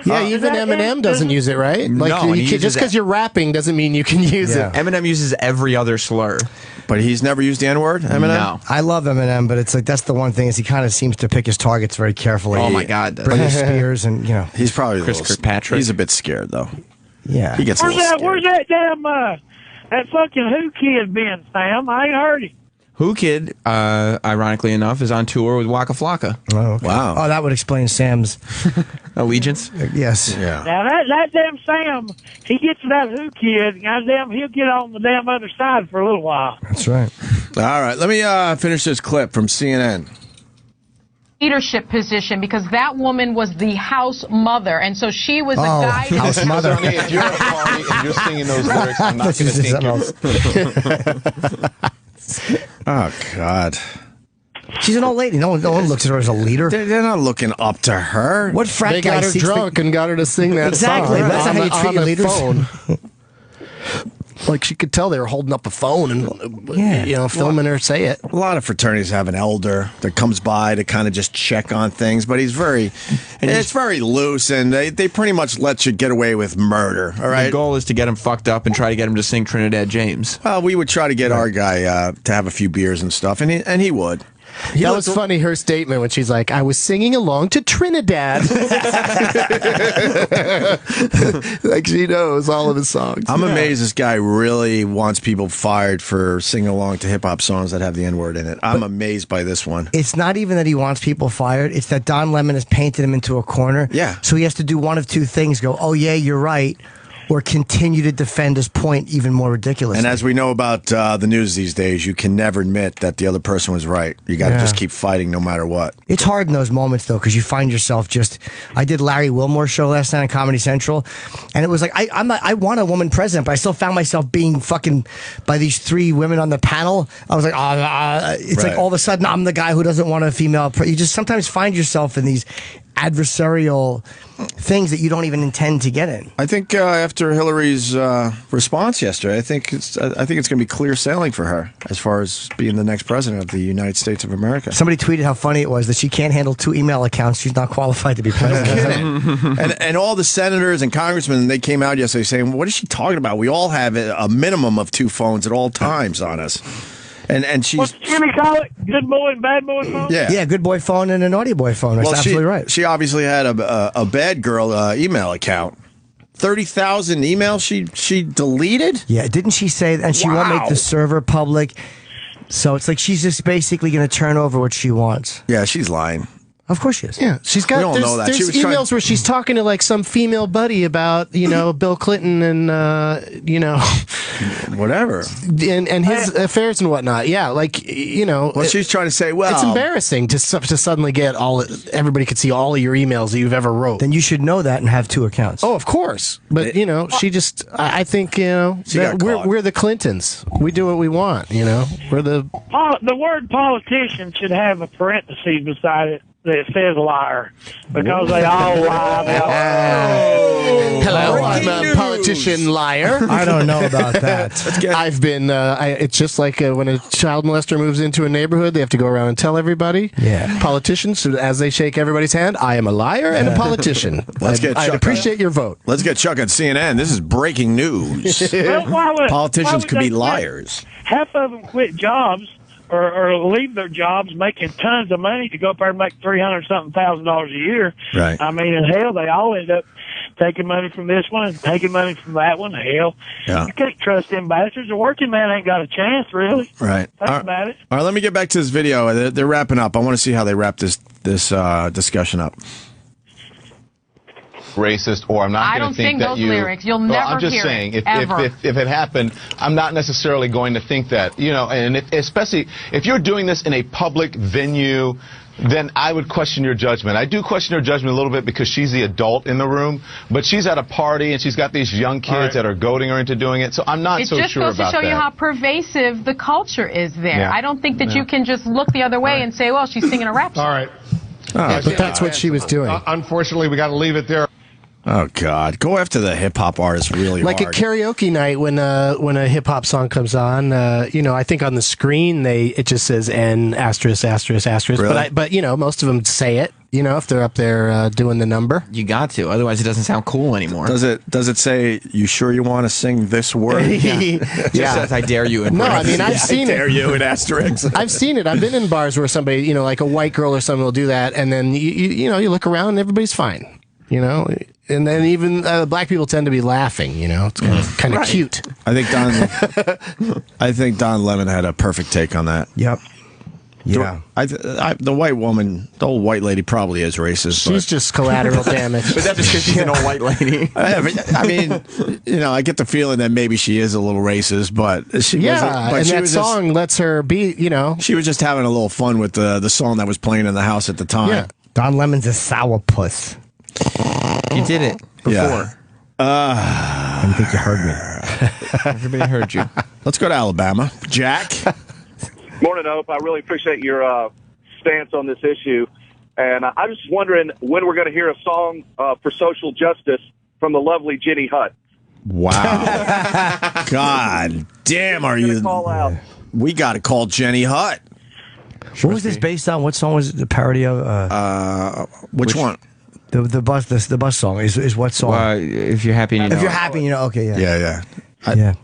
S13: Yeah, even Eminem doesn't use it, right? Like,
S3: no,
S13: just because you're rapping doesn't mean you can use it.
S3: Eminem uses every other slur.
S1: But he's never used the N-word, Eminem?
S3: No.
S2: I love Eminem, but it's like that's the one thing is he kind of seems to pick his targets very carefully.
S3: Oh, my God.
S2: Britney Spears and, you know.
S1: He's probably
S3: Chris Kirkpatrick.
S1: He's a bit scared, though.
S2: Yeah.
S1: He gets a little scared.
S14: Where's that damn, that fucking Who kid been, Sam? I ain't heard him.
S3: Who Kid, ironically enough, is on tour with Waka Flocka.
S2: Oh, okay.
S1: Wow.
S2: Oh, that would explain Sam's
S3: allegiance.
S2: Yes.
S1: Yeah.
S14: Now that damn Sam, he gets to that Who kid, goddamn, he'll get on the damn other side for a little while.
S2: That's right.
S1: All right, let me finish this clip from CNN.
S15: Leadership position because that woman was the house mother, and so she was a guy.
S2: House mother.
S16: Sonny, if you're at a party and you're singing those lyrics, I'm not going to think you.
S1: Oh, God.
S2: She's an old lady. No one looks at her as a leader.
S1: They're not looking up to her.
S2: What frat
S13: They
S2: guy
S13: got her
S2: seeks
S13: drunk and got her to sing that
S2: Exactly,
S13: song.
S2: but that's not how you treat your leaders.
S13: Phone. Like she could tell they were holding up a phone and you know, filming her say it.
S1: A lot of fraternities have an elder that comes by to kind of just check on things, but it's very loose, and they pretty much let you get away with murder. All right.
S3: The goal is to get him fucked up and try to get him to sing Trinidad James.
S1: Well, we would try to get our guy to have a few beers and stuff, and he would.
S13: That was funny, her statement when she's like, I was singing along to Trinidad.
S2: Like she knows all of his songs.
S1: I'm amazed this guy really wants people fired for singing along to hip-hop songs that have the N-word in it. I'm amazed by this one.
S2: It's not even that he wants people fired. It's that Don Lemon has painted him into a corner.
S1: Yeah.
S2: So he has to do one of two things. Go, oh, yeah, you're right. Or continue to defend his point even more ridiculously.
S1: And as we know about the news these days, you can never admit that the other person was right. You got to just keep fighting no matter what.
S2: It's hard in those moments, though, because you find yourself just... I did Larry Wilmore's show last night on Comedy Central, and it was like, I want a woman president, but I still found myself being fucking by these 3 women on the panel. I was like, it's like all of a sudden I'm the guy who doesn't want a female... You just sometimes find yourself in these adversarial things that you don't even intend to get in.
S1: I think after Hillary's response yesterday, I think it's going to be clear sailing for her as far as being the next president of the United States of America.
S2: Somebody tweeted how funny it was that she can't handle 2 email accounts. She's not qualified to be president.
S1: and all the senators and congressmen, they came out yesterday saying, what is she talking about? We all have a minimum of 2 phones at all times on us. And she's...
S14: What's Jimmy call it? Good boy and bad boy phone?
S2: Yeah, good boy phone and a naughty boy phone. That's absolutely right.
S1: She obviously had a bad girl email account. 30,000 emails she deleted?
S2: Yeah, didn't she say... And she won't make the server public. So it's like she's just basically going to turn over what she wants.
S1: Yeah, she's lying.
S2: Of course she is.
S13: Yeah, she's got.
S1: We don't know that.
S13: There's emails where she's talking to like some female buddy about Bill Clinton and
S1: whatever
S13: and his affairs and whatnot. Yeah, like
S1: Well, she's trying to say, well,
S13: it's embarrassing to suddenly get everybody could see all of your emails that you've ever wrote.
S2: Then you should know that and have 2 accounts.
S13: Oh, of course, but she just. I think that we're the Clintons. We do what we want. We're the.
S14: The word politician should have a parenthesis beside it that says liar, because they all lie.
S13: Hello, I'm a politician liar.
S2: I don't know about that.
S13: I've been. It's just like when a child molester moves into a neighborhood, they have to go around and tell everybody.
S2: Yeah.
S13: Politicians, so as they shake everybody's hand, I am a liar and a politician. I'd appreciate your vote.
S1: Let's get Chuck on CNN. This is breaking news. Politicians could be liars.
S14: Half of them quit jobs or leave their jobs making tons of money to go up there and make $300,000 a year.
S1: Right.
S14: I mean, and hell, they all end up taking money from this one and taking money from that one. Hell, you can't trust them bastards. The working man ain't got a chance, really.
S1: Right.
S14: Think about it.
S1: All right, let me get back to this video. They're wrapping up. I want to see how they wrap this discussion up.
S16: Racist, or I'm not going to think that you...
S15: those lyrics. You'll never
S16: I'm just
S15: hear
S16: saying,
S15: it, ever.
S16: if it happened, I'm not necessarily going to think that, and especially if you're doing this in a public venue, then I would question your judgment. I do question her judgment a little bit because she's the adult in the room, but she's at a party and she's got these young kids that are goading her into doing it, so I'm not so sure about that. It just goes to show you
S15: how pervasive the culture is there.
S16: Yeah.
S15: I don't think that you can just look the other way and say, well, she's singing a rap song.
S17: All right.
S13: But that's what she was doing.
S17: Unfortunately, we got to leave it there.
S1: Oh God! Go after the hip hop artists really
S13: like
S1: hard.
S13: At karaoke night when a hip hop song comes on, I think on the screen it just says N asterisk asterisk asterisk.
S1: Really?
S13: But most of them say it. If they're up there doing the number,
S3: you got to. Otherwise, it doesn't sound cool anymore.
S1: Does it say you sure you want to sing this word?
S3: Yeah. Says, I dare you.
S13: No, I mean I've seen it.
S1: I dare you in asterisks.
S13: I've seen it. I've been in bars where somebody, like a white girl or something, will do that, and then you look around and everybody's fine. And then even black people tend to be laughing. It's kind of cute.
S1: I think Don Lemon had a perfect take on that.
S2: Yep. Yeah.
S1: The white woman, the old white lady, probably is racist.
S13: She's just collateral damage.
S3: But that's just because she's an old white lady.
S1: I mean, I get the feeling that maybe she is a little racist, but she wasn't. But
S13: and
S1: she
S13: that song lets her be.
S1: She was just having a little fun with the song that was playing in the house at the time.
S13: Yeah.
S2: Don Lemon's a sourpuss.
S3: You did it before.
S1: Yeah.
S2: I didn't think you heard me.
S3: Everybody heard you.
S1: Let's go to Alabama. Jack.
S12: Morning, Hope. I really appreciate your stance on this issue. And I'm just wondering when we're going to hear a song for social justice from the lovely Jenny Hutt.
S1: Wow. God damn, are you...
S12: Call out.
S1: We got to call Jenny Hutt.
S2: What was this based on? What song was it the parody of?
S1: Which one?
S2: The bus song is what song?
S3: If you're happy,
S2: if you're happy, okay, yeah.
S1: Yeah.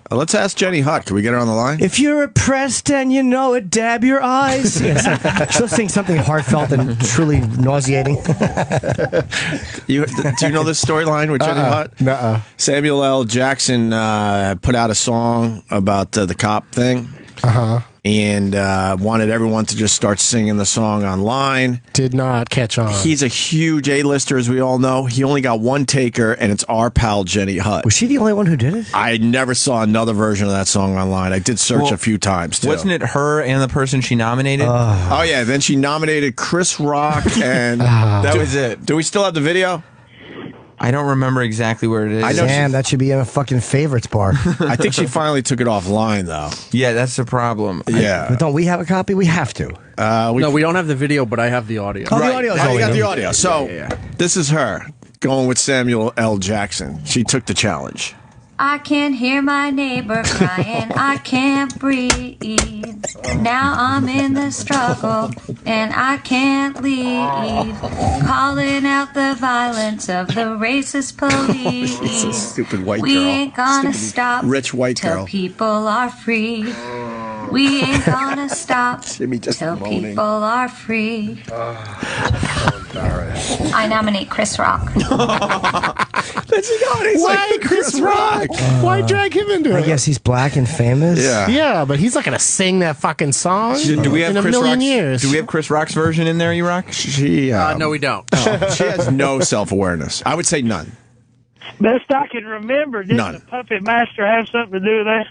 S1: Let's ask Jenny Hutt. Can we get her on the line?
S2: If you're oppressed and you know it, dab your eyes. Yes. She'll sing something heartfelt and truly nauseating.
S1: Do you know this storyline with Jenny Hutt?
S13: Nuh-uh.
S1: Samuel L. Jackson put out a song about the cop thing. And wanted everyone to just start singing the song online.
S13: Did not catch on.
S1: He's a huge A-lister, as we all know. He only got one taker, and it's our pal Jenny Hutt.
S2: Was she the only one who did it?
S1: I never saw another version of that song online. I did search a few times, too.
S3: Wasn't it her and the person she nominated?
S1: Oh, yeah. Then she nominated Chris Rock, and that was it. Do we still have the video?
S3: I don't remember exactly where it is.
S2: Damn, that should be in a fucking favorites bar.
S1: I think she finally took it offline, though.
S3: Yeah, that's the problem.
S1: Yeah.
S2: But don't we have a copy? We have to.
S18: No, we don't have the video, but I have the audio.
S2: Oh, the audio's all
S1: you
S2: we
S1: got
S2: need.
S1: the audio. So, this is her going with Samuel L. Jackson. She took the challenge.
S19: I can hear my neighbor crying, I can't breathe. Now I'm in the struggle and I can't leave. Calling out the violence of the racist police.
S1: It's a stupid white
S19: We
S1: girl.
S19: ain't gonna
S1: Stupid
S19: stop
S1: rich white
S19: till
S1: girl.
S19: people are free. We ain't gonna stop
S1: Jimmy just
S19: till
S1: moaning.
S19: people are free. I nominate Chris Rock.
S13: Why Chris Rock? Why drag him into it?
S2: I guess he's black and famous.
S13: Yeah, but he's not gonna sing that fucking song
S3: Do we have
S13: in a
S3: Chris
S13: million
S3: Rock's,
S13: years.
S3: Do we have Chris Rock's version in there, E-Rock?
S1: She,
S18: No, we don't.
S1: she has no self-awareness. I would say none.
S14: Best I can remember, didn't
S1: None.
S14: the puppet master have something to do with that?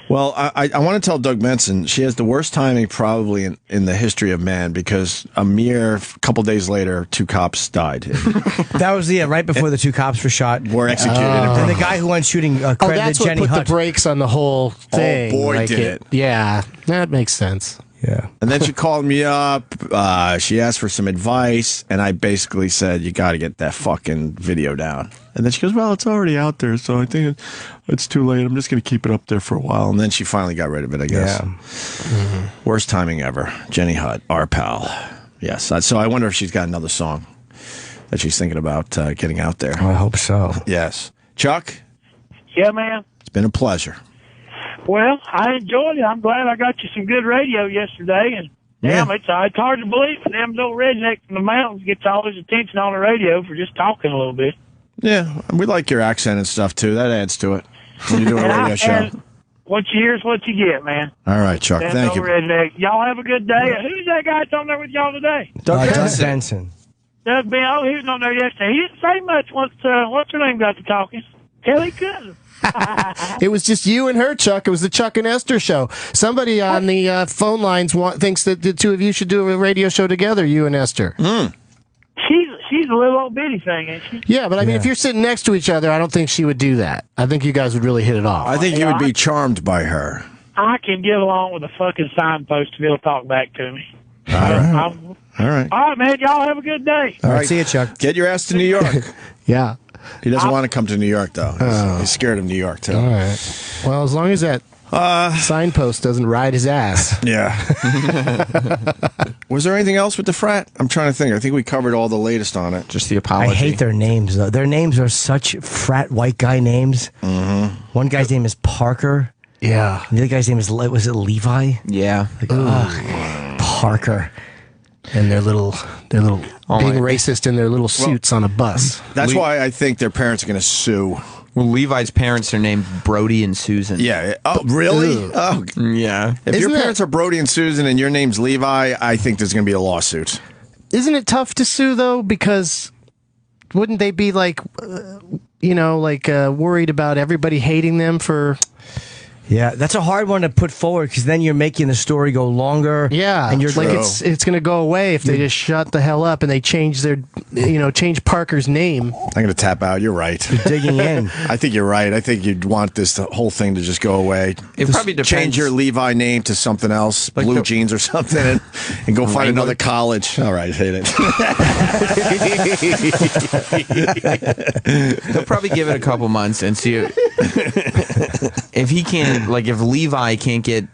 S1: Well, I want to tell Doug Benson she has the worst timing probably in the history of man because a mere couple days later, 2 cops died.
S2: That was right before the 2 cops were shot.
S1: Were executed.
S2: And the guy who went shooting credited
S13: that's what
S2: Jenny
S13: put
S2: Hutt.
S13: the brakes on the whole thing.
S1: Oh, boy, did it.
S13: Yeah, that makes sense.
S2: Yeah.
S1: And then she called me up. She asked for some advice, and I basically said, "You got to get that fucking video down." And then she goes, "Well, it's already out there, so I think it's too late. I'm just going to keep it up there for a while." And then she finally got rid of it, I guess.
S2: Yeah.
S1: Worst timing ever. Jenny Hutt, our pal. Yes. So I wonder if she's got another song that she's thinking about getting out there.
S2: I hope so.
S1: Yes. Chuck,
S14: Yeah, man.
S1: it's been a pleasure.
S14: Well, I enjoyed it. I'm glad I got you some good radio yesterday. And damn, it's hard to believe that them little redneck from the mountains gets all his attention on the radio for just talking a little bit.
S1: Yeah, we like your accent and stuff, too. That adds to it when you're doing a radio show.
S14: And what you hear is what you get, man.
S1: All right, Chuck.
S14: Them
S1: Thank
S14: little
S1: you.
S14: redneck. Y'all have a good day. Who's that guy that's on there with y'all today?
S2: Doug Benson.
S14: Doug Ben. Oh, he was on there yesterday. He didn't say much once, what's her name got to talking. Hell, he couldn't.
S13: It was just you and her, Chuck. It was the Chuck and Esther show. Somebody on the phone lines thinks that the two of you should do a radio show together, you and Esther.
S14: She's a little old bitty thing, ain't she?
S13: Yeah, but I mean, if you're sitting next to each other, I don't think she would do that. I think you guys would really hit it off.
S1: I think you would be charmed by her.
S14: I can get along with a fucking signpost if it'll talk back to me.
S1: All right. All right.
S14: All right, man. Y'all have a good day.
S1: All right. See you, Chuck. Get your ass to New York.
S13: Yeah.
S1: He doesn't want to come to New York, though. He's scared of New York, too.
S13: All right. Well, as long as that signpost doesn't ride his ass.
S1: Yeah. Was there anything else with the frat? I'm trying to think. I think we covered all the latest on it.
S3: Just the apology.
S2: I hate their names, though. Their names are such frat white guy names.
S1: Mm-hmm.
S2: One guy's name is Parker.
S13: Yeah.
S2: The other guy's name was it Levi?
S3: Yeah.
S2: Like, Parker.
S13: And their little being racist in their little suits on a bus.
S1: That's why I think their parents are going to sue.
S3: Well, Levi's parents are named Brody and Susan.
S1: Yeah. Oh, really? Oh,
S3: yeah.
S1: If your parents are Brody and Susan and your name's Levi, I think there's going to be a lawsuit.
S13: Isn't it tough to sue, though? Because wouldn't they be like, worried about everybody hating them for...
S2: Yeah, that's a hard one to put forward because then you're making the story go longer.
S13: Yeah,
S2: and you're
S13: like it's going to go away if they just shut the hell up and they change their, change Parker's name.
S1: I'm going to tap out. You're right.
S2: You're digging in.
S1: I think you're right. I think you'd want the whole thing to just go away.
S3: It probably depends.
S1: Change your Levi name to something else, like Blue Jeans or something, and go find another college. All right, hit it.
S3: They'll probably give it a couple months and see if he can't. Like, if Levi can't get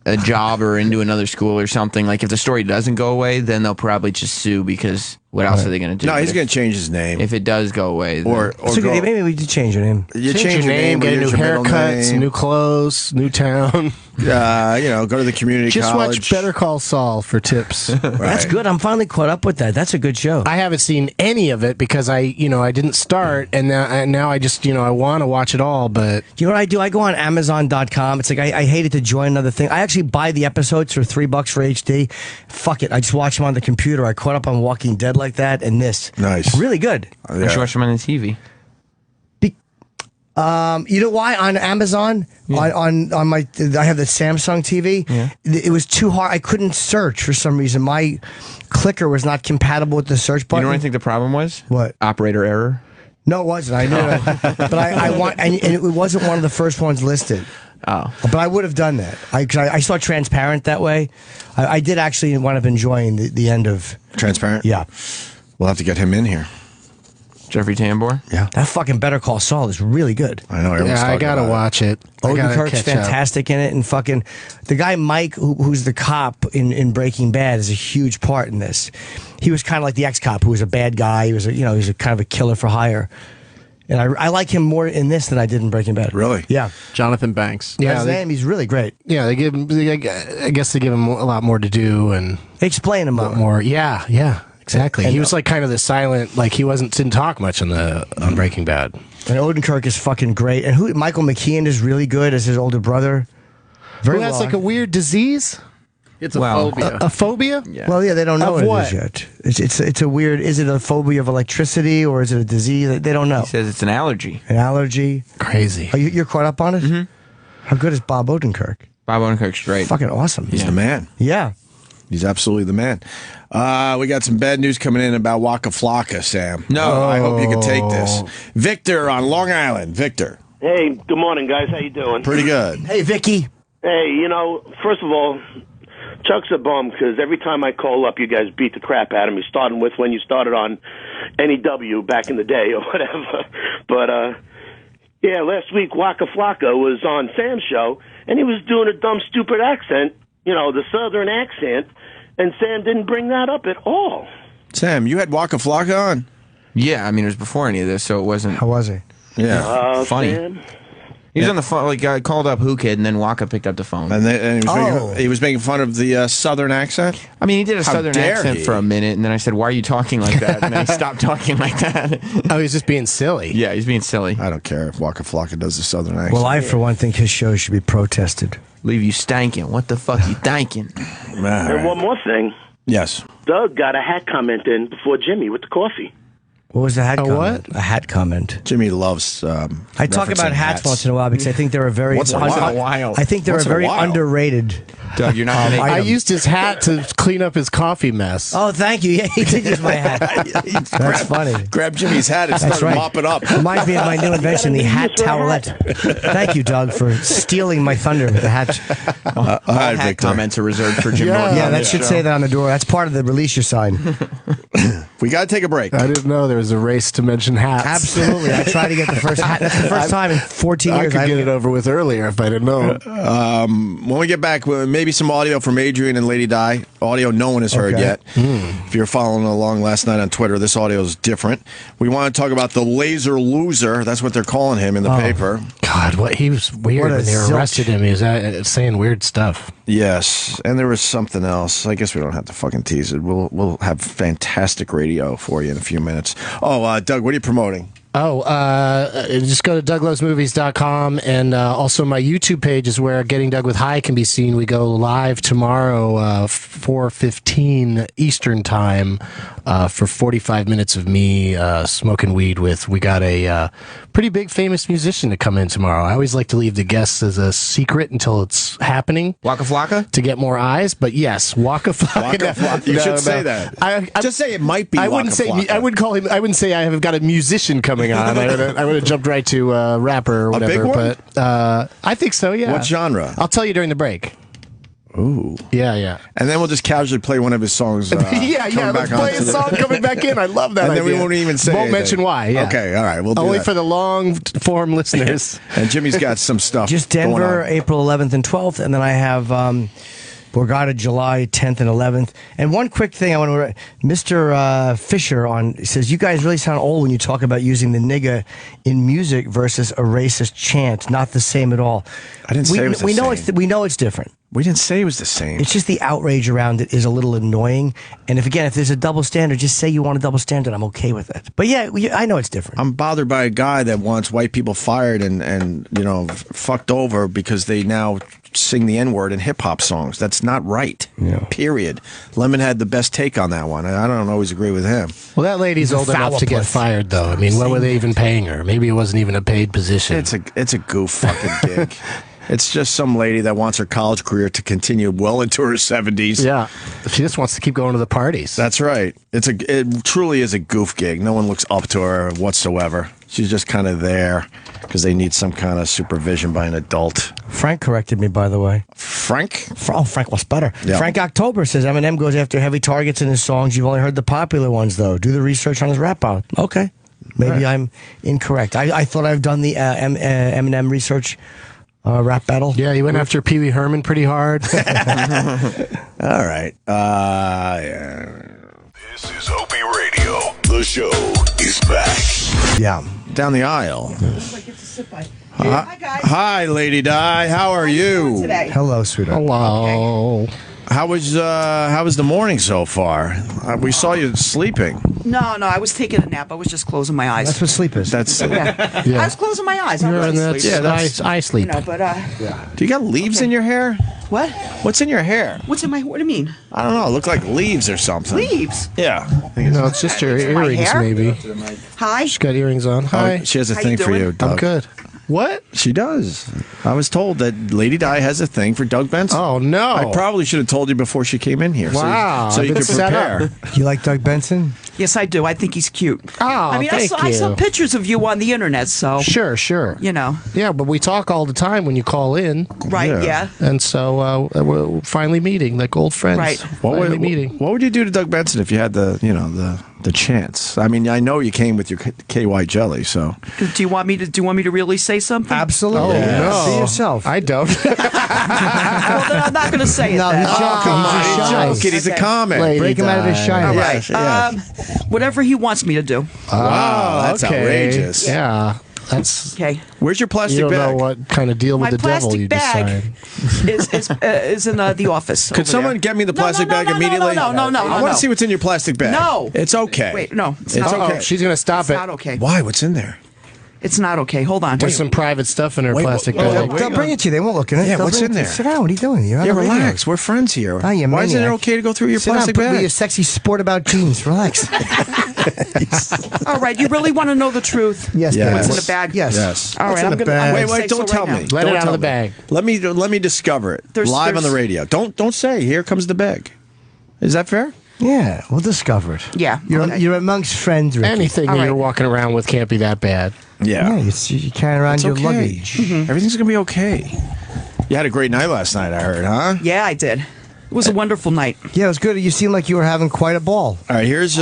S3: a job or into another school or something, like if the story doesn't go away, then they'll probably just sue because What else are they going to do?
S1: No, he's going to change his name.
S3: If it does go away.
S1: Or
S2: maybe we did change your name.
S1: You
S13: change your name, get a new haircut, new clothes, new town.
S1: Go to the community
S13: Just
S1: college.
S13: watch Better Call Saul for tips.
S2: That's good. I'm finally caught up with that. That's a good show.
S13: I haven't seen any of it because I didn't start, and now I just I want to watch it all. But
S2: you know what I do? I go on Amazon.com. It's like I hated to join another thing. I actually buy the episodes for $3 for HD. Fuck it. I just watch them on the computer. I caught up on Walking Dead like that, and this.
S1: Nice.
S2: Really good.
S3: I should watch them on the TV.
S2: You know why? On Amazon, on my, I have the Samsung TV.
S3: Yeah.
S2: It was too hard. I couldn't search for some reason. My clicker was not compatible with the search button.
S3: You know what I think the problem was?
S2: What?
S3: Operator error.
S2: No, it wasn't. I knew it. But I want, and it wasn't one of the first ones listed.
S3: Oh.
S2: But I would have done that. I saw Transparent that way. I did actually wind up enjoying the end of
S1: Transparent?
S2: Yeah.
S1: We'll have to get him in here.
S3: Jeffrey Tambor?
S2: Yeah. That fucking Better Call Saul is really good.
S1: I know.
S13: I gotta watch it.
S2: Odenkirk's fantastic in it, and fucking the guy Mike, who's the cop in Breaking Bad, is a huge part in this. He was kind of like the ex-cop who was a bad guy. He was he's a kind of a killer for hire. And I like him more in this than I did in Breaking Bad.
S1: Really?
S2: Yeah.
S18: Jonathan Banks.
S2: Yeah, his name. He's really great.
S13: Yeah, they give him. I guess they give him a lot more to do, and
S2: they explain him
S13: a lot more. Yeah. Exactly.
S2: And
S13: he was like kind of the silent, like he didn't talk much on Breaking Bad.
S2: And Odenkirk is fucking great. And Michael McKean is really good as his older brother.
S13: Who has like a weird disease?
S18: It's a phobia.
S13: A phobia?
S2: Yeah. Well, yeah, they don't know what it is yet. It's a weird. Is it a phobia of electricity or is it a disease? They don't know.
S3: He says it's an allergy.
S2: An allergy.
S13: Crazy.
S2: You're caught up on it? Mm-hmm. How good is Bob Odenkirk?
S3: Bob Odenkirk's great.
S2: Fucking awesome.
S1: He's the man.
S2: Yeah.
S1: He's absolutely the man. We got some bad news coming in about Waka Flocka, Sam.
S3: No.
S1: I hope you can take this. Victor on Long Island. Victor.
S20: Hey, good morning, guys. How you doing?
S1: Pretty good.
S2: Hey, Vicky.
S20: Hey, first of all, Chuck's a bum because every time I call up, you guys beat the crap out of me, starting with when you started on NEW back in the day or whatever. But, last week Waka Flocka was on Sam's show, and he was doing a dumb, stupid accent, the southern accent, and Sam didn't bring that up at all.
S1: Sam, you had Waka Flocka on?
S3: Yeah, I mean, it was before any of this, so it wasn't...
S2: How was he?
S1: Yeah.
S3: Funny.
S20: Sam?
S3: He was on the phone, I called up Who Kid, and then Waka picked up the phone.
S1: And he was making fun of the southern accent?
S3: I mean, he did a southern accent for a minute, and then I said, why are you talking like that? And then he stopped talking like that.
S13: Oh, he's just being silly.
S3: Yeah, he's being silly.
S1: I don't care if Waka Flocka does a southern accent.
S2: Well, I, for one, think his show should be protested.
S3: Leave you stankin'. What the fuck you thinking?
S20: And one more thing.
S1: Yes.
S20: Doug got a hat comment in before Jimmy with the coffee.
S2: What was the hat comment?
S13: What?
S2: A hat comment.
S1: Jimmy loves
S2: I talk about hats once in a while because I think they're a very...
S1: Once in a while?
S2: I think they're a very underrated...
S3: Doug, you're not
S13: I used his hat to clean up his coffee mess.
S2: Oh, thank you. Yeah, he did use my hat. That's funny.
S1: Grab Jimmy's hat and start mopping up.
S2: Reminds me of my new invention, the hat towelette. Thank you, Doug, for stealing my thunder with the hat.
S1: All right,
S3: hat
S1: Victor.
S3: comments are reserved for Jim Norton.
S2: Yeah, that should say that on the door. That's part of the release your sign.
S1: We got to take a break.
S13: I didn't know there was a race to mention hats.
S2: Absolutely. I tried to get the first hat. That's the first time in 14 years.
S13: I could get it over with earlier if I didn't know.
S1: When we get back, maybe some audio from Adrian and Lady Di. Audio no one has heard yet. If you're following along last night on Twitter, this audio is different. We want to talk about the laser loser. That's what they're calling him in the paper.
S13: God, he was weird when they arrested him. He was saying weird stuff.
S1: Yes, and there was something else. I guess we don't have to fucking tease it. We'll have fantastic radio for you in a few minutes. Oh, Doug, what are you promoting?
S13: Oh, just go to DougLovesMovies.com, and also my YouTube page is where Getting Doug with High can be seen. We go live tomorrow, 4:15 Eastern Time, for 45 minutes of me smoking weed with. We got a pretty big famous musician to come in tomorrow. I always like to leave the guests as a secret until it's happening.
S3: Waka Flocka?
S13: To get more eyes, but yes, Waka Flocka.
S1: Waka Flocka. You should say that. Just say it might be
S13: I
S1: Waka
S13: wouldn't say.
S1: Flocka.
S13: I wouldn't call him. I wouldn't say I have got a musician coming on. I would have jumped right to rapper or whatever.
S1: A big one?
S13: But I think so. Yeah.
S1: What genre?
S13: I'll tell you during the break.
S1: Ooh.
S13: Yeah.
S1: And then we'll just casually play one of his songs.
S13: Let's play a song coming back in. I love that.
S1: And then
S13: idea.
S1: we won't even say.
S13: Won't mention why. Yeah.
S1: Okay. All right. We'll do
S13: only
S1: that.
S13: for the long form listeners.
S1: And Jimmy's got some stuff.
S2: Just Denver, April 11th and 12th, and then I have Borgata, July 10th and 11th. And one quick thing I want to... Mr. Fisher says, you guys really sound old when you talk about using the nigga in music versus a racist chant. Not the same at all.
S1: I didn't say it was the same.
S2: We know it's different.
S1: We didn't say it was the same.
S2: It's just the outrage around it is a little annoying. And if there's a double standard, just say you want a double standard. I'm okay with it. But yeah, I know it's different.
S1: I'm bothered by a guy that wants white people fired and fucked over because they now sing the N-word in hip-hop songs. That's not right. Yeah. Period. Lemon had the best take on that one. I don't always agree with him.
S13: Well, that lady's old enough to get fired, though. I mean, what were they even paying her? Maybe it wasn't even a paid position.
S1: It's a goof fucking gig. It's just some lady that wants her college career to continue well into her 70s.
S13: Yeah. She just wants to keep going to the parties.
S1: That's right. It truly is a goof gig. No one looks up to her whatsoever. She's just kind of there because they need some kind of supervision by an adult.
S2: Frank corrected me, by the way.
S1: Frank?
S2: Oh, Frank was better.
S1: Yeah.
S2: Frank October says Eminem goes after heavy targets in his songs. You've only heard the popular ones, though. Do the research on his rap album. Okay. Maybe I'm incorrect. I thought I've done the Eminem research rap battle.
S13: Yeah, you went after Pee Wee Herman pretty hard.
S1: All right.
S7: This is Opie Radio. The show is back.
S1: Yeah. Down the aisle. Hi, guys. Hi, Lady Di. How are you?
S2: Hello, sweetheart.
S13: Hello.
S1: Okay. How was the morning so far? We saw you sleeping.
S5: No, I was taking a nap. I was just closing my eyes.
S2: That's what sleep is.
S1: That's
S5: yeah. I was closing my eyes. I'm really sleeping.
S13: That's eye sleep.
S1: Do you got leaves in your hair?
S5: What?
S1: What's in your hair?
S5: What's in my? What do you mean?
S1: I don't know. It looked like leaves or something.
S5: Leaves?
S1: Yeah.
S13: No, it's just your earrings, maybe.
S5: Hi.
S13: She's got earrings on. Hi.
S1: She has a thing for you, Doug.
S13: I'm good. What?
S1: She does. I was told that Lady Di has a thing for Doug Benson.
S13: Oh, no.
S1: I probably should have told you before she came in here.
S13: Wow.
S1: So you could prepare.
S2: You like Doug Benson?
S5: Yes, I do. I think he's cute.
S13: Oh,
S5: I mean, I saw pictures of you on the internet, so.
S13: Sure.
S5: You know.
S13: Yeah, but we talk all the time when you call in.
S5: Right, yeah.
S13: And so we're finally meeting, like old friends.
S5: Right.
S1: What would you do to Doug Benson if you had the chance? I mean, I know you came with your KY jelly, so.
S5: Do you want me to really say something?
S2: Absolutely.
S13: Oh, no.
S2: See yourself.
S13: I don't.
S5: Well, then I'm not going to say it.
S2: No,
S5: then.
S2: he's joking.
S1: He's joking. He's a comic.
S13: Lady
S2: Break him out of his shine.
S5: Yes. Whatever he wants me to do.
S1: Wow, that's outrageous.
S13: Yeah. That's
S5: okay.
S1: Where's your plastic
S13: bag? You
S1: bag?
S13: don't know what kind of deal with the devil you decide.
S5: is in the office.
S1: Could someone get me the plastic bag immediately?
S5: No.
S1: I want to see what's in your plastic bag.
S5: No.
S1: It's okay.
S5: Wait, no.
S1: It's okay.
S13: She's going to stop
S5: it's
S13: it.
S5: It's not okay.
S1: Why? What's in there?
S5: It's not okay. Hold on.
S13: There's some private stuff in her plastic bag.
S2: They'll bring it to you. They won't look in it.
S1: Yeah, what's in there?
S2: Sit down. What are you doing? You're
S1: relax. We're friends here.
S2: Oh,
S1: Why isn't it okay to go through your plastic
S2: bag? Put your sexy sport about jeans. Relax.
S5: All right. You really want to know the truth?
S2: Yes.
S5: What's in the bag?
S2: Yes.
S5: All right. I'm going
S1: to wait. Don't tell me.
S13: Let it out of the bag.
S1: Let me discover it live on the radio. Don't say. Here comes the bag. Is that fair?
S2: Yeah, we'll discover it.
S5: Yeah.
S2: You're amongst friends, Ricky.
S13: Anything that you're walking around with can't be that bad.
S1: Yeah.
S2: You carry around your luggage.
S5: Mm-hmm.
S1: Everything's going to be okay. You had a great night last night, I heard, huh?
S5: Yeah, I did. It was a wonderful night.
S2: Yeah, it was good. You seemed like you were having quite a ball.
S1: All right, here's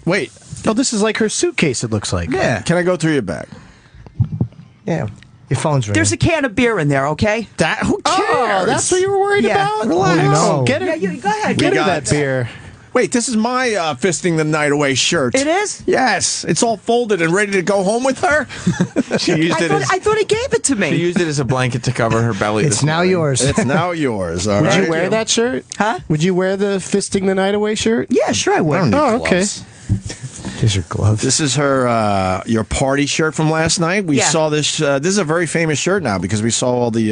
S1: wait.
S13: Oh, this is like her suitcase, it looks like.
S1: Yeah. Can I go through your bag?
S2: Yeah. Your phone's ringing.
S5: There's a can of beer in there, okay?
S1: Who cares?
S13: Oh, that's what you were worried about?
S2: Relax.
S13: No. Get her.
S5: Yeah, go ahead.
S13: Get her that beer.
S1: Wait, this is my fisting the night away shirt.
S5: It is?
S1: Yes. It's all folded and ready to go home with her.
S5: I thought he gave it to me.
S3: She used it as a blanket to cover her belly.
S2: It's now yours.
S1: It's now yours.
S13: Would you wear that shirt?
S5: Huh?
S13: Would you wear the fisting the night away shirt?
S5: Yeah, sure I would.
S13: Oh, okay.
S2: Here's your gloves.
S1: This is her your party shirt from last night. We saw this. This is a very famous shirt now because we saw all the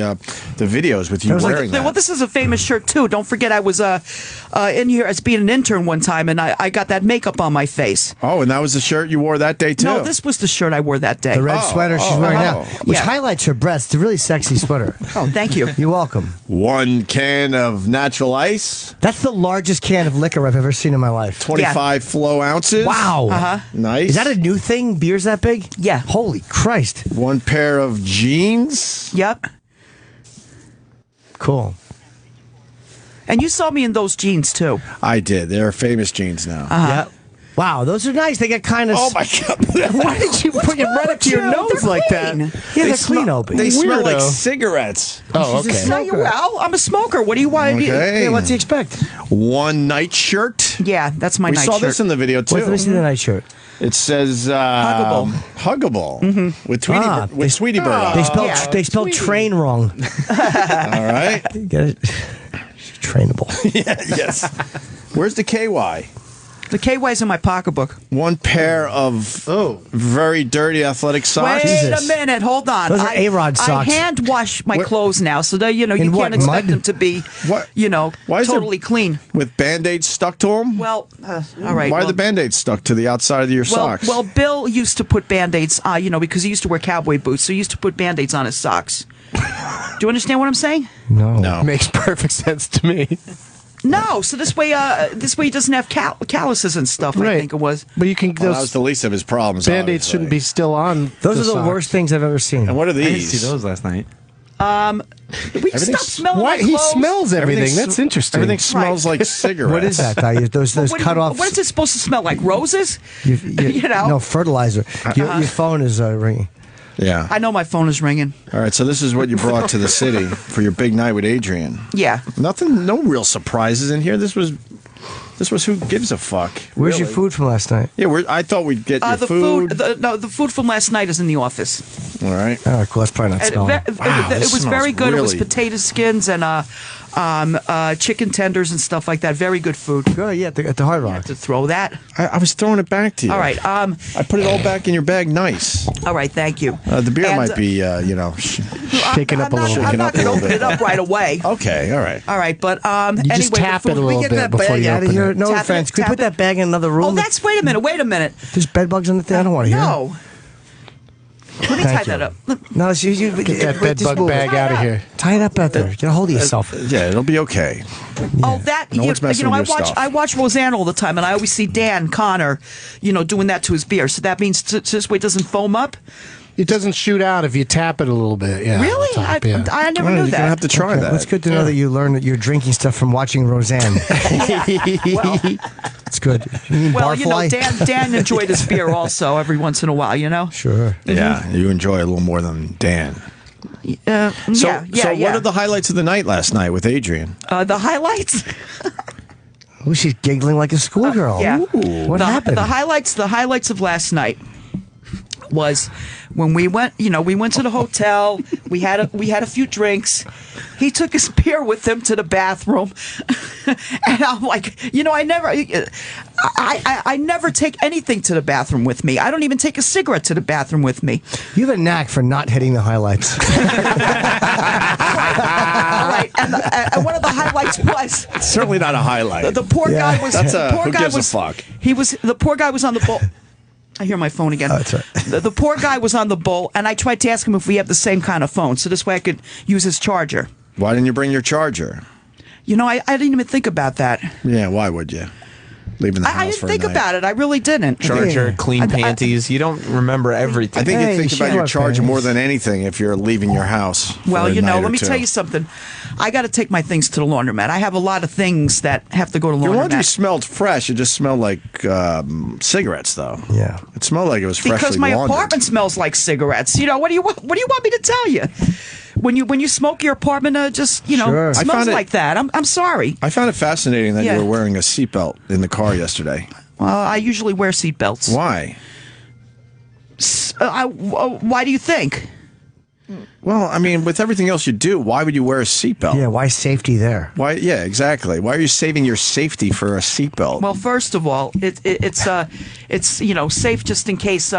S1: videos with you wearing that.
S5: Well, this is a famous shirt too. Don't forget, I was in here as being an intern one time, and I got that makeup on my face.
S1: Oh, and that was the shirt you wore that day too.
S5: No, this was the shirt I wore that day.
S2: The red sweater she's wearing now, which highlights her breasts. It's a really sexy sweater.
S5: Oh, thank you.
S2: You're welcome.
S1: 1 can of natural ice.
S2: That's the largest can of liquor I've ever seen in my life.
S1: 25 flow ounces.
S2: Wow.
S1: Nice.
S2: Is that a new thing? Beer's that big?
S5: Yeah.
S2: Holy Christ.
S1: 1 pair of jeans.
S5: Yep.
S2: Cool.
S5: And you saw me in those jeans too.
S1: I did. They're famous jeans now.
S2: Yep. Wow, those are nice. They get kind of.
S1: Oh my God!
S13: Why did you put it right up to your nose like that?
S2: Yeah, they're clean, Opie.
S1: They smell like
S13: Weirdo.
S1: cigarettes.
S13: Oh,
S2: She's a
S13: okay.
S5: No, you
S2: smoker.
S5: well. I'm a smoker. What do you want?
S1: Okay.
S2: Yeah, what's he expect?
S1: One night shirt.
S5: Yeah, that's my
S1: We
S5: night
S1: saw
S5: shirt.
S1: this in the video too.
S2: Let me see the night shirt.
S1: It says
S5: Huggable.
S1: Huggable with Sweetie Bird. on it.
S2: They spelled train wrong.
S1: All right.
S2: Get it? Trainable.
S1: Yeah. Yes. Where's the KY?
S5: The KY's in my pocketbook.
S1: One pair of very dirty athletic socks.
S5: Wait
S2: Jesus.
S5: a minute, hold on.
S2: Those are A-Rod socks.
S5: I hand wash my clothes now, so that you
S2: In
S5: can't
S2: what,
S5: expect
S2: mud?
S5: them to be,
S1: What? Why is
S5: totally clean.
S1: With Band-Aids stuck to them?
S5: Well, all right.
S1: Why are
S5: well,
S1: the Band-Aids stuck to the outside of your socks?
S5: Well, Bill used to put Band-Aids, because he used to wear cowboy boots, so he used to put Band-Aids on his socks. Do you understand what I'm saying?
S1: No.
S13: Makes perfect sense to me.
S5: No, so this way he doesn't have calluses and stuff. I think it was.
S13: But you can.
S1: Well, that was the least of his problems.
S13: Band-Aids
S1: obviously.
S13: shouldn't be still on.
S2: Those
S13: the
S2: are the
S13: sock.
S2: worst things I've ever seen.
S1: And what are
S4: I didn't
S1: these?
S4: see those last night.
S5: We stop smelling
S13: Why
S5: my
S13: he
S5: clothes.
S13: smells everything? That's interesting.
S1: Everything smells like cigarettes.
S2: What is that? Those
S5: What
S2: cut offs.
S5: is it supposed to smell like? Roses?
S2: You know? No, fertilizer. Your phone is ringing.
S1: Yeah.
S5: I know my phone is ringing.
S1: All right, so this is what you brought to the city for your big night with Adrian.
S5: Yeah.
S1: Nothing, no real surprises in here. This was who gives a fuck.
S2: Where's your food from last night?
S1: Yeah, I thought we'd get your
S5: The
S1: food.
S5: the food from last night is in the office.
S1: All right.
S2: All right, cool. That's probably not
S5: And
S2: smelling.
S5: it was very good. It was
S1: really-
S5: potato skins and chicken tenders and stuff like that. Very good food.
S2: Good, yeah, at the Hard Rock.
S5: To throw that.
S1: I was throwing it back to you.
S5: All right.
S1: I put it all back in your bag nice.
S5: All right. Thank you.
S1: The beer
S5: And,
S1: might be,
S13: shaking up a little
S5: I'm
S13: bit.
S5: not going to open it up right away.
S1: Okay, all right.
S5: All right, but
S13: You
S5: anyway,
S13: just tap
S5: the
S13: it a
S5: food, we
S13: little
S5: get
S13: bit
S5: that
S13: before
S5: bag
S13: you
S5: out
S13: open
S5: of here.
S13: it.
S2: No
S5: Tap
S2: offense.
S5: it,
S2: Can we
S5: tap
S2: put
S5: it.
S2: that bag in another room?
S5: Oh, that's. Wait a minute.
S2: There's bed bugs in the thing. I don't want to hear.
S5: No. Let me tie that up.
S2: No, you
S13: Get that bed bug bag out of here.
S2: Tie it up out there. Get a hold of yourself.
S1: Yeah, it'll be okay.
S5: Oh, that
S1: No one's messing with your stuff.
S5: I watch Roseanne all the time, and I always see Dan Connor, doing that to his beer. So that means this way it doesn't foam up.
S13: It doesn't shoot out if you tap it a little bit. Yeah.
S5: Really?
S13: Top, yeah.
S5: I never
S1: Well,
S5: knew
S1: you're
S5: that.
S1: gonna have to try
S2: Okay,
S1: that.
S2: well, it's good to know that you learned that you're drinking stuff from watching Roseanne. It's good. You mean
S5: Well,
S2: Barfly?
S5: Dan enjoyed his beer also every once in a while.
S2: Sure.
S1: Yeah, you enjoy a little more than Dan. So what are the highlights of the night last night with Adrian?
S5: The highlights?
S2: Oh, she's giggling like a schoolgirl.
S5: Yeah.
S2: What happened?
S5: The highlights of last night was when we went to the hotel. We had a few drinks. He took his beer with him to the bathroom, and I'm like, I never take anything to the bathroom with me. I don't even take a cigarette to the bathroom with me.
S2: You have a knack for not hitting the highlights.
S5: All right, and one of the highlights was
S1: It's certainly not a highlight.
S5: the poor guy was.
S1: That's
S5: the poor
S1: who
S5: guy
S1: gives
S5: was,
S1: a fuck?
S5: The poor guy was on the bowl. I hear my phone again.
S2: Oh, that's right.
S5: The poor guy was on the bowl, and I tried to ask him if we have the same kind of phone, so this way I could use his charger.
S1: Why didn't you bring your charger?
S5: I didn't even think about that.
S1: Yeah, why would you? Leaving the house
S5: I didn't
S1: for
S5: think
S1: a night.
S5: about it. I really didn't.
S3: Charger, clean panties. You don't remember everything.
S1: I think you think
S2: you
S1: about
S2: should
S1: your
S2: have
S1: charger
S2: panties.
S1: more than anything if you're leaving your house.
S5: Well,
S1: for a night or
S5: let me
S1: two.
S5: tell you something. I got to take my things to the laundromat. I have a lot of things that have to go to the
S1: Your laundry
S5: laundromat.
S1: smelled fresh. It just smelled like cigarettes, though.
S2: Yeah.
S1: It smelled like it was freshly
S5: Because my
S1: laundered.
S5: apartment smells like cigarettes. What do you want me to tell you? When you smoke, your apartment
S2: Sure.
S1: I
S5: smells
S1: found it-
S5: like that. I'm sorry.
S1: I found it fascinating that
S5: Yeah.
S1: you were wearing a seatbelt in the car yesterday.
S5: Well, I usually wear seatbelts.
S1: Why?
S5: Why do you think?
S1: Well, I mean, with everything else you do, why would you wear a seatbelt?
S2: Yeah, why safety there?
S1: Why? Yeah, exactly. Why are you saving your safety for a seatbelt?
S5: Well, first of all, it's safe just in case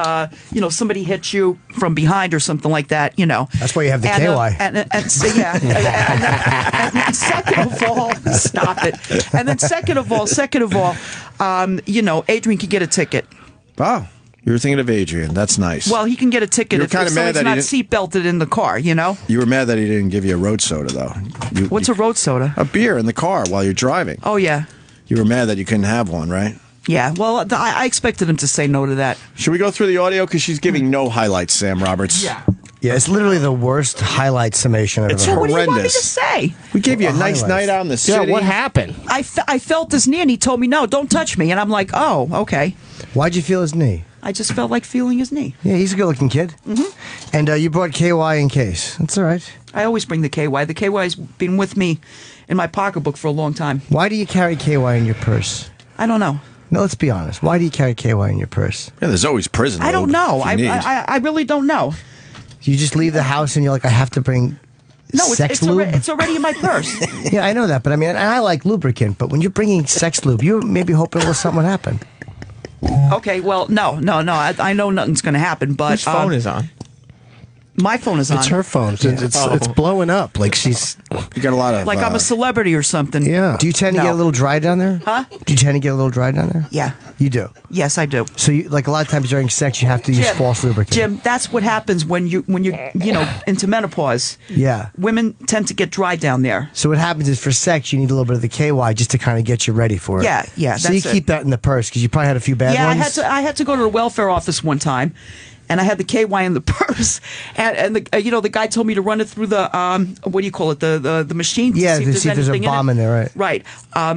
S5: somebody hits you from behind or something like that.
S2: That's why you have the KY.
S5: And second of all, stop it. And then second of all, Adrian can get a ticket.
S1: Wow. You were thinking of Adrian. That's nice.
S5: Well, he can get a ticket
S1: You're
S5: if
S1: kinda mad
S5: somebody's
S1: that
S5: not
S1: he
S5: seatbelted in the car.
S1: You were mad that he didn't give you a road soda, though.
S5: What's a road soda?
S1: A beer in the car while you're driving.
S5: Oh yeah.
S1: You were mad that you couldn't have one, right?
S5: Yeah. Well, I expected him to say no to that.
S1: Should we go through the audio? Because she's giving no highlights, Sam Roberts.
S5: Yeah.
S2: Yeah, it's literally the worst highlight summation I've
S1: It's
S2: ever heard.
S5: What do you want me to
S1: horrendous.
S5: say?
S1: We gave you a nice
S2: highlights.
S1: night out in the city.
S13: Yeah, what happened?
S5: I felt his knee, and he told me, no, don't touch me. And I'm like, oh, okay.
S2: Why'd you feel his knee?
S5: I just felt like feeling his knee.
S2: Yeah, he's a good-looking kid.
S5: Mm-hmm.
S2: And you brought KY in case. That's all right.
S5: I always bring the KY. The KY's been with me in my pocketbook for a long time.
S2: Why do you carry KY in your purse?
S5: I don't know.
S2: No, let's be honest. Why do you carry KY in your purse?
S1: Yeah, there's always prison.
S5: I don't know. I really don't know.
S2: You just leave the house and you're like, I have to bring sex lube?
S5: It's already in my purse.
S2: Yeah, I know that, but I mean, I like lubricant, but when you're bringing sex lube, you're maybe hoping something would happen.
S5: Okay, well, no. I know nothing's going to happen, but...
S3: Whose phone is on?
S5: My phone is on.
S13: It's her phone. It's blowing up. Like she's...
S1: You got a lot of...
S5: Like I'm a celebrity or something.
S13: Yeah.
S2: Do you tend to get a little dry down there?
S5: Huh?
S2: Do you tend to get a little dry down there?
S5: Yeah.
S2: You do?
S5: Yes, I do.
S2: So, you, like a lot of times during sex, you have to use false lubricant.
S5: Jim, that's what happens when you're into menopause.
S2: Yeah.
S5: Women tend to get dry down there.
S2: So what happens is for sex, you need a little bit of the KY just to kind of get you ready for it.
S5: Yeah.
S2: So you keep that in the purse because you probably had a few bad ones.
S5: I had to go to the welfare office one time, and I had the KY in the purse, and the guy told me to run it through the what do you call it, the machine? To
S2: Yeah,
S5: see
S2: to
S5: if
S2: see if there's a bomb in there, right?
S5: Right,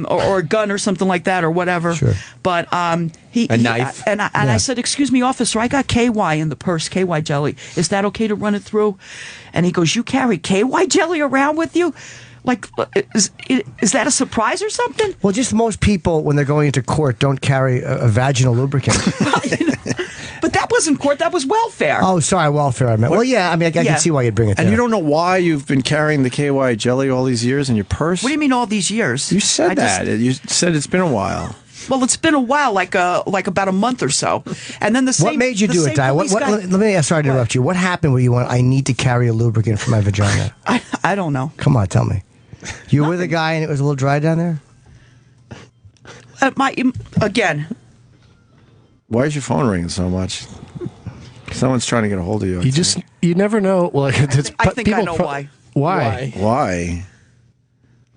S5: or a gun or something like that or whatever.
S2: Sure.
S5: But
S3: a knife.
S5: I said, "Excuse me, officer, I got KY in the purse, KY jelly. Is that okay to run it through?" And he goes, "You carry KY jelly around with you?" Like, is that a surprise or something?
S2: Well, just most people, when they're going into court, don't carry a vaginal lubricant.
S5: But that wasn't court, that was welfare.
S2: Oh, sorry, welfare I meant. Well, yeah, I mean, I can see why you'd bring it there.
S1: And you don't know why you've been carrying the KY jelly all these years in your purse?
S5: What do you mean all these years?
S1: You said that. You said it's been a while.
S5: Well, it's been a while, like about a month or so. And then the same...
S2: What made you do it, Di? Let me sorry to interrupt you. What happened where you went, I need to carry a lubricant for my vagina?
S5: I don't know.
S2: Come on, tell me. You were with a guy and it was a little dry down there?
S5: Again.
S1: Why is your phone ringing so much? Someone's trying to get a hold of you.
S13: You never know. Well,
S5: I think I know why.
S1: Why?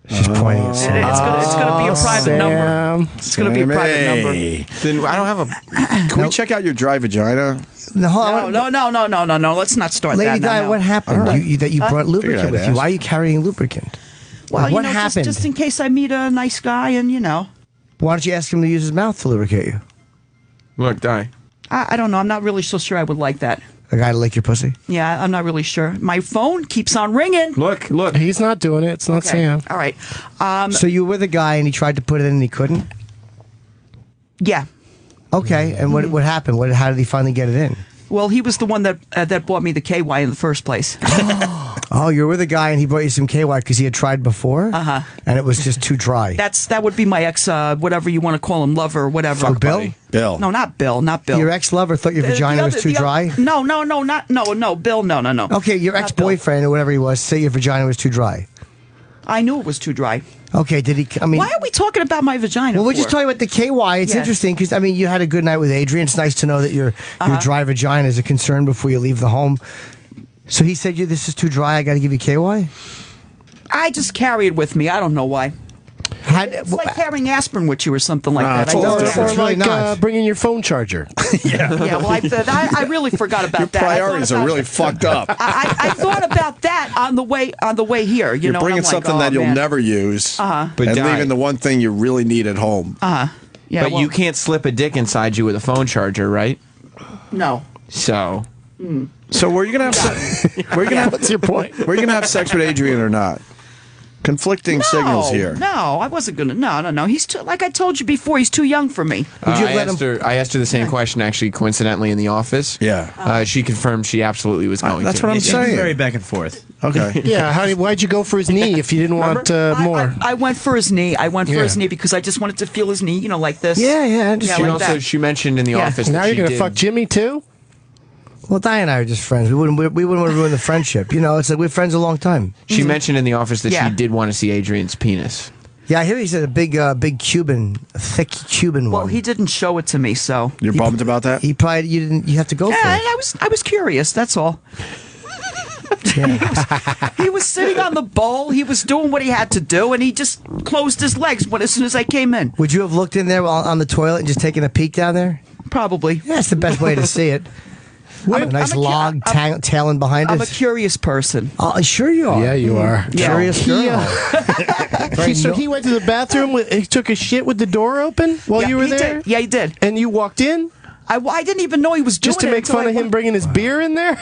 S2: She's pointing at Sam.
S5: It's going to be a private number. It's going to be a private number.
S1: Then I don't have a... Can we check out your dry vagina?
S5: No. Let's not start
S2: Lady
S5: that.
S2: Di, what happened? That you brought lubricant with you. Why are you carrying lubricant?
S5: Well,
S2: what happened?
S5: Just in case I meet a nice guy and,
S2: Why don't you ask him to use his mouth to lubricate you?
S3: Look, Di.
S5: I don't know. I'm not really so sure I would like that.
S2: A guy to lick your pussy?
S5: Yeah, I'm not really sure. My phone keeps on ringing.
S3: Look.
S13: He's not doing it. It's not Sam.
S5: All right.
S2: So you were with a guy and he tried to put it in and he couldn't?
S5: Yeah.
S2: Okay. And what happened? How did he finally get it in?
S5: Well, he was the one that bought me the KY in the first place.
S2: Oh, you're with a guy and he brought you some KY because he had tried before?
S5: Uh-huh.
S2: And it was just too dry.
S5: That would be my ex, whatever you want to call him, lover or whatever.
S2: Fuck Bill?
S1: Bill.
S5: No, not Bill.
S2: Your ex-lover thought your vagina was too dry?
S5: No, Bill, no.
S2: Okay, your ex-boyfriend or whatever he was said your vagina was too dry.
S5: I knew it was too dry.
S2: Okay, did he? I mean,
S5: why are we talking about my vagina?
S2: Well, we're just talking about the KY. It's interesting because you had a good night with Adrian. It's nice to know that your dry vagina is a concern before you leave the home. So he said, "This is too dry. I got to give you KY."
S5: I just carry it with me. I don't know why. It's like carrying aspirin with you or something like that.
S13: It's really not. Bringing your phone charger.
S5: Yeah. Well, I really forgot about that.
S1: Your priorities are really fucked up.
S5: I thought about that on the way here.
S1: You're bringing something that you'll never use,
S3: but
S1: leaving the one thing you really need at home.
S5: Yeah.
S3: But you can't slip a dick inside you with a phone charger, right?
S5: No.
S3: So.
S1: So were you gonna have? What's your point? Were you gonna have sex with Adrian or not? Conflicting signals here.
S5: No, I wasn't gonna. No. He's too, like I told you before. He's too young for me.
S3: I asked her the same question actually, coincidentally, in the office.
S1: Yeah.
S3: She confirmed she absolutely was going.
S1: That's what I'm saying.
S18: Very back and forth.
S1: Okay.
S13: Yeah. Why'd you go for his knee if you didn't want more?
S5: I went for his knee. His knee because I just wanted to feel his knee. Like this.
S2: Yeah.
S3: She mentioned in the office.
S13: Now you're gonna fuck Jimmy too.
S2: Well, Di and I are just friends. We wouldn't want to ruin the friendship. It's like we're friends a long time.
S3: She mentioned in the office that she did want to see Adrian's penis.
S2: Yeah, I hear he said a big Cuban, thick Cuban one.
S5: Well, he didn't show it to me, so
S1: you're bummed about that.
S2: He probably you have to go for it.
S5: I was curious. That's all. He was sitting on the bowl. He was doing what he had to do, and he just closed his legs as soon as I came in.
S2: Would you have looked in there on the toilet and just taken a peek down there?
S5: Probably.
S2: Yeah, that's the best way to see it. A nice log tailing behind
S5: I'm a
S2: it.
S5: curious person.
S2: Sure you are.
S13: Yeah, you are.
S2: Curious girl.
S13: So he went to the bathroom. He took a shit with the door open while you were there.
S5: Yeah, he did.
S13: And you walked in.
S5: I didn't even know he was doing
S13: just to
S5: it
S13: make fun of him bringing his beer in there.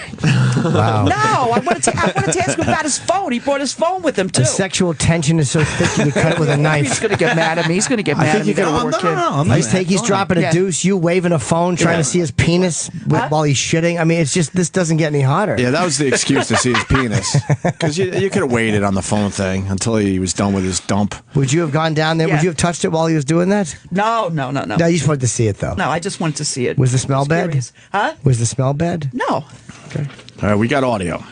S2: Wow.
S5: No, I wanted to ask him about his phone. He brought his phone with him too.
S2: The sexual tension is so thick you could cut it with a knife.
S5: He's going to get mad at me. He's going to get mad at me.
S2: He's dropping a deuce, you waving a phone, trying to see his penis while he's shitting. I mean, it's just, this doesn't get any hotter.
S1: Yeah, that was the excuse to see his penis. Because you could have waited on the phone thing until he was done with his dump.
S2: Would you have gone down there?
S5: Yeah.
S2: Would you have touched it while he was doing that?
S5: No.
S2: No, you just wanted to see it, though.
S5: No, I just wanted to see it.
S2: Was the smell bad?
S5: Huh?
S2: Was the smell bad?
S5: No.
S2: Okay.
S1: All right, we got audio.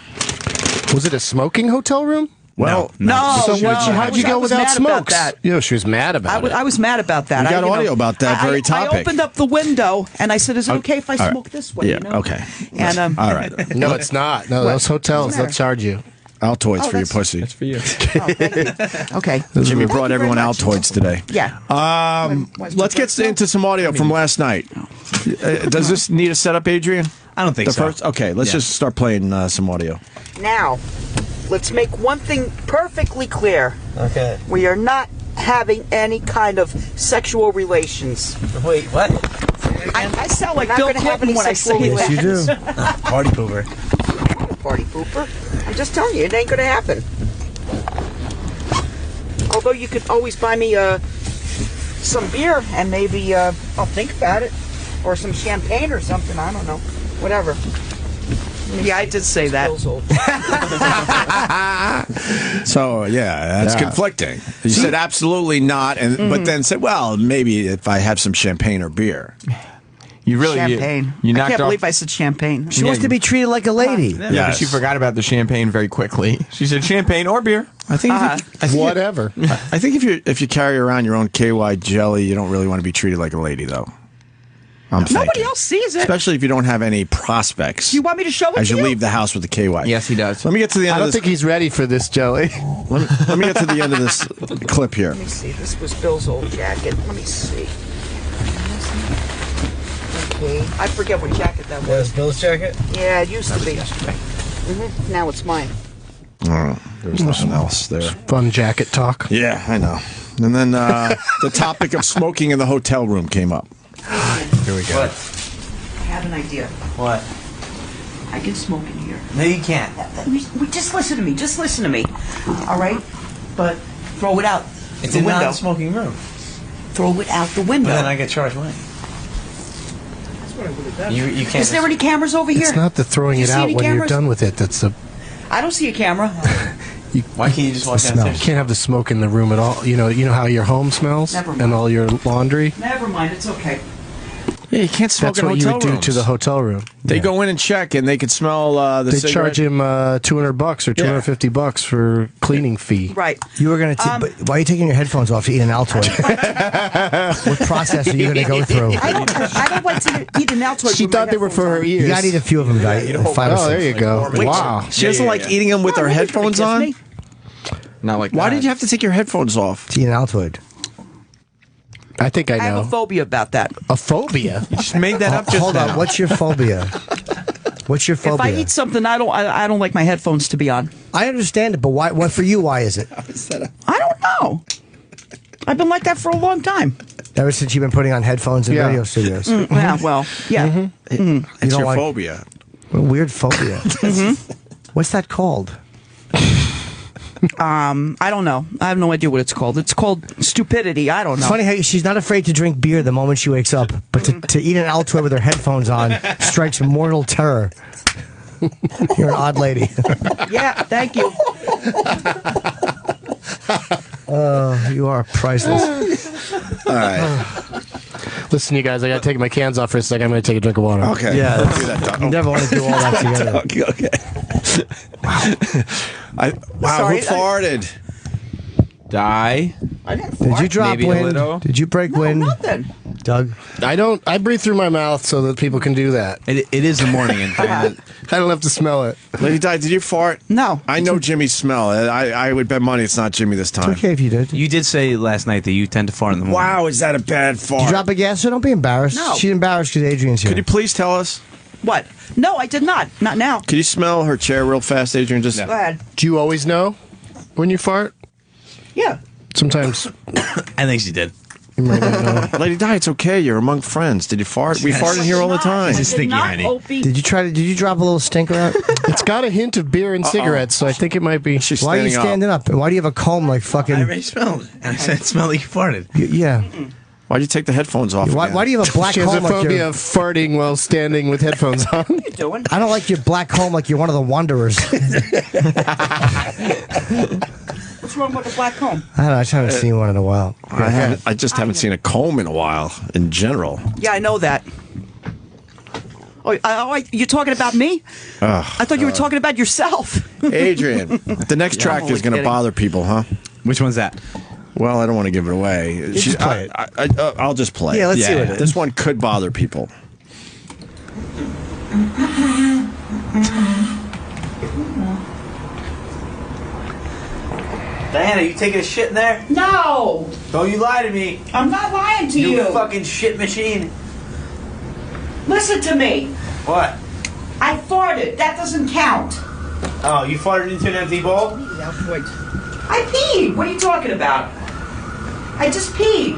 S13: Was it a smoking hotel room?
S1: Well,
S5: no.
S13: So how'd you go without smokes?
S5: That.
S13: Yeah, she was mad about it.
S5: I was mad about that.
S1: We got audio about that very topic.
S5: I opened up the window and I said, "Is it okay if I smoke this way?"
S1: Yeah.
S5: You know?
S1: Okay.
S5: And
S1: all right.
S13: No, it's not. No, those hotels they'll charge you.
S1: Altoids for your pussy.
S3: That's for you.
S5: Okay.
S1: Jimmy brought everyone Altoids today.
S5: Yeah.
S1: Let's get into some audio from last night. Does this need a setup, Adrian?
S18: I don't think so.
S1: First? Okay, let's just start playing some audio.
S5: Now, let's make one thing perfectly clear.
S6: Okay.
S5: We are not having any kind of sexual relations.
S6: Wait, what?
S5: I sound like Bill Clinton when I say
S2: Yes, you do.
S6: Party pooper.
S5: Party pooper. I'm just telling you, it ain't gonna happen. Although you could always buy me some beer and maybe I'll think about it, or some champagne or something. I don't know, whatever. Yeah, I did say that.
S1: So yeah, that's conflicting. You said absolutely not, but then said, well, maybe if I have some champagne or beer.
S3: You really
S5: champagne.
S3: You
S5: I
S3: knocked
S5: can't
S3: off.
S5: believe I said champagne.
S2: She wants to be treated like a lady.
S3: Yeah, but she forgot about the champagne very quickly. She said champagne or beer.
S1: I think
S13: whatever.
S1: I think if you carry around your own KY jelly, you don't really want to be treated like a lady, though.
S5: Nobody else sees it.
S1: Especially if you don't have any prospects.
S5: You want me to show it
S1: as
S5: to
S1: you
S5: you?
S1: leave the house with the KY.
S3: Yes, he does.
S1: Let me get to the end
S13: I
S1: of
S13: don't
S1: this.
S13: think he's ready for this, Joey.
S1: Let me get to the end of this clip here.
S5: Let me see. This was Bill's old jacket. Let me see. Okay. I forget what jacket that
S6: That was
S5: was.
S6: Bill's jacket?
S5: Yeah, it used to be. Now it's mine.
S1: There's nothing else there.
S13: Fun jacket talk.
S1: Yeah, I know. And then the topic of smoking in the hotel room came up.
S13: Here we go.
S6: What?
S5: I have an idea.
S6: What?
S5: I can smoke in here.
S6: No, you can't.
S5: Just listen to me. Just listen to me. All right? But throw it out
S6: It's
S5: the
S6: a
S5: window.
S6: non-smoking room.
S5: Throw it out the window.
S6: But then I get charged money. You can't.
S5: Is there any cameras over here?
S13: It's not the throwing
S5: You
S13: it
S5: see
S13: out
S5: any
S13: when you're
S5: cameras?
S13: done with it. That's the.
S5: I don't see a camera.
S6: Why can't you just walk
S13: The smell. You
S6: downstairs?
S13: can't have the smoke in the room at all. You know how your home smells
S5: Never mind.
S13: and all your laundry.
S5: Never mind. It's okay.
S1: Yeah, you can't smoke
S13: That's
S1: in
S13: what you
S1: hotel
S13: would do
S1: rooms.
S13: to the hotel room.
S1: They go in and check, and they could smell the
S13: They
S1: cigarette.
S13: charge him $200 or $250 for cleaning fee.
S5: Right.
S2: You were going to. Why are you taking your headphones off to eat an Altoid? What process are you going to go through?
S5: I don't like to eat an Altoid.
S13: She
S5: with my
S13: thought they were for her
S5: headphones
S13: ears.
S2: You got to eat a few of them, guy.
S13: Oh, there you go. Wow.
S1: She doesn't like eating them with her headphones on?
S5: Me?
S3: Not like
S1: Why
S3: that.
S1: did you have to take your headphones off?
S2: To eat an Altoid.
S13: I think I
S5: I have
S13: know.
S5: a phobia about that.
S13: A phobia?
S3: You just made that up just
S2: Hold
S3: now.
S2: on. What's your phobia? What's your phobia?
S5: If I eat something, I don't like my headphones to be on.
S2: I understand it, but why? What for you? Why is it?
S5: I don't know. I've been like that for a long time.
S2: Ever since you've been putting on headphones in
S13: Yeah.
S2: radio studios.
S5: Yeah, well, yeah.
S1: It's
S2: You don't
S1: your
S2: like-
S1: phobia.
S2: What a weird phobia. What's that called?
S5: I don't know. I have no idea what it's called. It's called stupidity. I don't
S2: It's
S5: know.
S2: funny how she's not afraid to drink beer the moment she wakes up, but to eat an Altoid with her headphones on strikes mortal terror. You're an odd lady.
S5: Yeah, thank you.
S2: You are priceless.
S1: All right.
S13: Listen, you guys, I got to take my cans off for a second. I'm going to take a drink of water.
S1: Okay.
S2: Yeah,
S1: Let's do that, Doc.
S2: You never want to do all that together.
S1: Okay. Wow.
S5: Sorry,
S1: Who farted?
S3: Die.
S5: I didn't
S2: Did you
S5: fart.
S2: drop
S3: Maybe a
S2: wind?
S3: little.
S2: Did you break
S5: No,
S2: wind,
S5: nothing.
S2: Doug?
S13: I breathe through my mouth so that people can do that.
S4: It is the morning, and
S13: I don't have to smell it.
S1: Lady Di, did you fart?
S5: No.
S1: I know Jimmy's smell. I would bet money it's not Jimmy this time.
S2: It's okay if you did.
S4: you did say last night that you tend to fart in the morning.
S1: Wow, is that a bad
S2: Did
S1: fart?
S2: you drop a gas? So don't be embarrassed.
S5: No.
S2: She's embarrassed because Adrian's here.
S1: Could you please tell us?
S5: What? No, I did not. Not now.
S1: Can you smell her chair real fast, Adrian? Just
S5: Go ahead.
S13: Do you always know when you fart?
S5: Yeah.
S13: Sometimes.
S4: I think she did.
S13: You might not know.
S1: Lady Di, it's okay. You're among friends. Did you fart? We fart in here all the time.
S4: It's stinky, honey.
S2: Did you try to? Did you drop a little stinker out?
S13: It's got a hint of beer and cigarettes, so I think it might be.
S1: She's
S2: Why are you
S1: standing up.
S2: standing up? And why do you have a comb like fucking?
S4: I already smelled it. I said it smelled like you farted.
S2: Yeah.
S1: Why'd you take the headphones off?
S2: Why,
S1: again?
S2: why do you have a black
S13: She has a
S2: comb like
S13: phobia
S2: you're?
S13: of farting while standing with headphones on.
S5: What are you doing?
S2: I don't like your black comb like you're one of the Wanderers.
S5: What's wrong with the black comb?
S2: I don't know. I just haven't seen one in a while.
S1: I just haven't seen a comb in a while, in general.
S5: Yeah, I know that. Oh, you're talking about me? I thought you were talking about yourself.
S1: Adrian, the next track is going to bother people, huh?
S4: Which one's that?
S1: Well, I don't want to give it away.
S2: Just play it.
S1: I'll just play
S2: Yeah,
S1: it.
S2: let's see what it is.
S1: This one could bother people.
S6: Diana, you taking a shit in there?
S5: No!
S6: Don't you lie to me.
S5: I'm not lying to you.
S6: You fucking shit machine.
S5: Listen to me.
S6: What?
S5: I farted. That doesn't count.
S6: Oh, you farted into an empty bowl?
S5: Yeah, wait. I peed. What are you talking about? I just peed.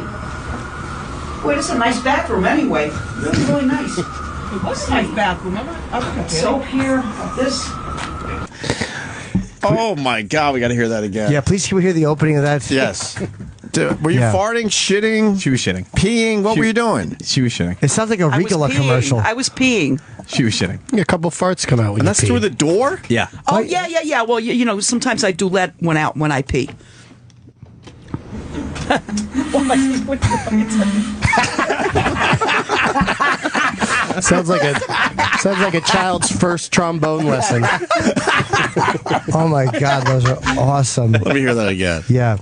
S5: Wait, it's a nice bathroom anyway. Really, really nice. It was a nice bathroom. Soap here, this.
S1: Oh my God, we got to hear that again.
S2: Yeah, please can we hear the opening of that?
S1: Yes. Were you
S2: Yeah.
S1: farting, shitting?
S4: She was shitting.
S1: Peeing? What were you doing?
S4: She was shitting.
S2: It sounds like a Ricola commercial.
S5: I was peeing.
S4: She was shitting.
S13: A couple farts come out when
S1: And
S13: you
S1: that's
S13: pee.
S1: through the door?
S4: Yeah.
S5: Oh, yeah. Well, you know, sometimes I do let one out when I pee.
S13: Sounds like a child's first trombone lesson.
S2: Oh my God, those are awesome.
S1: Let me hear that again.
S2: Yeah.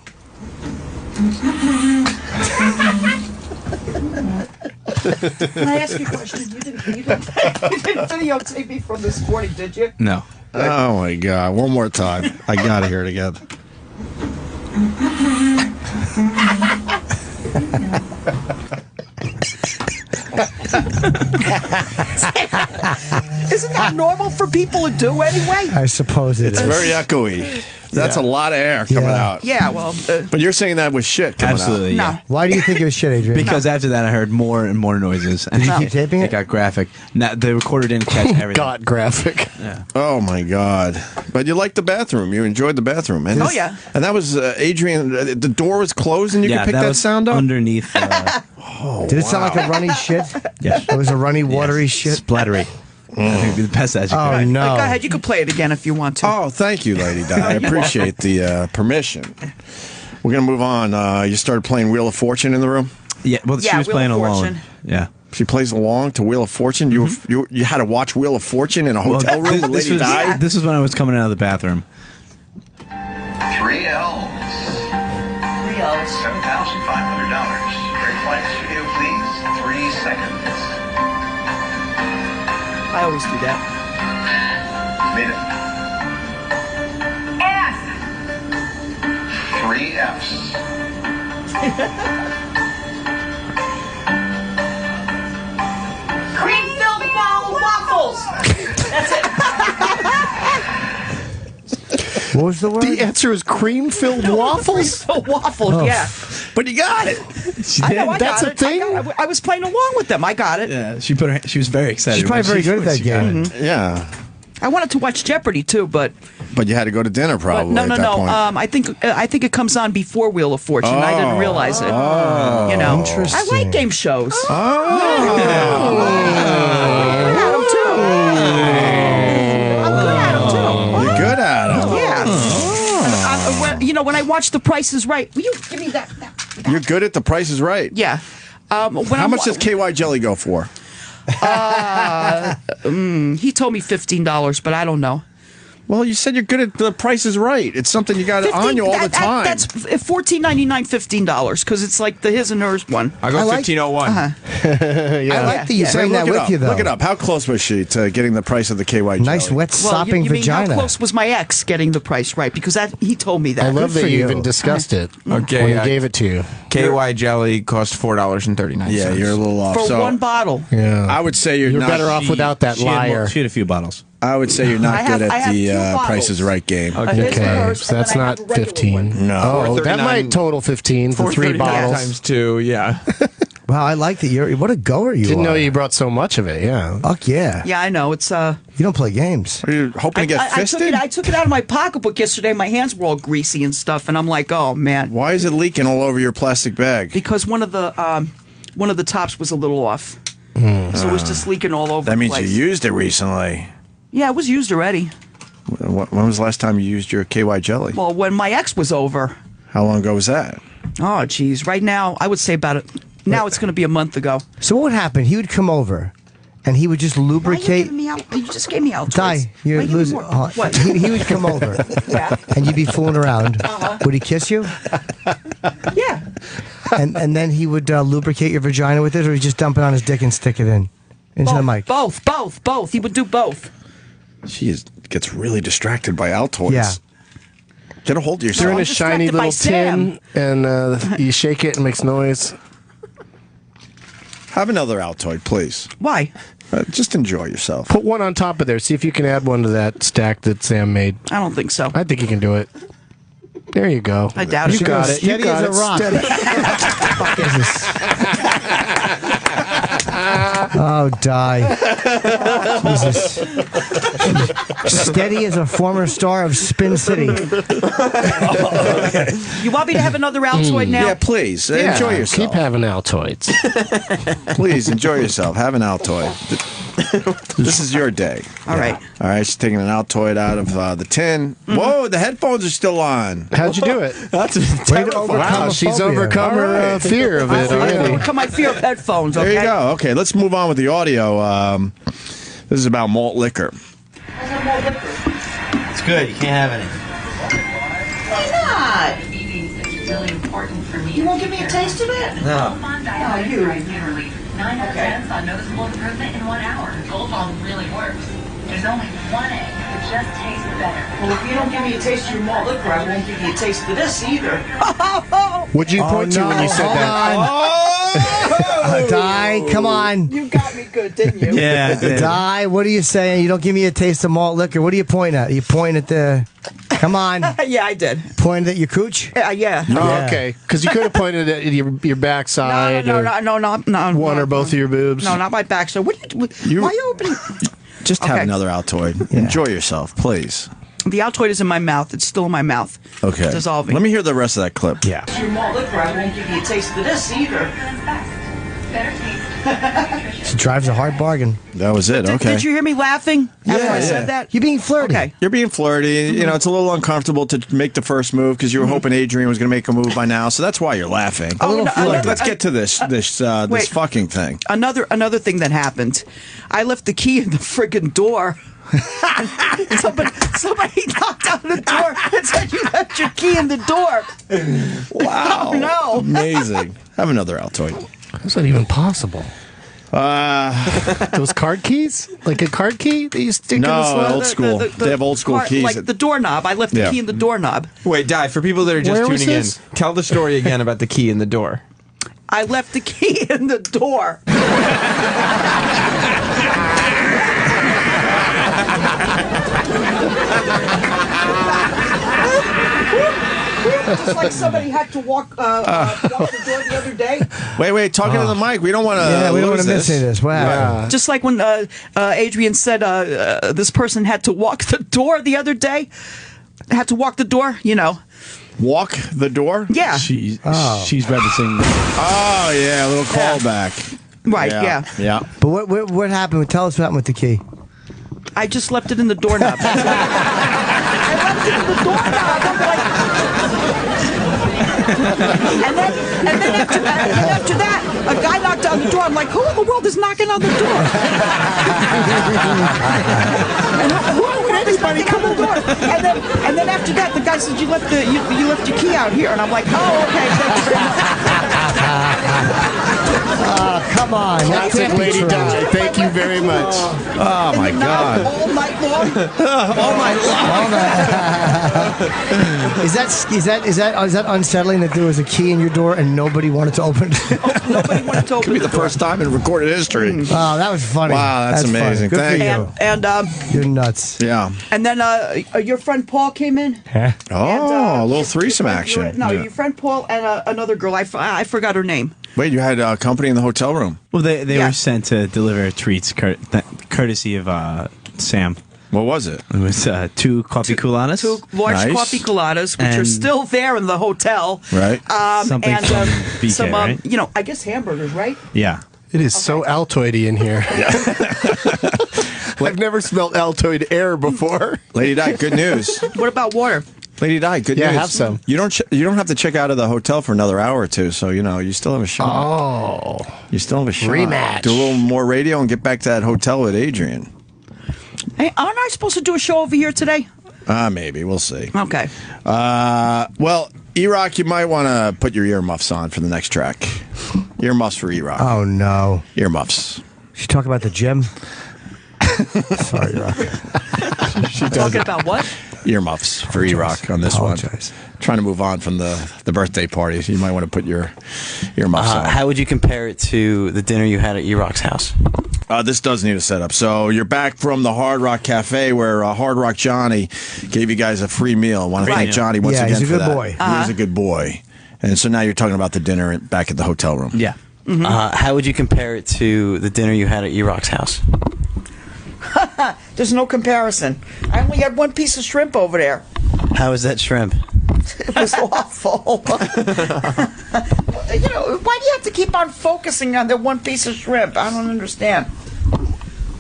S5: Can I ask you a question? You didn't videotape me from this morning, did you?
S4: No.
S1: Oh my God. One more time. I got to hear it again.
S5: Isn't that normal for people to do anyway?
S2: I suppose
S1: It's very echoey. That's a lot of air coming out.
S5: Yeah, well.
S1: But you're saying that was shit coming
S4: Absolutely,
S1: out.
S4: yeah.
S2: Why do you think it was shit, Adrian?
S4: Because after that, I heard more and more noises.
S2: Did you keep taping it?
S4: It got graphic. Now, the recorder didn't catch everything.
S13: Got graphic.
S4: Yeah.
S1: Oh my God! But you liked the bathroom. You enjoyed the bathroom, and
S5: Oh, yeah.
S1: And that was Adrian. The door was closed, and you
S4: Yeah,
S1: could pick that
S4: was
S1: sound up
S4: underneath.
S2: Did it sound like a runny shit?
S4: Yes.
S2: It was a runny, watery shit?
S4: Splattery. I think it'd be the best as you
S2: Oh,
S4: could.
S2: no.
S5: Go ahead, you can play it again if you want to.
S1: Oh, thank you, Lady Di. I appreciate the permission. We're gonna move on. You started playing Wheel of Fortune in the room.
S4: Yeah, well, she
S5: Yeah,
S4: was
S5: Wheel
S4: playing
S5: of
S4: alone.
S5: Fortune.
S4: Yeah.
S1: She plays along to Wheel of Fortune. You had to watch Wheel of Fortune in a hotel room with Lady Di.
S4: This was when I was coming out of the bathroom.
S21: 3 L's. $7,500. Great flight studio, please. 3 seconds.
S5: I always do that.
S21: Made it. 3 F's.
S5: Cream-filled waffles. That's it.
S2: What was the word?
S13: The answer is cream-filled waffles?
S5: Cream-filled waffles,
S2: Oh.
S5: yeah.
S1: But you got it.
S5: I know, I
S13: That's
S5: got
S13: a
S5: it.
S13: thing?
S5: I was playing along with them. I got it.
S4: Yeah, she was very excited.
S2: She's probably very good at that
S4: she got
S2: game.
S4: it.
S1: Yeah,
S5: I wanted to watch Jeopardy too, but
S1: but you had to go to dinner probably.
S5: no.
S1: at that point.
S5: I think it comes on before Wheel of Fortune. I didn't realize it.
S1: Oh.
S5: You know,
S2: Interesting.
S5: I like game shows.
S1: You're good at them.
S5: Yeah. When I watch The Price is Right, will you give me that?
S1: You're good at The Price is Right.
S5: Yeah.
S1: How much does KY Jelly go for?
S5: He told me $15, but I don't know.
S1: Well, you said you're good at The Price is Right. It's something you got on you all the time.
S5: That's $14.99, $15 because it's like the his and hers one.
S3: I go 1501.
S2: I like that you're saying that with you, though.
S1: Look it up. How close was she to getting the price of the KY jelly?
S2: Nice wet sopping
S5: you mean
S2: vagina.
S5: how close was my ex getting the price right? Because he told me that.
S13: I love that you even discussed it
S3: Okay,
S13: when he gave it to you.
S3: KY jelly cost $4.39.
S1: Yeah, you're a little off.
S5: For one bottle.
S13: Yeah,
S1: I would say you're
S13: You're
S1: not
S13: better off without that liar.
S4: She had a few bottles.
S1: I would say you're not good at the Price is Right game.
S13: Okay, so that's not 15.
S1: No.
S13: Oh, that might total 15 for 3 bottles.
S3: times 2, yeah.
S2: Wow, I like that. What a goer you
S13: Didn't
S2: are.
S13: know you brought so much of it, yeah.
S2: Fuck yeah.
S5: Yeah, I know. It's
S2: You don't play games.
S1: Are you hoping to get fisted?
S5: I took it out of my pocketbook yesterday. My hands were all greasy and stuff, and I'm like, oh man.
S1: Why is it leaking all over your plastic bag?
S5: Because one of the tops was a little off, so it was just leaking all over.
S1: That means
S5: the place.
S1: you used it recently.
S5: Yeah, it was used already.
S1: When was the last time you used your KY jelly?
S5: Well, when my ex was over.
S1: How long ago was that?
S5: Oh, geez. Right now, I would say about it. Now it's going to be a month ago.
S2: So what would happen? He would come over, and he would just lubricate.
S5: You just gave me out.
S2: Ty, you're losing.
S5: What?
S2: He would come over, and you'd be fooling around. Would he kiss you?
S5: Yeah.
S2: And then he would lubricate your vagina with it, or he'd just dump it on his dick and stick it into the mic?
S5: Both. He would do both.
S1: She gets really distracted by Altoids.
S2: Yeah.
S1: Get a hold of yourself.
S13: They're in a shiny little tin, and you shake it and it makes noise.
S1: Have another Altoid, please.
S5: Why?
S1: Just enjoy yourself.
S13: Put one on top of there. See if you can add one to that stack that Sam made.
S5: I don't think so.
S13: I think you can do it. There you go.
S5: I doubt it.
S13: You got it. You
S2: Steady
S13: got
S2: as a rock.
S13: Steady.
S2: Fuck is this? Oh, die. Jesus. Steady as a former star of Spin City.
S5: You want me to have another Altoid now?
S1: Yeah, please.
S13: Yeah,
S1: enjoy yourself.
S13: Keep having Altoids.
S1: Please enjoy yourself. Have an Altoid. This is your day.
S5: All right.
S1: All right, she's taking an Altoid out of the tin. Whoa, the headphones are still on.
S13: How'd you do it?
S1: That's
S13: Wow, she's overcome her fear of it already.
S5: Overcome my fear of headphones, okay?
S1: There you go. Okay, let's move on with the audio. This is about malt liquor.
S6: It's good. You can't have any.
S10: Why not? It's really important for me. You won't give me a taste of it?
S6: No.
S10: You. 9 cents on noticeable improvement in 1 hour. Gold Bond really works. There's only one egg. It just tastes better.
S5: Well, if you don't give me a taste of your malt liquor, I won't give you a taste of this either.
S13: What'd you point to when you said that?
S2: Di, come on.
S5: You got me good, didn't you?
S4: Yeah.
S2: Di, what are you saying? You don't give me a taste of malt liquor. What are you pointing at? You pointing at the... Come on.
S5: Yeah, I did.
S2: Pointed at your cooch?
S5: Yeah.
S13: Oh, okay. Because you could have pointed at your backside.
S5: No,
S13: one
S5: no,
S13: or both of your boobs.
S5: No, not my backside. Why are you opening?
S1: Just have another Altoid. Enjoy yourself, please.
S5: The Altoid is in my mouth. It's still in my mouth.
S1: Okay.
S5: It's dissolving.
S1: Let me hear the rest of that clip.
S2: Yeah.
S5: Your malt liquor, I won't give you a taste of this either.
S10: Better taste.
S2: She drives a hard bargain.
S1: That was it. Okay.
S5: Did you hear me laughing after I said that?
S2: You're being flirty.
S5: Okay.
S1: You're being flirty. You know, it's a little uncomfortable to make the first move because you were hoping Adrian was going to make a move by now. So that's why you're laughing. Let's get to this fucking thing.
S5: Another thing that happened. I left the key in the friggin' door. somebody knocked on the door and said you left your key in the door.
S1: Wow.
S5: Oh, no.
S1: Amazing. Have another Altoid.
S13: How's that even possible? Those card keys? Like a card key that you stick in the slot?
S1: Old school. They have old school keys.
S5: Like the doorknob. I left the key in the doorknob.
S3: Wait, Di, for people that are just tuning in, tell the story again about the key in the door.
S5: I left the key in the door. Just like somebody had to walk the door the other day.
S1: Wait, talking to the mic. We don't want to.
S2: Yeah, we don't want to miss any of this. What happened?
S1: Yeah.
S5: Just like when Adrian said this person had to walk the door the other day. Had to walk the door, you know.
S1: Walk the door?
S5: Yeah.
S11: She's referencing.
S1: Oh, yeah, a little callback.
S5: Right, yeah.
S1: Yeah.
S2: But what happened? Tell us what happened with the key.
S5: I just left it in the doorknob. I left it in the doorknob. I'm like... and then after that, a guy knocked on the door. I'm like, who in the world is knocking on the door? And who would thanks, buddy. Come over. And then after that, the guy said, you left your key out here. And I'm like, oh, okay, thank you very much.
S2: Come on.
S13: Classic Lady Di. Thank you very much.
S1: Oh, my God.
S5: All night long.
S1: All night long.
S2: Is that unsettling that there was a key in your door and nobody wanted to open it?
S5: Nobody wanted to open
S1: Could be the first time in recorded history.
S2: Oh, that was funny.
S1: Wow, that's amazing.
S2: Funny. Good
S1: Thank
S2: for
S1: you.
S5: And
S2: You're nuts.
S1: Yeah.
S5: And then your friend Paul came in.
S1: Oh, a little threesome action.
S5: No,
S1: Yeah.
S5: your friend Paul and another girl. I forgot her name.
S1: Wait, you had company in the hotel room?
S4: Well, they
S5: Yeah.
S4: were sent to deliver treats courtesy of Sam.
S1: What was it?
S4: It was 2 coffee coladas.
S5: 2 large coffee coladas, which are
S4: And-
S5: still there in the hotel.
S1: Right.
S4: Something
S5: and
S4: from BK,
S5: some,
S4: right?
S5: I guess hamburgers, right?
S4: Yeah.
S13: It is so Altoidy in here. I've never smelled Altoid air before.
S1: Lady Di, good news.
S5: What about water?
S1: Lady Di, good news.
S13: Yeah, have some.
S1: You don't have to check out of the hotel for another hour or two, so you still have a shot.
S13: Oh.
S1: You still have a shot.
S13: Rematch.
S1: Do a little more radio and get back to that hotel with Adrian.
S5: Hey, aren't I supposed to do a show over here today?
S1: Maybe. We'll see.
S5: Okay.
S1: Well, E-Rock, you might want to put your earmuffs on for the next track. Earmuffs for E-Rock.
S2: Oh, no.
S1: Earmuffs.
S2: She talk about the gym? Sorry, Rock.
S1: She does
S5: Talking
S1: it.
S5: about what?
S1: Earmuffs for E-Rock on this one. Trying to move on from the birthday party. So you might want to put your earmuffs on.
S4: How would you compare it to the dinner you had at E-Rock's house?
S1: This does need a setup. So you're back from the Hard Rock Cafe where Hard Rock Johnny gave you guys a free meal. I want to thank Johnny once again
S2: he's a
S1: for
S2: good
S1: that.
S2: boy.
S1: He was a good boy. And so now you're talking about the dinner back at the hotel room.
S4: Yeah.
S5: Mm-hmm.
S4: How would you compare it to the dinner you had at E-Rock's house?
S5: There's no comparison. I only had 1 piece of shrimp over there.
S4: How is that shrimp?
S5: It was awful. Why do you have to keep on focusing on that 1 piece of shrimp? I don't understand.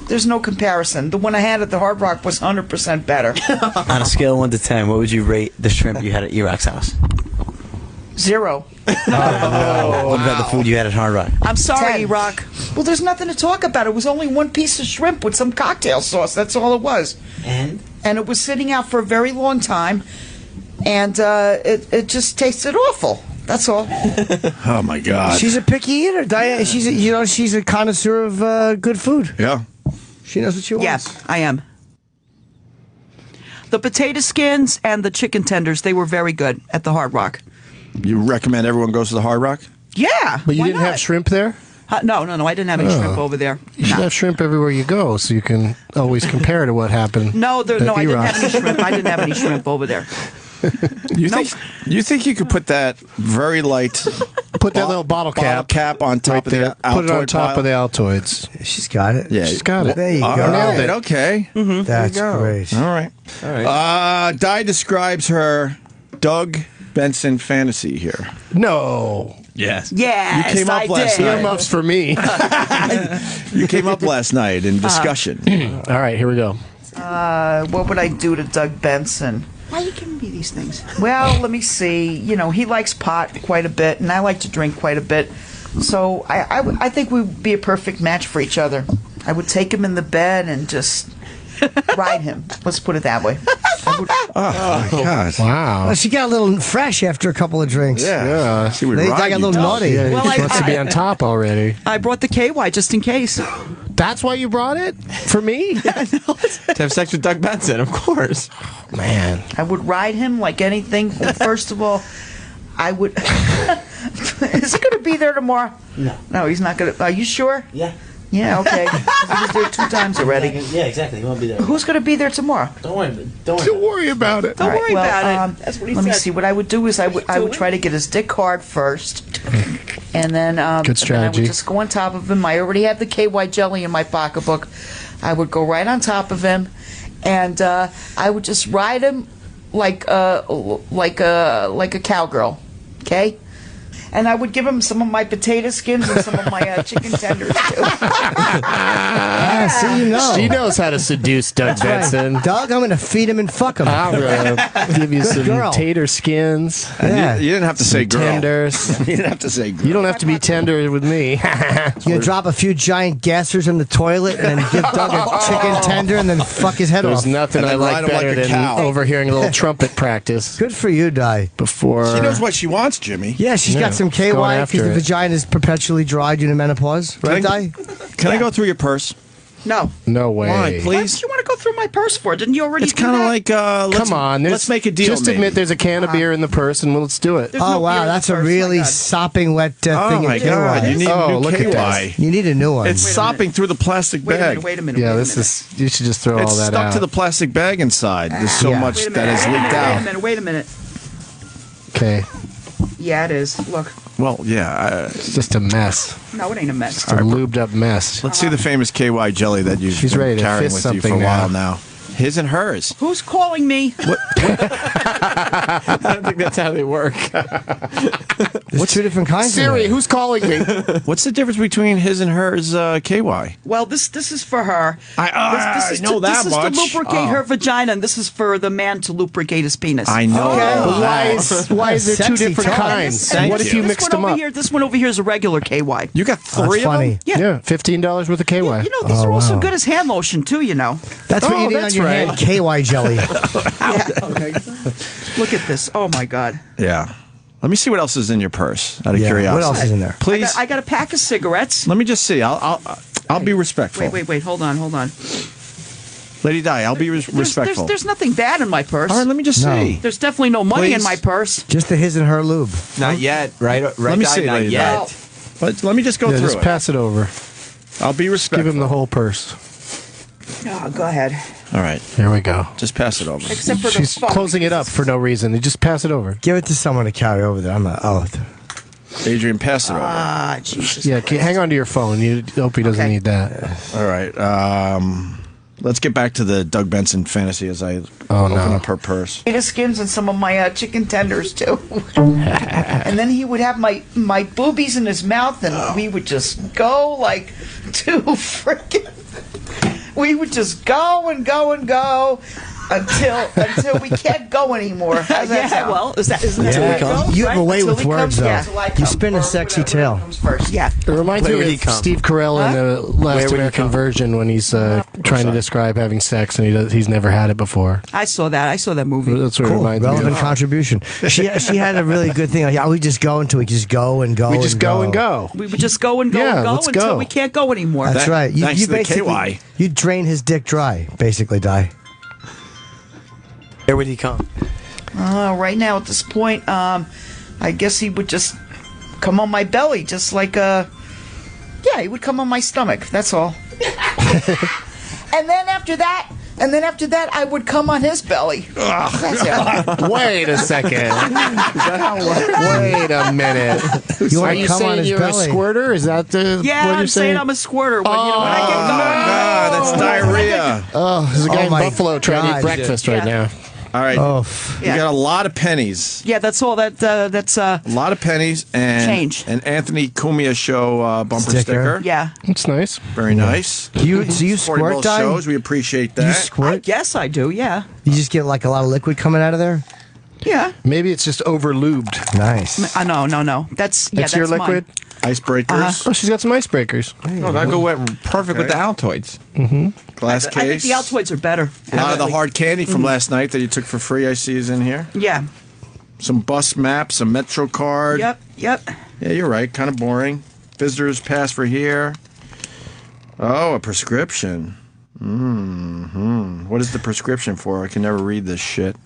S5: There's no comparison. The one I had at the Hard Rock was 100% better.
S4: On a scale of 1 to 10, what would you rate the shrimp you had at E-Rock's house?
S5: 0.
S4: What about the food you had at Hard Rock?
S5: I'm sorry, Rock. Well, there's nothing to talk about. It was only 1 piece of shrimp with some cocktail sauce. That's all it was.
S6: And
S5: it was sitting out for a very long time, and it just tasted awful. That's all.
S1: Oh my God.
S2: She's a picky eater, Diane. She's a connoisseur of good food.
S1: Yeah.
S2: She knows what she wants.
S5: Yes, I am. The potato skins and the chicken tenders, they were very good at the Hard Rock.
S1: You recommend everyone goes to the Hard Rock?
S5: Yeah.
S13: But you
S5: why
S13: didn't
S5: not?
S13: have shrimp there?
S5: No, I didn't have any shrimp over there.
S13: You should have shrimp everywhere you go so you can always compare to what happened.
S5: No,
S13: at
S5: I didn't
S13: E-Rock.
S5: have any shrimp. I didn't have any shrimp over there.
S1: You think you could put that very light
S13: Put that little bottle cap
S1: on top of the Altoid
S13: Put it on top
S1: pile?
S13: of the Altoids.
S2: She's got it.
S1: Yeah,
S13: She's got it.
S2: There you go.
S13: Nailed it.
S1: Okay.
S5: Mm-hmm.
S2: That's great.
S1: All right. Di describes her Doug Benson fantasy here.
S13: No.
S4: Yes.
S5: Yes,
S1: You came up
S5: I
S1: last
S5: did.
S1: night.
S13: Earmuffs for me.
S1: You came up last night in discussion.
S13: All right, here we go.
S5: What would I do to Doug Benson? Why are you giving me these things? Well, let me see. He likes pot quite a bit, and I like to drink quite a bit. So I think we would be a perfect match for each other. I would take him in the bed and just ride him. Let's put it that way.
S1: Oh, my God.
S13: Wow.
S2: Well, she got a little fresh after a couple of drinks.
S13: Yeah.
S1: She would
S2: They
S1: ride
S2: got a
S1: you
S2: little
S1: down.
S2: naughty.
S13: Yeah,
S5: Well,
S13: she wants to be on top already.
S5: I brought the KY just in case.
S13: That's why you brought it? For me?
S3: To have sex with Doug Benson, of course.
S13: Man.
S5: I would ride him like anything. First of all, I would. Is he going to be there tomorrow?
S6: No.
S5: No, he's not going to. Are you sure?
S6: yeah.
S5: Yeah, okay. 'Cause he was there 2 times already.
S6: Yeah, exactly. He won't be there.
S5: Who's going to be there tomorrow?
S6: Don't worry.
S13: Don't worry about it.
S5: All right,
S6: worry
S5: well,
S6: about it. That's what he
S5: let me
S6: said.
S5: see. What I would do is I would try to get his dick hard first, and then
S13: Good
S5: and then I
S13: strategy.
S5: would just go on top of him. I already have the KY jelly in my pocketbook. I would go right on top of him, and I would just ride him like a cowgirl, okay? and I would give him some of my potato skins and some of my chicken tenders too.
S2: See, you know.
S13: She knows how to seduce Doug Benson.
S2: Right. Doug, I'm going to feed him and fuck him.
S13: I'll give you some tater skins.
S2: Yeah.
S1: You didn't have to say girl.
S13: Tenders.
S1: You didn't have to say girl.
S13: You don't have to be tender with me.
S2: You drop a few giant gassers in the toilet and then give Doug a chicken tender and then fuck his head off.
S13: There's nothing I like better than overhearing a little trumpet practice.
S2: Good for you, Di.
S13: Before
S1: She knows what she wants, Jimmy.
S2: Yeah, she's got some KY because the vagina is perpetually dry due to menopause. Right, Di?
S1: Can I go through your purse?
S5: No.
S13: No way.
S1: Why, please?
S5: What did you want to go through my purse for? Didn't you already
S1: It's kind of like,
S13: come on,
S1: let's make a deal.
S13: Just admit there's a can of beer in the purse and let's do it.
S2: Oh, wow, that's a really sopping wet thing.
S1: Oh, my God. You need new
S13: look
S1: KY.
S13: at this.
S2: You need a new one.
S1: It's sopping through the plastic bag.
S5: Wait a minute.
S13: Yeah, this is. You should just throw all
S1: It's
S13: that
S1: stuck
S13: out.
S1: to the plastic bag inside. There's so much that has leaked out.
S5: Wait a minute.
S13: Okay.
S5: Yeah, it is. Look.
S1: Well, yeah.
S13: It's just a mess.
S5: No, it ain't a mess.
S13: It's a lubed up mess.
S1: Let's see the famous KY jelly that you've
S13: She's
S1: been
S13: ready to
S1: carrying
S13: fist
S1: with you for a
S13: something
S1: while now. His and hers.
S5: Who's calling me?
S3: I don't think that's how they work.
S2: What's two different kinds?
S13: Siri, who's calling me?
S1: What's the difference between his and hers KY?
S5: Well, this is for her.
S1: I know that
S5: This
S1: much.
S5: is to lubricate her vagina, and this is for the man to lubricate his penis.
S1: I know.
S13: But why is there two different kinds? What if you mixed them up?
S5: This one over here is a regular KY.
S1: You got three of them?
S5: Yeah.
S13: $15 worth of KY.
S5: You know, these are also good as hand lotion, too, you know.
S2: That's what you need on your hand, KY jelly.
S5: Okay. Look at this. Oh, my God.
S1: Yeah. Let me see what else is in your purse, out of
S2: Yeah,
S1: curiosity.
S2: what else is in there?
S1: Please.
S5: I got a pack of cigarettes.
S1: Let me just see. I'll be respectful.
S5: Wait. Hold on.
S1: Lady Di, I'll be respectful.
S5: There's nothing bad in my purse.
S1: All right, let me just see.
S5: There's definitely no money in my purse.
S2: Just the his and her lube.
S3: Not yet, right?
S1: Let me
S3: Di?
S1: see,
S3: Not
S1: Lady Di.
S3: yet.
S1: Let me just go through
S13: Just
S1: it.
S13: pass it over.
S1: I'll be respectful.
S13: Give him the whole purse.
S5: Oh, go ahead.
S1: All right.
S13: Here we go.
S1: Just pass it over.
S5: Except for
S13: She's
S5: the phone.
S13: closing it up for no reason. You just pass it over.
S2: Give it to someone to carry over there. I'm not. Oh.
S1: Adrian, pass it over.
S5: Ah, Jesus.
S13: Yeah, hang on to your phone. Opie doesn't need that.
S1: All right. Let's get back to the Doug Benson fantasy as I open up her purse.
S5: Potato skins and some of my chicken tenders too. And then he would have my boobies in his mouth, and we would just go like two freaking. We would just go and go and go until we can't go anymore. How's that sound? Well, isn't that how it goes,
S2: You have a
S5: right?
S2: way
S5: Until
S2: with
S5: he
S2: words,
S5: comes,
S2: though.
S5: yeah, till I
S2: You
S5: come,
S2: spin a
S5: or
S2: sexy
S5: whatever
S2: tale.
S5: comes first. Yeah.
S13: It reminds me of Steve Carell in the Last American Virgin when he's trying to describe having sex and he's never had it before.
S5: I saw that movie.
S13: That's what it reminds me
S2: Relevant
S13: of.
S2: contribution. She had a really good thing. Like, we just go until we just go and go.
S13: We just go and go.
S5: We would just go and go and go
S13: let's
S5: until
S13: go.
S5: we can't go anymore.
S2: That's right.
S1: Thanks to the
S2: basically-
S1: KY.
S2: You drain his dick dry, basically, Di.
S4: Where would he come?
S5: Right now, at this point, I guess he would just come on my belly, just like he would come on my stomach. That's all. and then after that, I would come on his belly. That's it.
S13: Wait a second. Wait a minute. Are you saying you're a squirter? Is that what
S5: Yeah,
S13: you're
S5: I'm saying I'm a squirter. When, when I get going.
S1: God, that's diarrhea.
S13: Oh, there's a guy in
S2: my
S13: Buffalo trying to eat breakfast right now.
S1: All right.
S2: Oh,
S1: You got a lot of pennies.
S5: Yeah, that's all. That's
S1: A lot of pennies and
S5: Change.
S1: An Anthony Cumia show bumper sticker.
S5: Yeah.
S13: That's nice.
S1: Very nice.
S2: you
S1: Supporting
S2: squirt,
S1: both
S2: Di?
S1: shows. We appreciate that.
S2: You
S5: I
S2: squirt?
S5: guess I do. Yeah.
S2: You just get like a lot of liquid coming out of there?
S5: Yeah.
S13: Maybe it's just over lubed.
S2: Nice.
S5: No. That's
S13: your liquid?
S5: Mine.
S1: Icebreakers.
S13: Oh, she's got some icebreakers.
S3: Oh, that'd go perfect with the Altoids.
S1: Glass
S5: I think
S1: case.
S5: the Altoids are better.
S1: A lot of the hard candy from last night that you took for free, I see, is in here.
S5: Yeah.
S1: Some bus maps, a Metro card.
S5: Yep.
S1: Yeah, you're right. Kind of boring. Visitor's pass for here. Oh, a prescription. What is the prescription for? I can never read this shit.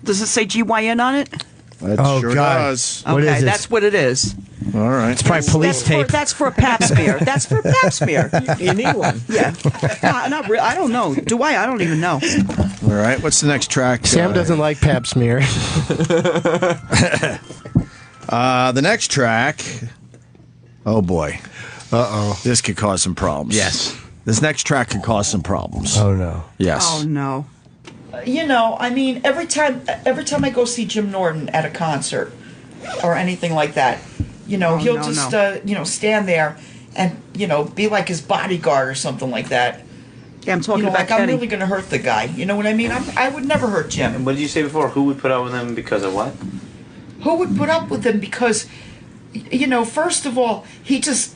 S5: Does it say GYN on it?
S1: It sure
S2: God.
S1: does.
S2: What
S5: Okay,
S2: is it?
S5: that's what it is.
S1: All right.
S2: It's probably police tape.
S5: That's for a pap smear. That's for a pap smear.
S3: You need one.
S5: Yeah. Not really. I don't know. Do I? I don't even know.
S1: All right. What's the next track?
S13: Sam doesn't like pap smear.
S1: The next track. Oh boy.
S13: Uh-oh.
S1: This could cause some problems.
S4: Yes.
S1: This next track could cause some problems.
S2: Oh, no.
S1: Yes.
S5: Oh no. You know, I mean, every time I go see Jim Norton at a concert, or anything like that. You know, he'll just you know, stand there and, you know, be like his bodyguard or something like that.
S8: Yeah, I'm talking
S5: you know,
S8: about
S5: like I'm
S8: Kenny.
S5: really going to hurt the guy. You know what I mean? I would never hurt Jim.
S22: And what did you say before? Who would put up with him because of what?
S5: Who would put up with him? Because, you know, first of all, he just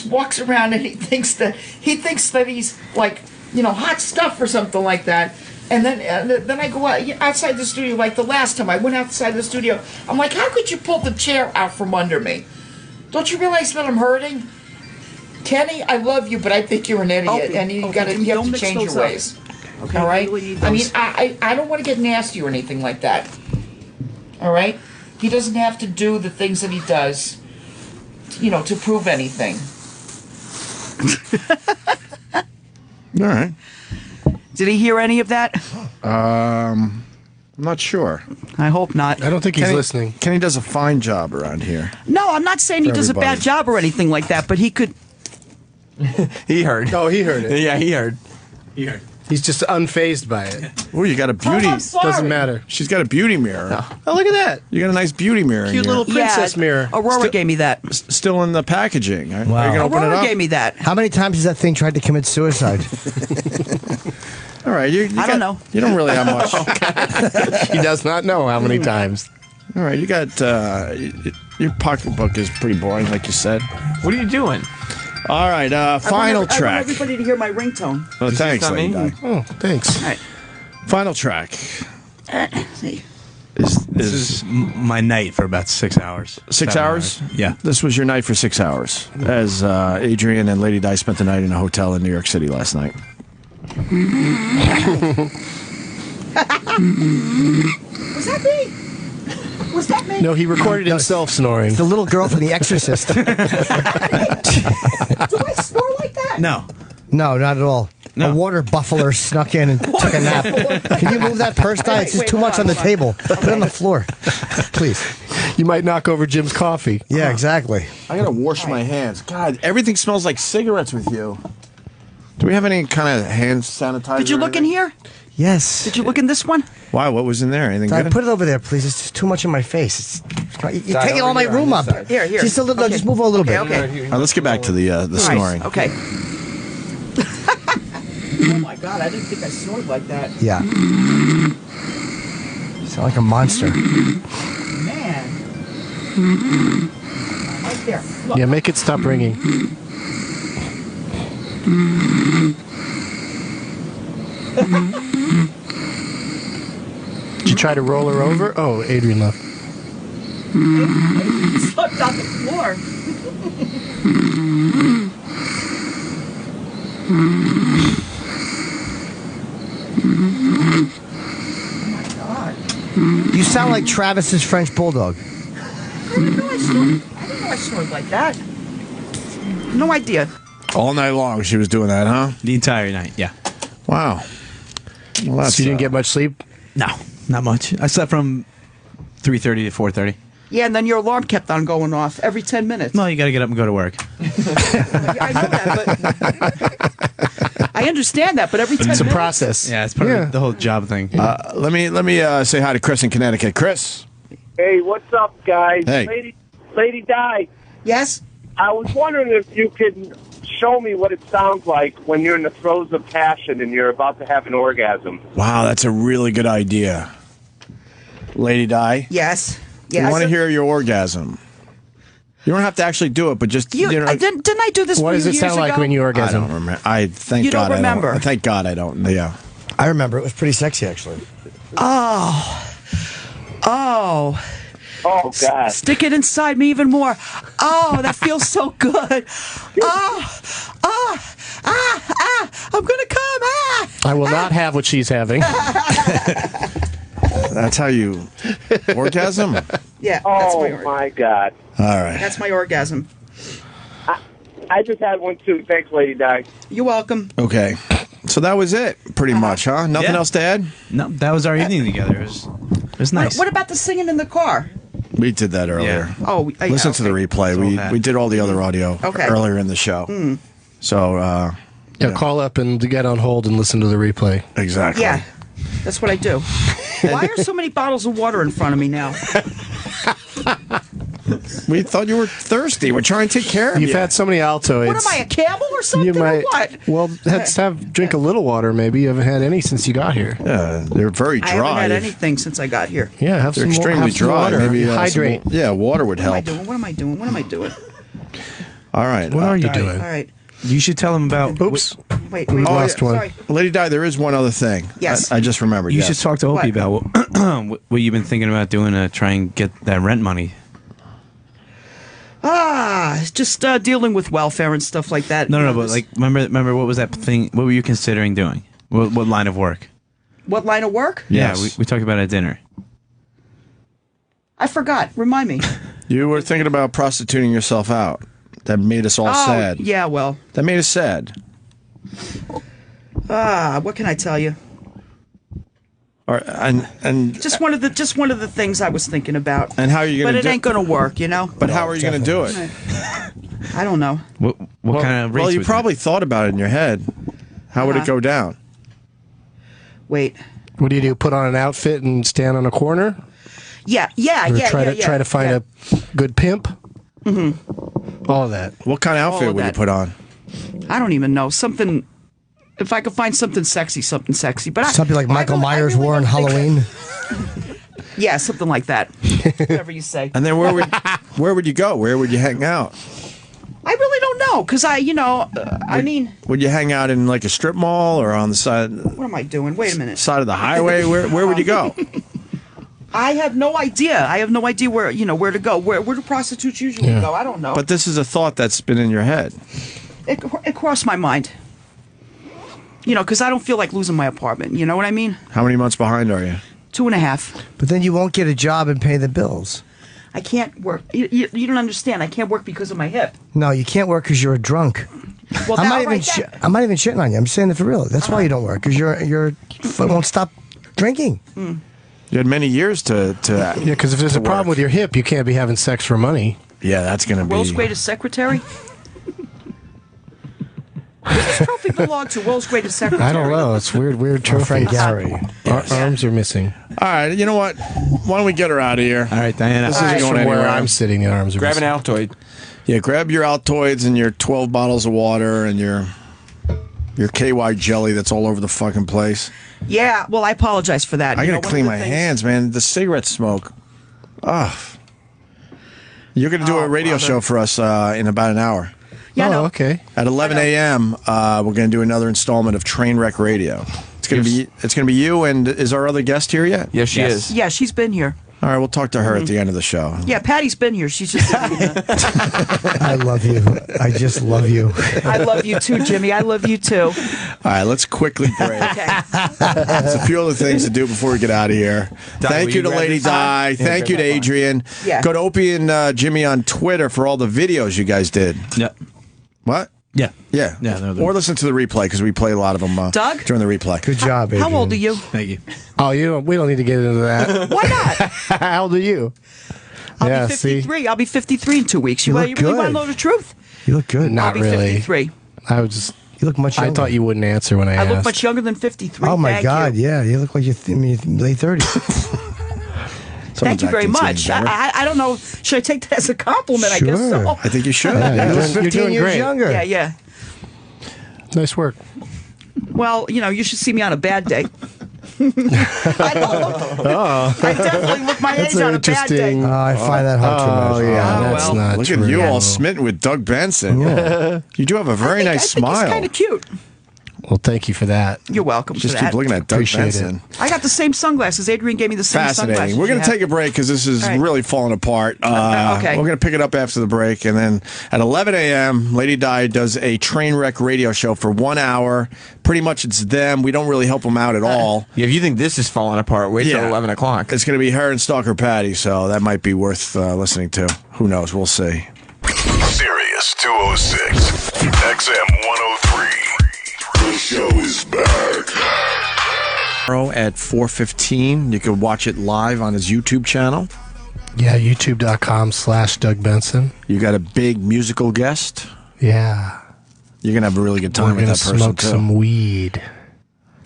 S5: walks around and he thinks that he's like, you know, hot stuff or something like that. And then I go outside the studio, like the last time I went outside the studio. I'm like, how could you pull the chair out from under me? Don't you realize that I'm hurting? Kenny, I love you, but I think you're an idiot, and you have to change your ways.
S8: Okay,
S5: all right?
S8: I
S5: mean, I don't want to get nasty or anything like that. All right? He doesn't have to do the things that he does, you know, to prove anything.
S1: All right.
S8: Did he hear any of that?
S1: I'm not sure.
S8: I hope not.
S13: I don't think he's listening.
S1: Kenny does a fine job around here.
S8: No, I'm not saying he
S1: For
S8: does a bad
S1: everybody.
S8: job or anything like that, but he could.
S4: He heard.
S13: Oh, he heard it.
S4: Yeah, he heard. He heard.
S13: He's just unfazed by it.
S1: Oh, you got a beauty.
S5: I'm sorry.
S13: Doesn't matter.
S1: She's got a beauty mirror.
S13: Oh, look at that.
S1: You got a nice beauty mirror. in
S13: Cute
S1: here.
S13: little princess mirror.
S8: Aurora gave me that.
S1: Still in the packaging. Are you
S2: Wow.
S1: gonna open it
S8: Aurora
S1: up?
S8: gave me that.
S2: How many times has that thing tried to commit suicide?
S1: All right,
S8: I don't know.
S1: You don't really have much.
S13: He does not know how many times.
S1: All right, you got your pocketbook is pretty boring, like you said.
S3: What are you doing?
S1: All right, final
S8: I want
S1: track.
S8: everybody to hear my ringtone.
S1: Oh, thanks,
S3: not
S1: Lady
S3: me?
S1: Di.
S13: Oh, thanks.
S8: All right.
S1: Final track
S8: See.
S4: This is my night for about 6 hours.
S1: 6
S4: 7
S1: hours.
S4: Yeah.
S1: This was your night for 6 hours, as Adrian and Lady Di spent the night in a hotel in New York City last night.
S8: Was that me? Was that me?
S13: No, he recorded himself snoring.
S2: The little girl from The Exorcist.
S8: Do I snore like that?
S4: No.
S2: No, not at all.
S4: No.
S2: A water buffalo snuck in and took a nap. Can you move that purse, Di? It's just
S8: Wait,
S2: too
S8: hold
S2: much
S8: on,
S2: on the
S8: hold on.
S2: table. Put it on the floor. Please.
S13: You might knock over Jim's coffee.
S2: Yeah, exactly.
S1: I gotta wash my hands. God, everything smells like cigarettes with you. Do we have any kind of hand sanitizer?
S8: Did you look in here?
S2: Yes.
S8: Did you look in this one?
S1: Wow, what was in there? Anything
S2: Di,
S1: good?
S2: put it over there, please. It's just too much in my face. You're taking all my
S22: over here
S2: room
S22: on
S2: up.
S22: this side.
S8: Here.
S2: Just a little.
S8: Okay.
S2: Just move a little bit.
S8: Okay.
S1: All right, let's get back to the snoring.
S8: Nice. Okay. Oh my God! I didn't think I snored like that.
S2: Yeah. You sound like a monster.
S8: Man. Right there. Look.
S13: Yeah, make it stop ringing. Did you try to roll her over? Oh, Adrian left.
S8: He slept on the floor. Oh my God.
S2: You sound like Travis's French bulldog.
S8: I didn't know I snored like that. No idea.
S1: All night long, she was doing that, huh?
S4: The entire night, yeah.
S1: Wow. Well, that's,
S13: So you didn't get much sleep?
S4: No, not much. I slept from 3:30 to 4:30.
S8: Yeah, and then your alarm kept on going off every 10 minutes.
S4: Well, you got to get up and go to work.
S8: I know that, but I understand that, but every 10
S13: It's a
S8: minutes.
S13: process.
S4: Yeah, it's part of the whole job thing.
S1: let me say hi to Chris in Connecticut. Chris.
S12: Hey, what's up, guys?
S1: Hey.
S12: Lady Di.
S8: Yes?
S12: I was wondering if you could show me what it sounds like when you're in the throes of passion and you're about to have an orgasm.
S1: Wow, that's a really good idea. Lady Di.
S8: Yes.
S1: We want to hear your orgasm. You don't have to actually do it, but just
S8: Didn't I do this
S13: What
S8: for
S13: does
S8: you
S13: it
S8: years
S13: sound like
S8: ago?
S13: when you orgasm?
S1: I don't remember. Thank
S8: You don't
S1: God
S8: remember?
S1: I don't. Thank God I don't. Yeah.
S2: I remember. It was pretty sexy, actually.
S8: Oh,
S12: Oh, God.
S8: stick it inside me even more. Oh, that feels so good. I'm going to come.
S13: I will not have what she's having.
S1: That's how you orgasm?
S8: Yeah, that's
S12: Oh, my God.
S1: All right.
S8: That's my orgasm.
S12: I just had one, too. Thanks, Lady Di.
S8: You're welcome.
S1: Okay. So that was it, pretty much, huh? Nothing
S4: Yeah.
S1: else to add?
S4: No, that was our evening together. It was nice.
S8: What about the singing in the car?
S1: We did that earlier.
S8: Oh,
S1: Listen to the replay. We did all the other audio earlier in the show.
S8: Mm.
S1: So,
S13: Yeah, call up and get on hold and listen to the replay.
S1: Exactly.
S8: Yeah, that's what I do. Why are so many bottles of water in front of me now?
S1: We thought you were thirsty. We're trying to take care of you.
S13: You've had so many Altoids.
S8: What am I, a camel or something?
S13: You might.
S8: Or what?
S13: Well, let's drink a little water. Maybe you haven't had any since you got here.
S1: Yeah, they're very dry.
S8: I haven't had anything since I got here.
S13: Yeah, have
S1: They're
S13: some
S1: extremely
S13: have some
S1: dry.
S13: water.
S1: Maybe
S13: Hydrate.
S1: water would help.
S8: What am I doing? What am I doing?
S1: All right.
S13: What are you doing?
S8: All right.
S4: You should tell them about.
S13: Oops.
S8: Wait.
S13: Lost one.
S8: Sorry.
S1: Lady Di, there is one other thing.
S8: Yes.
S1: I just remembered.
S4: You
S1: yes.
S4: should talk to Opie about what you've been thinking about doing to try and get that rent money.
S8: Just dealing with welfare and stuff like that.
S4: No, but like, remember what was that thing? What were you considering doing? What line of work?
S8: What line of work?
S4: Yeah, we talked about it at dinner.
S8: I forgot. Remind me.
S1: You were thinking about prostituting yourself out. That made us all sad.
S8: Yeah, well.
S1: That made us sad.
S8: What can I tell you?
S1: And
S8: just one of the things I was thinking about.
S1: And how are you going to?
S8: But it ain't going to work, you know.
S1: But how are you going to do it?
S8: I don't know.
S4: What kind of rates?
S1: Well, you probably thought about it in your head. How would it go down?
S8: Wait.
S13: What do? Put on an outfit and stand on a corner?
S8: Yeah.
S13: Try to find a good pimp.
S8: Mm-hmm.
S13: All of that.
S1: What kind of outfit would you put on?
S8: I don't even know. Something. If I could find something sexy. But
S2: something like Michael Myers wore on Halloween.
S8: Yeah, something like that. Whatever you say.
S1: And then where would you go? Where would you hang out?
S8: I really don't know, because I mean.
S1: Would you hang out in like a strip mall or on the side?
S8: What am I doing? Wait a minute.
S1: Side of the highway? Where would you go?
S8: I have no idea. Where to go. Where do prostitutes usually go? I don't know.
S1: But this is a thought that's been in your head.
S8: It crossed my mind. Because I don't feel like losing my apartment. You know what I mean?
S1: How many months behind are you?
S8: 2.5.
S2: But then you won't get a job and pay the bills.
S8: I can't work. You don't understand. I can't work because of my hip.
S2: No, you can't work because you're a drunk.
S8: Well,
S2: I'm not even shitting on you. I'm saying it for real. That's why you don't work, because you won't stop drinking.
S1: You had many years to
S13: yeah, because if there's a problem with your hip, you can't be having sex for money.
S1: Yeah, that's going to be.
S8: World's greatest secretary? What's this trophy belong to? World's greatest secretary?
S13: I don't know. It's weird trophy.
S2: Friend Gary.
S13: Arms are missing.
S1: All right, you know what? Why don't we get her out of here?
S4: All right, Diana.
S1: This isn't going anywhere.
S13: Where I'm sitting, the arms are
S3: Grab an
S13: missing.
S3: Altoid.
S1: Yeah, grab your Altoids and your 12 bottles of water and your KY jelly that's all over the fucking place.
S8: Yeah, well, I apologize for that.
S1: I got to clean my hands, man. The cigarette smoke. Ugh. You're going to do a radio show for us in about an hour.
S8: Yeah, no.
S13: Okay.
S1: At 11 a.m., we're going to do another installment of Trainwreck Radio. It's going to be you, and is our other guest here yet?
S3: Yes, she is.
S8: Yeah, she's been here.
S1: All right, we'll talk to her at the end of the show.
S8: Yeah, Patty's been here. She's just.
S2: I love you. I just love you.
S8: I love you too, Jimmy. I love you too.
S1: All right, let's quickly break.
S8: Okay.
S1: There's a few other things to do before we get out of here. Thank you to Lady Di. Thank you to Adrian.
S8: Yeah.
S1: Go to Opie and Jimmy on Twitter for all the videos you guys did.
S4: Yeah.
S1: What?
S4: Yeah.
S1: Yeah. Or listen to the replay, because we play a lot of them
S8: Doug?
S1: during the replay.
S2: Good job, Adrian.
S8: How old are you?
S4: Thank you.
S13: Oh, we don't need to get into that.
S8: Why not?
S13: How old are you?
S8: I'll be 53.
S13: See?
S8: I'll be 53 in 2 weeks.
S2: You look
S8: really want to
S2: good.
S8: know the truth?
S2: You look good.
S13: Not
S8: I'll be
S13: really.
S8: 53.
S13: I was just.
S2: You look much younger.
S13: I thought you wouldn't answer when I asked.
S8: I look much younger than 53.
S2: Oh, my
S8: Thank
S2: God.
S8: you.
S2: Yeah, you look like you're late 30s.
S8: Thank you very much. I don't know. Should I take that as a compliment? I guess so.
S1: I think you should.
S2: Yeah,
S13: You're
S2: 15
S13: doing
S2: years
S13: great.
S2: younger.
S8: Yeah.
S13: Nice work.
S8: Well, you should see me on a bad day. I definitely look my age on a bad day.
S2: I find that hard to imagine.
S13: Yeah, that's not
S1: Look
S13: true.
S1: at you all smitten with Doug Benson.
S2: Yeah.
S1: You do have a very nice smile.
S8: He's kind of cute.
S13: Well, thank you for that.
S8: You're welcome
S1: Just
S8: for
S1: keep
S8: that.
S1: looking at Doug
S13: Appreciate
S1: Benson.
S8: I got the same sunglasses. Adrian gave me the same
S1: Fascinating.
S8: sunglasses.
S1: We're going to
S8: you
S1: take a break because this is
S8: All right.
S1: really falling apart.
S8: Okay.
S1: We're going to pick it up after the break. And then at 11 a.m., Lady Di does a Trainwreck radio show for 1 hour. Pretty much it's them. We don't really help them out at all.
S3: Yeah, if you think this is falling apart, wait till 11 o'clock.
S1: It's going to be her and Stalker Patty, so that might be worth listening to. Who knows? We'll see.
S9: Sirius 206, XM 103. The show is back.
S1: Tomorrow at 4:15, you can watch it live on his YouTube channel.
S13: Yeah, youtube.com/Doug Benson.
S1: You got a big musical guest.
S13: Yeah.
S1: You're going to have a really good time
S13: We're
S1: with
S13: gonna
S1: that person,
S13: smoke
S1: too.
S13: some weed.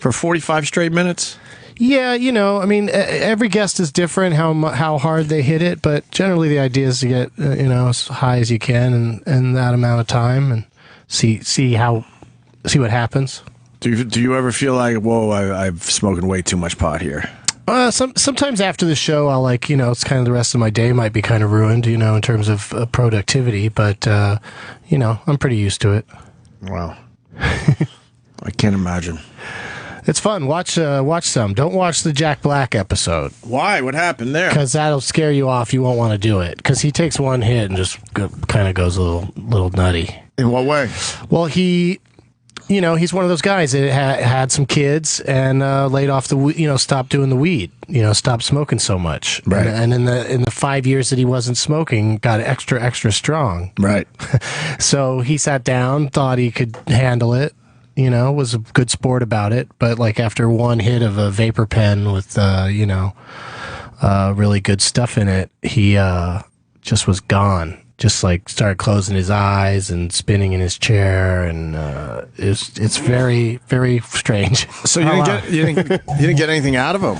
S1: For 45 straight minutes?
S13: Yeah, you know, I mean, every guest is different how hard they hit it, but generally the idea is to get you know, as high as you can in that amount of time and see what happens.
S1: Do you ever feel like, whoa, I'm smoking way too much pot here?
S13: Sometimes after the show, I'll like, you know, it's kind of the rest of my day might be kind of ruined, you know, in terms of productivity, but you know, I'm pretty used to it.
S1: Wow. I can't imagine.
S13: It's fun. Watch some. Don't watch the Jack Black episode.
S1: Why? What happened there?
S13: Because that'll scare you off. You won't want to do it. Because he takes one hit and just kind of goes a little nutty.
S1: In what way?
S13: Well, he's one of those guys that had some kids and laid off stopped doing the weed. You know, stopped smoking so much.
S1: Right.
S13: And in the 5 years that he wasn't smoking, got extra strong.
S1: Right.
S13: So he sat down, thought he could handle it. You know, was a good sport about it, but like after one hit of a vapor pen with really good stuff in it, he just was gone. Just like started closing his eyes and spinning in his chair, and it's very, very strange.
S1: So you didn't get anything out of him?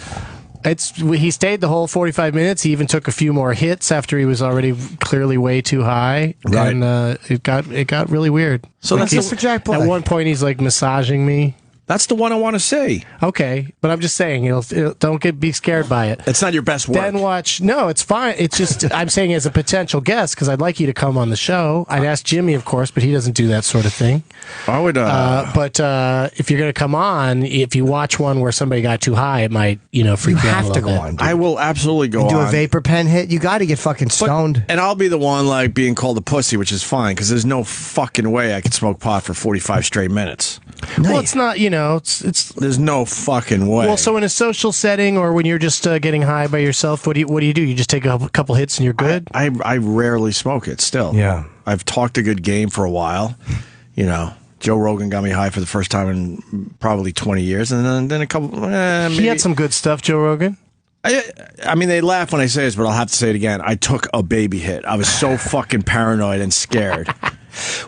S13: He stayed the whole 45 minutes. He even took a few more hits after he was already clearly way too high,
S1: right.
S13: And it got really weird.
S1: So
S13: like
S1: that's for Jack Black.
S13: At one point, he's like massaging me.
S1: That's the one I want to see.
S13: Okay, but I'm just saying, don't be scared by it.
S1: It's not your best work.
S13: Then watch. No, it's fine. It's just I'm saying as a potential guest because I'd like you to come on the show. I'd ask Jimmy, of course, but he doesn't do that sort of thing.
S1: I would.
S13: But if you're going to come on, if you watch one where somebody got too high, it might freak you out a little bit.
S2: Go on. Dude.
S1: I will absolutely go on.
S2: Do a vapor pen hit. You got to get fucking stoned.
S1: And I'll be the one like being called a pussy, which is fine because there's no fucking way I could smoke pot for 45 straight minutes.
S13: Well, it's not. It's.
S1: There's no fucking way.
S13: Well, so in a social setting or when you're just getting high by yourself, what do you do? You just take a couple hits and you're good?
S1: I rarely smoke it still.
S2: Yeah.
S1: I've talked a good game for a while. You know, Joe Rogan got me high for the first time in probably 20 years. And then a couple...
S13: He had some good stuff, Joe Rogan.
S1: I mean, they laugh when I say this, but I'll have to say it again. I took a baby hit. I was so fucking paranoid and scared.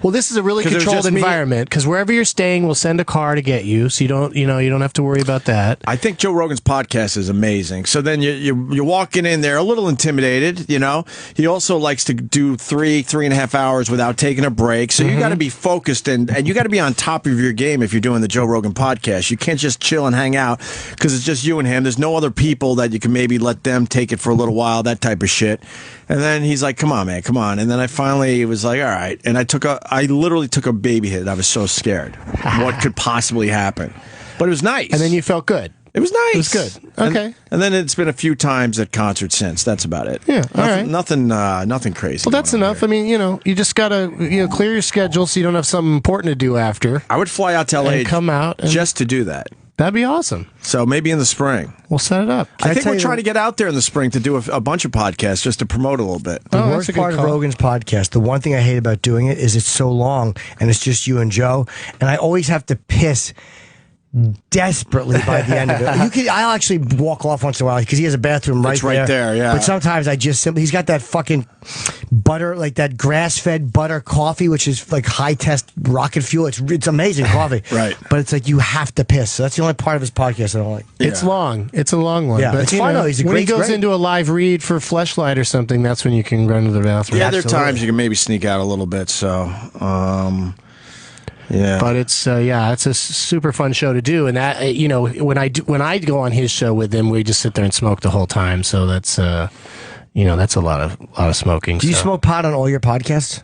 S13: Well, this is a really controlled environment because wherever you're staying, we'll send a car to get you, so you don't have to worry about that.
S1: I think Joe Rogan's podcast is amazing. So then you're walking in there a little intimidated. You know, he also likes to do 3.5 hours without taking a break. So you got to be focused and you got to be on top of your game if you're doing the Joe Rogan podcast. You can't just chill and hang out because it's just you and him. There's no other people that you can maybe let them take it for a little while, that type of shit. And then he's like, "Come on, man, come on." And then I finally was like, "All right." And I literally took a baby hit. I was so scared. What could possibly happen? But it was nice.
S13: And then you felt good.
S1: It was nice.
S13: It was good. Okay.
S1: And then it's been a few times at concerts since. That's about it.
S13: Yeah. All right.
S1: Nothing crazy.
S13: Well, that's enough.
S1: Here.
S13: I mean, you just gotta clear your schedule so you don't have something important to do after.
S1: I would fly out to LA
S13: and come out
S1: just to do that.
S13: That'd be awesome.
S1: So maybe in the spring.
S13: We'll set it up.
S1: I think we're trying to get out there in the spring to do a bunch of podcasts just to promote a little bit.
S2: The worst part of Rogan's podcast, the one thing I hate about doing it is it's so long and it's just you and Joe. And I always have to piss desperately by the end of it. I'll actually walk off once in a while because he has a bathroom right
S1: there. Yeah.
S2: But sometimes I just simply, he's got that fucking butter, like that grass-fed butter coffee, which is like high-test rocket fuel. It's amazing coffee.
S1: Right.
S2: But it's like you have to piss. So that's the only part of his podcast I don't like.
S13: Yeah. It's long. It's a long one.
S2: Yeah,
S13: but
S2: it's fine though.
S13: When he goes into a live read for Fleshlight or something, that's when you can run to the bathroom.
S1: Yeah, there are times you can maybe sneak out a little bit. So, yeah,
S13: but it's a super fun show to do, and that when I go on his show with him, we just sit there and smoke the whole time. So that's that's a lot of smoking.
S2: Do you smoke pot on all your podcasts?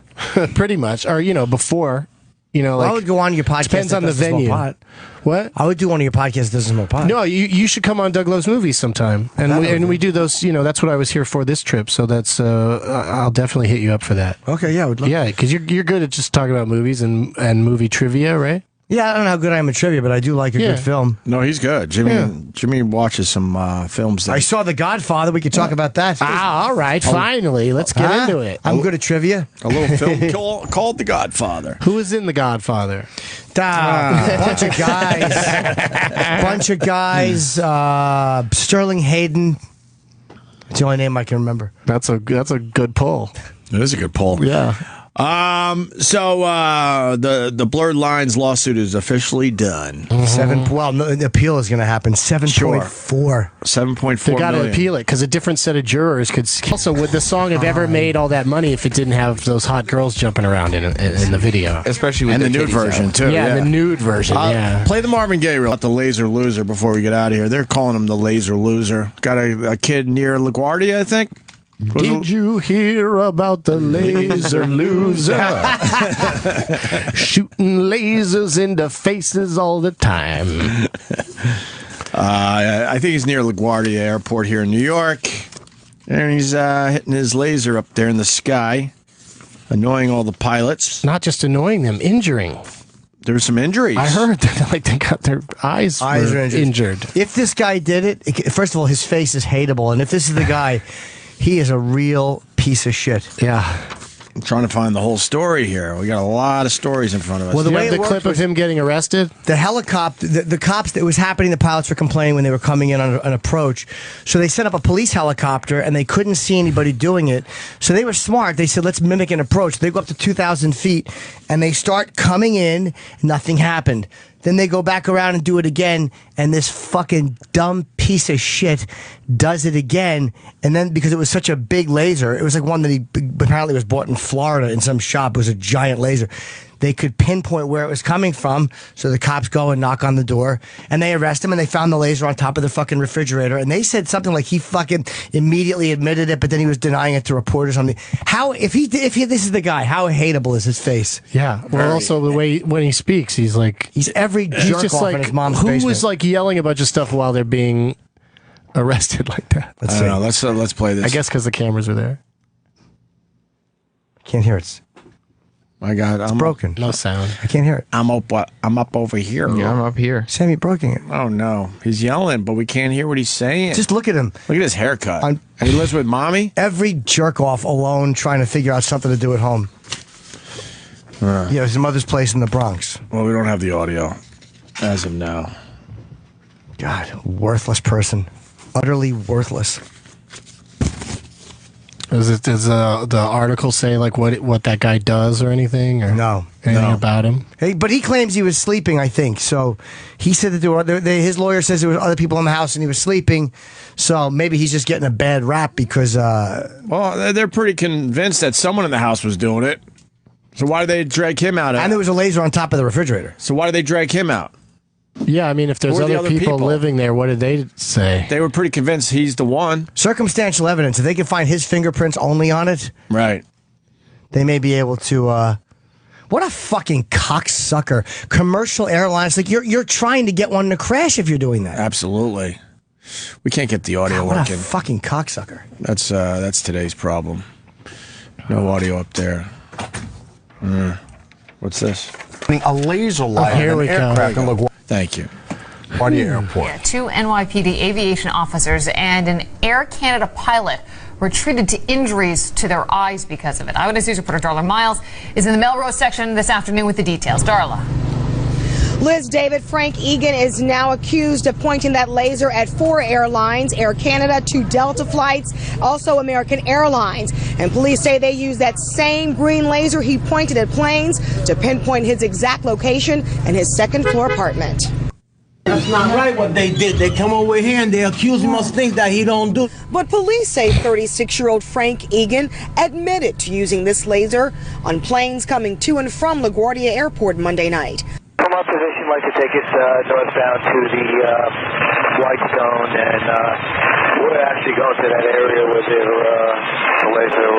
S13: Pretty much, or before. Well,
S2: I would go on your podcast.
S13: Depends on the venue.
S2: Pot.
S13: What?
S2: I would do one of your podcasts that doesn't smoke pot.
S13: No, you should come on Doug Loves Movies sometime, and we do those. That's what I was here for this trip. So that's I'll definitely hit you up for that.
S2: Okay, yeah, I would love.
S13: Yeah, because you're good at just talking about movies and movie trivia, right?
S2: Yeah, I don't know how good I am at trivia, but I do like a good film.
S1: No, he's good. Jimmy watches some films.
S2: I saw The Godfather. We could talk about that.
S13: All right, finally, let's get into it.
S2: I'm good at trivia.
S1: A little film called The Godfather.
S13: Who is in The Godfather?
S2: Bunch of guys. Sterling Hayden. It's the only name I can remember.
S13: That's a good pull.
S1: It is a good pull.
S13: Yeah.
S1: The Blurred Lines lawsuit is officially done.
S2: The appeal is going to happen. 7.4.
S1: 7.4
S13: They got to
S1: million.
S13: appeal it because a different set of jurors could. Also, would the song have ever made all that money if it didn't have those hot girls jumping around in the video?
S3: Especially with
S1: and
S3: the
S1: nude
S3: titties
S1: version
S3: out.
S1: too.
S13: Yeah, the nude version. Yeah.
S1: Play the Marvin Gaye reel, the Laser Loser, before we get out of here. They're calling him the Laser Loser. Got a kid near LaGuardia, I think.
S13: Did you hear about the laser loser? Shooting lasers into faces all the time.
S1: I think he's near LaGuardia Airport here in New York. And he's hitting his laser up there in the sky, annoying all the pilots.
S13: Not just annoying them, injuring.
S1: There were some injuries.
S13: I heard that they got their eyes were injured.
S2: If this guy did it, first of all, his face is hateable. And if this is the guy, he is a real piece of shit.
S13: Yeah.
S1: I'm trying to find the whole story here. We got a lot of stories in front of us.
S2: Well, the way
S13: the clip of him getting arrested?
S2: The helicopter, the cops, that was happening, the pilots were complaining when they were coming in on an approach. So they set up a police helicopter, and they couldn't see anybody doing it. So they were smart. They said, let's mimic an approach. They go up to 2,000 feet, and they start coming in. Nothing happened. Then they go back around and do it again, and this fucking dumb piece of shit does it again. And then, because it was such a big laser, it was like one that he apparently was bought in Florida in some shop. It was a giant laser. They could pinpoint where it was coming from, so the cops go and knock on the door, and they arrest him, and they found the laser on top of the fucking refrigerator, and they said something like he fucking immediately admitted it, but then he was denying it to reporters. How, if this is the guy, how hateable is his face?
S13: Yeah. Well, also the way when he speaks, he's like
S2: every jerk
S13: just
S2: off
S13: like
S2: in his mom's
S13: who
S2: basement.
S13: was like yelling a bunch of stuff while they're being arrested like that.
S1: I don't know. Let's play this.
S13: I guess because the cameras are there.
S2: Can't hear it.
S1: My God,
S2: It's broken.
S13: No sound.
S2: I can't hear it.
S1: I'm up over here.
S3: Yeah, I'm up here.
S2: Sammy broken it.
S1: Oh no, he's yelling, but we can't hear what he's saying.
S2: Just look at him.
S1: Look at his haircut. And he lives with mommy.
S2: Every jerk off alone trying to figure out something to do at home. His mother's place in the Bronx.
S1: Well, we don't have the audio as of now.
S2: God, worthless person. Utterly worthless.
S13: Does the article say like what that guy does or anything? Or
S2: no,
S13: anything about him?
S2: Hey, but he claims he was sleeping, I think. So he said that his lawyer says there were other people in the house and he was sleeping. So maybe he's just getting a bad rap because.
S1: Well, they're pretty convinced that someone in the house was doing it. So why did they drag him out?
S2: And there was a laser on top of the refrigerator.
S1: So why did they drag him out?
S13: Yeah, I mean, if there's other people living there, what did they say?
S1: They were pretty convinced he's the one.
S2: Circumstantial evidence. If they can find his fingerprints only on it,
S1: right?
S2: They may be able to. What a fucking cocksucker! Commercial airlines, like you're trying to get one to crash if you're doing that.
S1: Absolutely. We can't get the audio
S2: what
S1: working.
S2: A fucking cocksucker.
S1: That's today's problem. No audio up there. What's this?
S15: A laser light
S13: here
S15: on
S13: we
S15: an
S13: go.
S15: aircraft in LaGuardia
S1: Thank you.
S15: Airport.
S16: Yeah, 2 NYPD aviation officers and an Air Canada pilot were treated to injuries to their eyes because of it. Eyewitness News reporter Darla Miles is in the Melrose section this afternoon with the details. Darla.
S23: Liz, David, Frank Egan is now accused of pointing that laser at 4 airlines, Air Canada, 2 Delta flights, also American Airlines. And police say they used that same green laser he pointed at planes to pinpoint his exact location and his second-floor apartment.
S6: That's not right what they did. They come over here and they accuse him of things that he don't do.
S23: But police say 36-year-old Frank Egan admitted to using this laser on planes coming to and from LaGuardia Airport Monday night.
S24: From our position, like to take us northbound to the Whitestone, and we're actually going to that area where the laser,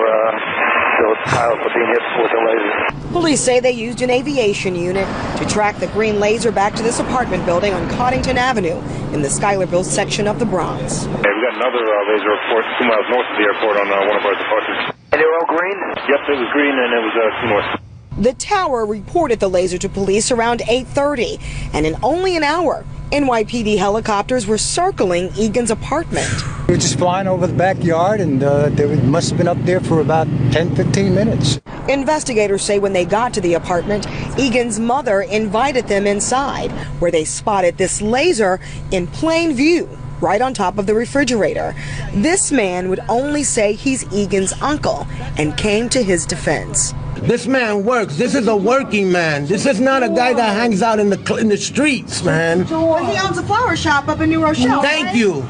S24: those pilots are being hit with the laser.
S23: Police say they used an aviation unit to track the green laser back to this apartment building on Coddington Avenue in the Schuylerville section of the Bronx.
S25: Yeah, we got another laser report 2 miles north of the airport on one of our departures.
S24: And they were all green?
S25: Yep, it was green and it was 2 north.
S23: The tower reported the laser to police around 8:30, and in only an hour, NYPD helicopters were circling Egan's apartment.
S26: We were just flying over the backyard, and they must have been up there for about 10-15 minutes.
S23: Investigators say when they got to the apartment, Egan's mother invited them inside, where they spotted this laser in plain view, right on top of the refrigerator. This man would only say he's Egan's uncle and came to his defense.
S6: This man works. This is a working man. This is not a guy that hangs out in the streets, man.
S23: Well, he owns a flower shop up in New Rochelle.
S6: Thank you.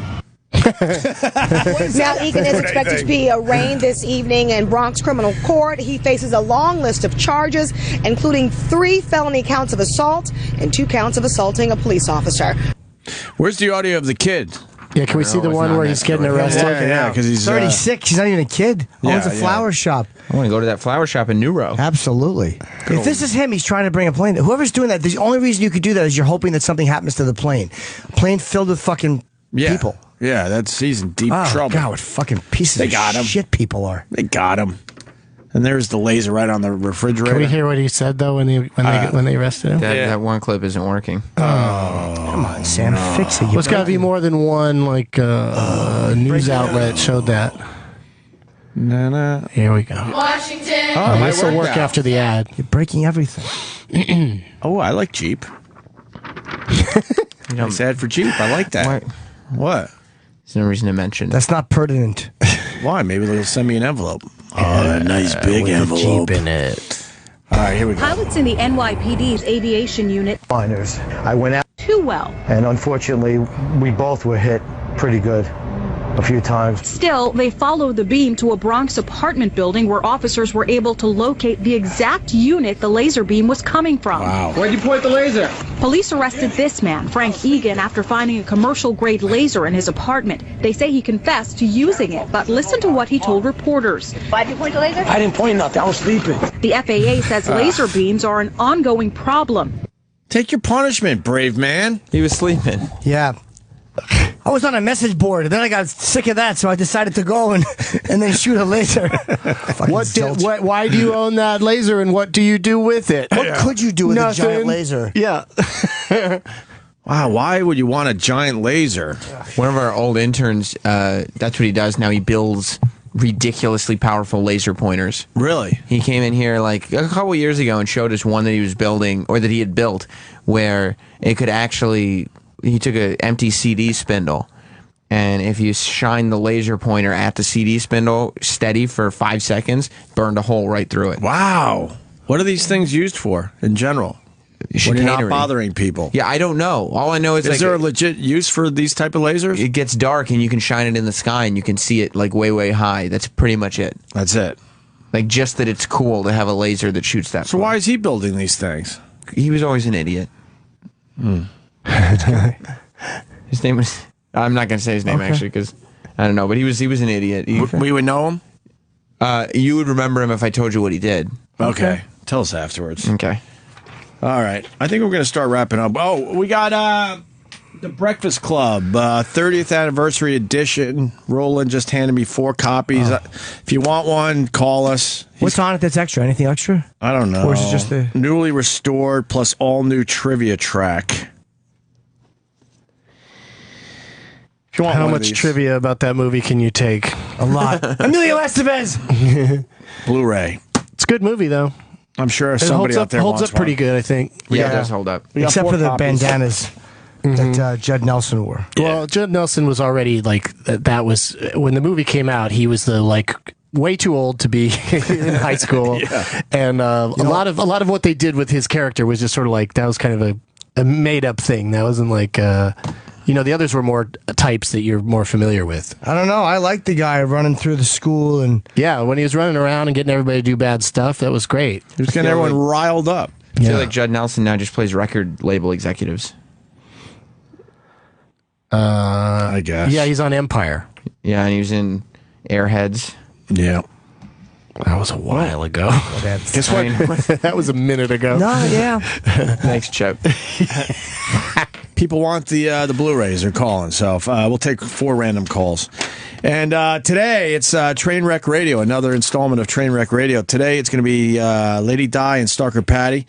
S23: Now, Egan is expected to be arraigned this evening in Bronx criminal court. He faces a long list of charges, including 3 felony counts of assault and 2 counts of assaulting a police officer.
S1: Where's the audio of the kid?
S13: Yeah, can we see the one where he's getting arrested?
S1: Yeah, because he's
S2: 36. He's not even a kid. Owns a flower shop.
S3: I want to go to that flower shop in New Row.
S2: Absolutely. If this is him, he's trying to bring a plane. Whoever's doing that, the only reason you could do that is you're hoping that something happens to the plane. A plane filled with fucking people.
S1: Yeah, he's in deep trouble.
S2: God, what fucking pieces
S1: They got him.
S2: shit people are.
S1: They got him. And there's the laser right on the refrigerator.
S13: Can we hear what he said though when they arrested him?
S3: That one clip isn't working.
S2: Come on, Sam, fix it.
S13: There's got to be more than one news outlet showed that. Here we go.
S16: Washington.
S13: This will work after the ad.
S2: You're breaking everything.
S1: Oh, I like Jeep. Nice ad for Jeep. I like that. What?
S3: There's no reason to mention.
S2: That's not pertinent.
S1: Why? Maybe they'll send me an envelope. Oh, a nice big
S13: with
S1: envelope.
S13: Jeep in it.
S1: All right, here we go.
S7: Pilots in the NYPD's aviation unit.
S26: Miners. I went out
S7: Too well.
S26: and unfortunately we both were hit pretty good a few times.
S7: Still, they followed the beam to a Bronx apartment building where officers were able to locate the exact unit the laser beam was coming from.
S1: Wow.
S6: Where'd you point the laser?
S7: Police arrested this man, Frank Egan, after finding a commercial-grade laser in his apartment. They say he confessed to using it, but listen to what he told reporters.
S23: Why did you point the laser?
S6: I didn't point nothing. I was sleeping.
S7: The FAA says laser beams are an ongoing problem.
S1: Take your punishment, brave man.
S3: He was sleeping.
S2: Yeah. I was on a message board, and then I got sick of that, so I decided to go and then shoot a laser.
S13: Why do you own that laser, and what do you do with it?
S2: What could you do with a giant laser?
S13: Yeah.
S1: Wow, why would you want a giant laser?
S3: One of our old interns, that's what he does now. He builds ridiculously powerful laser pointers.
S1: Really?
S3: He came in here like a couple years ago and showed us one that he was building, or that he had built, where it could actually... He took an empty CD spindle, and if you shine the laser pointer at the CD spindle steady for 5 seconds, burned a hole right through it.
S1: Wow. What are these things used for in general? When you're not bothering people.
S3: Yeah, I don't know. All I know is like,
S1: there a legit use for these type of lasers?
S3: It gets dark and you can shine it in the sky and you can see it like way, way high. That's pretty much it.
S1: That's it.
S3: Like just that it's cool to have a laser that shoots that.
S1: So why is he building these things?
S3: He was always an idiot. His name was... I'm not going to say his name actually because I don't know, but he was an idiot.
S1: We would know him?
S3: You would remember him if I told you what he did.
S1: Okay. Tell us afterwards.
S3: Okay.
S1: All right. I think we're going to start wrapping up. Oh, we got the Breakfast Club 30th anniversary edition. Roland just handed me 4 copies. If you want one, call us.
S2: What's on it that's extra? Anything extra?
S1: I don't know.
S2: Or is it just the...
S1: Newly restored plus all new trivia track. If you want
S13: How
S1: one of
S13: much
S1: these.
S13: trivia about that movie can you take?
S2: A lot. Emilio Estevez!
S1: Blu-ray.
S13: It's a good movie, though.
S1: I'm sure somebody out there
S13: holds
S1: wants
S13: up pretty
S1: one.
S13: good, I think.
S3: Yeah, it does hold up.
S2: Except for the bandanas that Judd Nelson wore.
S13: Well, Judd Nelson was already like that was when the movie came out. He was the way too old to be in high school, and a lot of what they did with his character was just sort of like that was kind of a made up thing. That wasn't like the others were more types that you're more familiar with.
S2: I don't know. I like the guy running through the school and
S13: when he was running around and getting everybody to do bad stuff, that was great.
S1: He was getting everyone riled up.
S3: I feel like Judd Nelson now just plays record label executives.
S1: I guess.
S13: Yeah, he's on Empire.
S3: Yeah, and he was in Airheads.
S1: Yeah.
S13: That was a while ago.
S1: Guess what?
S13: That was a minute ago.
S2: No, yeah.
S3: Thanks, Chip.
S1: People want the Blu-rays. They're calling, so we'll take 4 random calls. And today it's Trainwreck Radio, another installment of Trainwreck Radio. Today it's going to be Lady Di and Stalker Patty,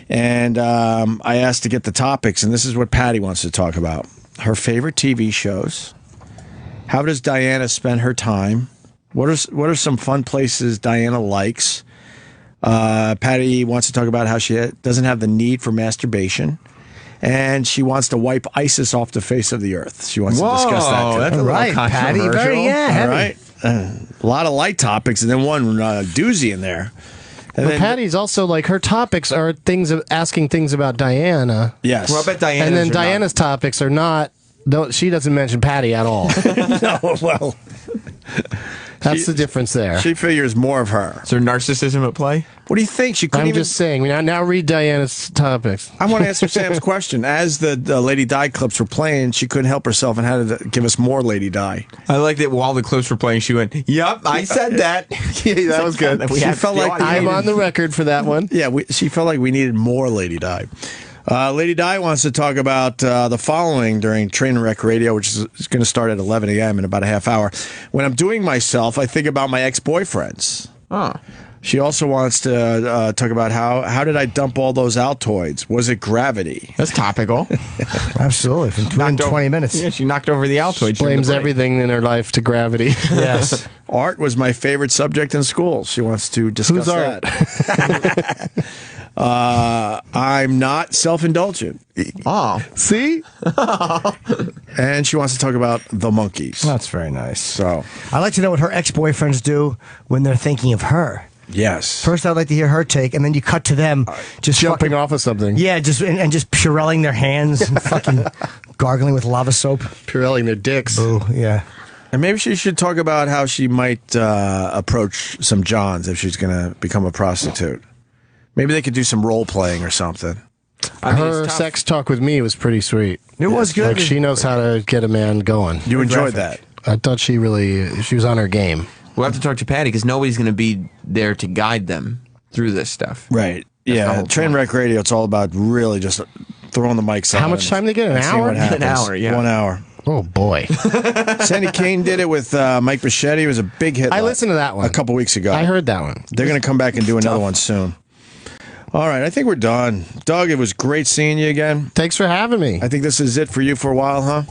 S1: and I asked to get the topics, and this is what Patty wants to talk about: her favorite TV shows. How does Diana spend her time? What are some fun places Diana likes? Patty wants to talk about how she doesn't have the need for masturbation. And she wants to wipe ISIS off the face of the earth. She wants to discuss that.
S3: That's
S2: right, Patty. Very,
S1: All right. A lot of light topics and then one doozy in there.
S13: But Patty's also like her topics are asking things about Diana.
S1: Yes.
S3: Well, I bet Diana's
S13: and then Diana's topics are not. She doesn't mention Patty at all.
S1: No, well,
S13: that's the difference there.
S1: She figures more of her.
S3: Is there narcissism at play?
S1: What do you think? She couldn't
S13: I'm
S1: even...
S13: just saying. Now read Diana's topics.
S1: I want to answer Sam's question. As the Lady Di clips were playing, she couldn't help herself and had to give us more Lady Di.
S3: I like that while the clips were playing, she went, "Yep, I said that."
S13: Yeah, that was good.
S1: She felt like
S13: I'm on the record for that one.
S1: Yeah, she felt like we needed more Lady Di. Lady Di wants to talk about the following during Train Wreck Radio, which is going to start at 11 a.m. in about a half hour. When I'm doing myself, I think about my ex-boyfriends.
S3: Oh.
S1: She also wants to talk about how did I dump all those Altoids? Was it gravity?
S3: That's topical.
S2: Absolutely. From 20 minutes.
S3: Yeah, she knocked over the Altoids.
S13: Blames everything in her life to gravity.
S2: Yes.
S1: Art was my favorite subject in school. She wants to discuss
S13: Who's Art?
S1: that. I'm not self-indulgent.
S3: Oh.
S13: See?
S1: And she wants to talk about the monkeys.
S2: That's very nice.
S1: So
S2: I'd like to know what her ex-boyfriends do when they're thinking of her.
S1: Yes.
S2: First, I'd like to hear her take, and then you cut to them just
S13: jumping off of something.
S2: Yeah, just and just purelling their hands and fucking gargling with lava soap.
S13: Purelling their dicks.
S2: Ooh, yeah.
S1: And maybe she should talk about how she might approach some Johns if she's going to become a prostitute. Maybe they could do some role playing or something.
S13: Her sex talk with me was pretty sweet.
S2: It was good.
S13: Like she knows how to get a man going.
S1: You enjoyed that?
S13: I thought she was on her game.
S3: We'll have to talk to Patty because nobody's going to be there to guide them through this stuff.
S1: Right. Yeah. Train Wreck Radio, it's all about really just throwing the mics out.
S13: How much time they get? An hour?
S1: An hour, yeah. 1 hour.
S13: Oh, boy.
S1: Sandy Kane did it with Mike Bichetti. It was a big hit.
S13: I listened to that one
S1: a couple weeks ago.
S13: I heard that one.
S1: They're going to come back and do another one soon. All right, I think we're done. Doug, it was great seeing you again.
S13: Thanks for having me.
S1: I think this is it for you for a while, huh?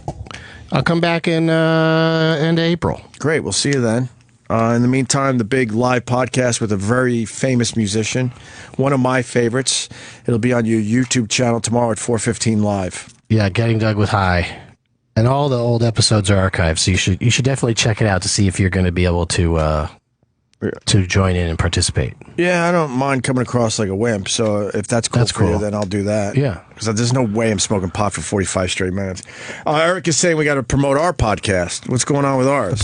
S13: I'll come back in end of April.
S1: Great, we'll see you then. In the meantime, the big live podcast with a very famous musician, one of my favorites. It'll be on your YouTube channel tomorrow at 4:15 live.
S13: Yeah, Getting Doug with High. And all the old episodes are archived, so you should definitely check it out to see if you're going to be able to join in and participate.
S1: Yeah, I don't mind coming across like a wimp, so if that's cool for you, then I'll do that.
S13: Yeah.
S1: Because there's no way I'm smoking pot for 45 straight minutes. Eric is saying we got to promote our podcast. What's going on with ours?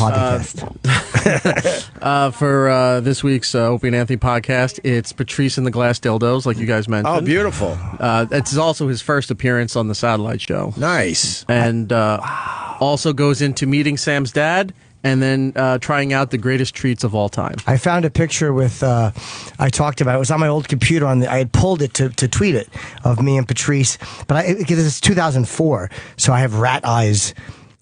S14: For this week's Opie and Anthony podcast, it's Patrice and the Glass Dildos, like you guys mentioned.
S1: Oh, beautiful.
S14: It's also his first appearance on the Satellite Show.
S1: Nice.
S14: And also goes into meeting Sam's dad and then trying out the greatest treats of all time.
S2: I found a picture with, I talked about it. It was on my old computer. I had pulled it to tweet it of me and Patrice. But because it's 2004, so I have rat eyes,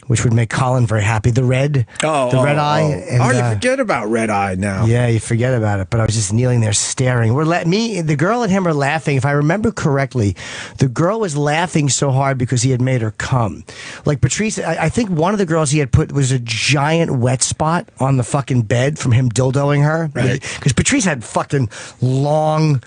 S2: which would make Colin very happy. The red eye. And,
S1: you forget about red eye now.
S2: Yeah, you forget about it. But I was just kneeling there staring. The girl and him are laughing. If I remember correctly, the girl was laughing so hard because he had made her come. Like Patrice, I think one of the girls he had put was a giant wet spot on the fucking bed from him dildoing her.
S1: Right.
S2: Because Patrice had fucking long,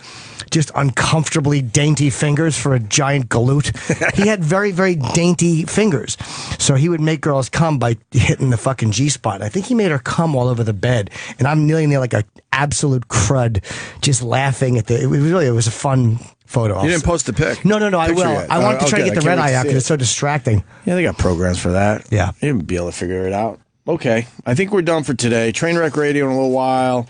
S2: just uncomfortably dainty fingers for a giant galoot. He had very, very dainty fingers. So he would make girls come by hitting the fucking G-spot. I think he made her come all over the bed. And I'm kneeling there like an absolute crud, just laughing at it was a fun photo.
S1: You didn't post the pic?
S2: No, I will.
S1: Yet.
S2: I want to try to get the red eye out because it's so distracting.
S1: Yeah, they got programs for that.
S2: Yeah.
S1: You'd be able to figure it out. Okay. I think we're done for today. Trainwreck Radio in a little while.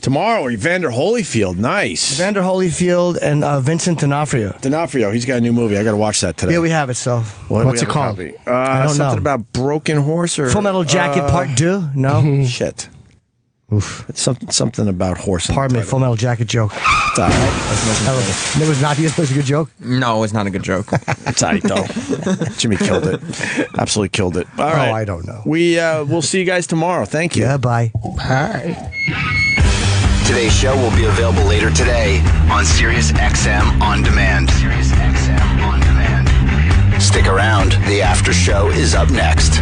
S1: Tomorrow, Evander Holyfield. Nice.
S2: Evander Holyfield and Vincent D'Onofrio.
S1: D'Onofrio. He's got a new movie. I got to watch that today.
S2: Yeah, we have it, so.
S13: What's it called?
S2: I don't
S1: something
S2: know.
S1: about Broken Horse or...
S2: Full Metal Jacket Part 2? No?
S1: Shit. Oof. It's something about horse.
S2: Pardon me, Full Metal Jacket joke.
S1: It's all right.
S2: It was not. You think it was a good joke?
S3: No, it's not a good joke.
S1: It's all right, though. Jimmy killed it. Absolutely killed it. All right.
S2: Oh, I don't know.
S1: We'll see you guys tomorrow. Thank you.
S2: Yeah, bye.
S13: Bye.
S17: Today's show will be available later today on Sirius XM On Demand. Sirius XM On Demand. Stick around. The after show is up next.